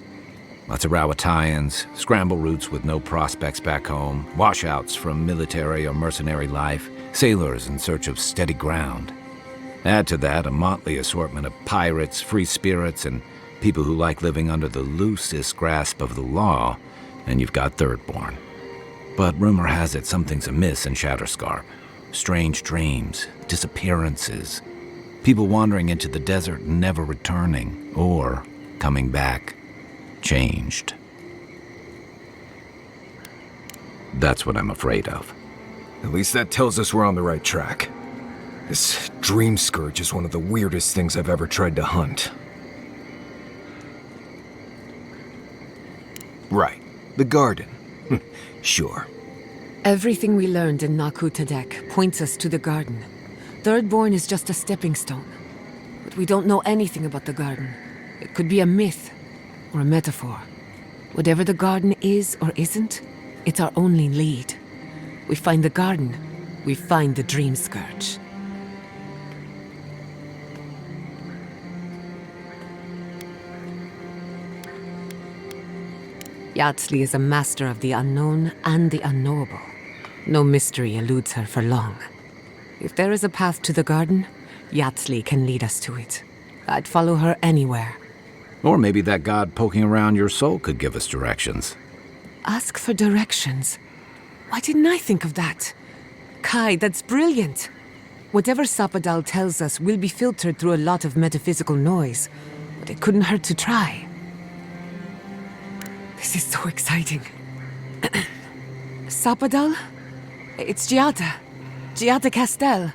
Lots of Rawatayans, scramble routes with no prospects back home, washouts from military or mercenary life, sailors in search of steady ground. Add to that a motley assortment of pirates, free spirits, and people who like living under the loosest grasp of the law, and you've got Thirdborn. But rumor has it something's amiss in Shatterscar. Strange dreams, disappearances, people wandering into the desert and never returning, or coming back. Changed. That's what I'm afraid of. At least that tells us we're on the right track. This Dream Scourge is one of the weirdest things I've ever tried to hunt. Right. The garden. Sure. Everything we learned in Naku Tadek points us to the garden. Thirdborn is just a stepping stone. But we don't know anything about the garden. It could be a myth. Or a metaphor. Whatever the garden is or isn't, it's our only lead. We find the garden, we find the Dream Scourge. Yatsley is a master of the unknown and the unknowable. No mystery eludes her for long. If there is a path to the garden, Yatsley can lead us to it. I'd follow her anywhere. Or maybe that god poking around your soul could give us directions. Ask for directions. Why didn't I think of that? Kai, that's brilliant. Whatever Sapadal tells us will be filtered through a lot of metaphysical noise, but it couldn't hurt to try. This is so exciting. Sapadal? It's Giada. Giada Castel.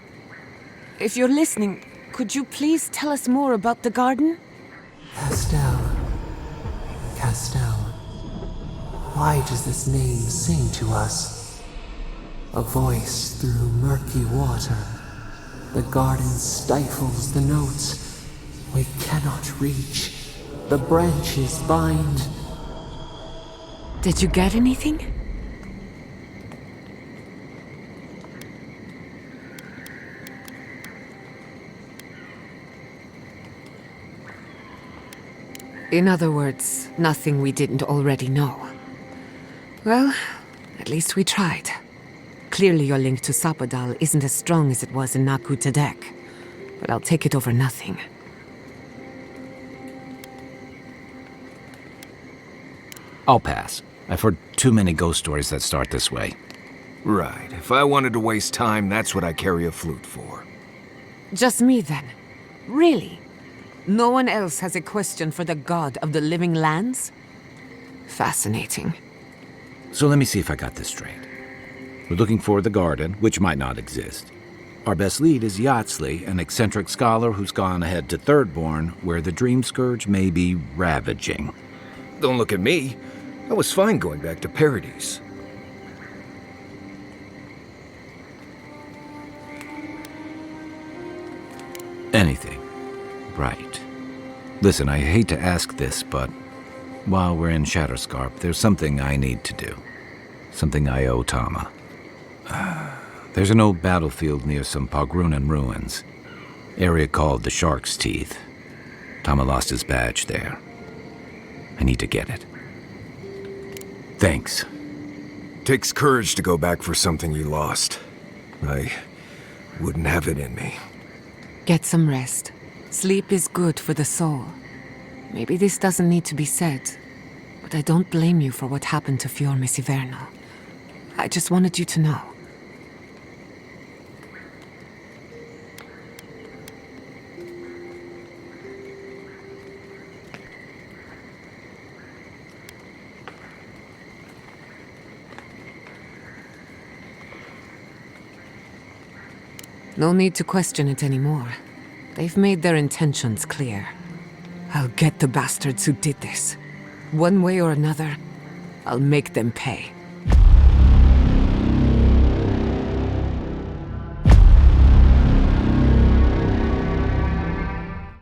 If you're listening, could you please tell us more about the garden? Castel. Why does this name sing to us? A voice through murky water. The garden stifles the notes. We cannot reach. The branches bind. Did you get anything? In other words, nothing we didn't already know. Well, at least we tried. Clearly your link to Sapadal isn't as strong as it was in Naku Tadek, but I'll take it over nothing. I'll pass. I've heard too many ghost stories that start this way. Right. If I wanted to waste time, that's what I carry a flute for. Just me then? Really? No one else has a question for the god of the living lands? Fascinating. So let me see if I got this straight. We're looking for the garden, which might not exist. Our best lead is Yatsley, an eccentric scholar who's gone ahead to Thirdborn, where the Dream Scourge may be ravaging. Don't look at me. I was fine going back to Paradise. Anything. Right. Listen, I hate to ask this, but while we're in Shatterscarp, there's something I need to do. Something I owe Tama. There's an old battlefield near some Pogrunan ruins. Area called the Shark's Teeth. Tama lost his badge there. I need to get it. Thanks. Takes courage to go back for something you lost. I wouldn't have it in me. Get some rest. Sleep is good for the soul. Maybe this doesn't need to be said, but I don't blame you for what happened to Fior Messiverno. I just wanted you to know. No need to question it anymore. They've made their intentions clear. I'll get the bastards who did this. One way or another, I'll make them pay.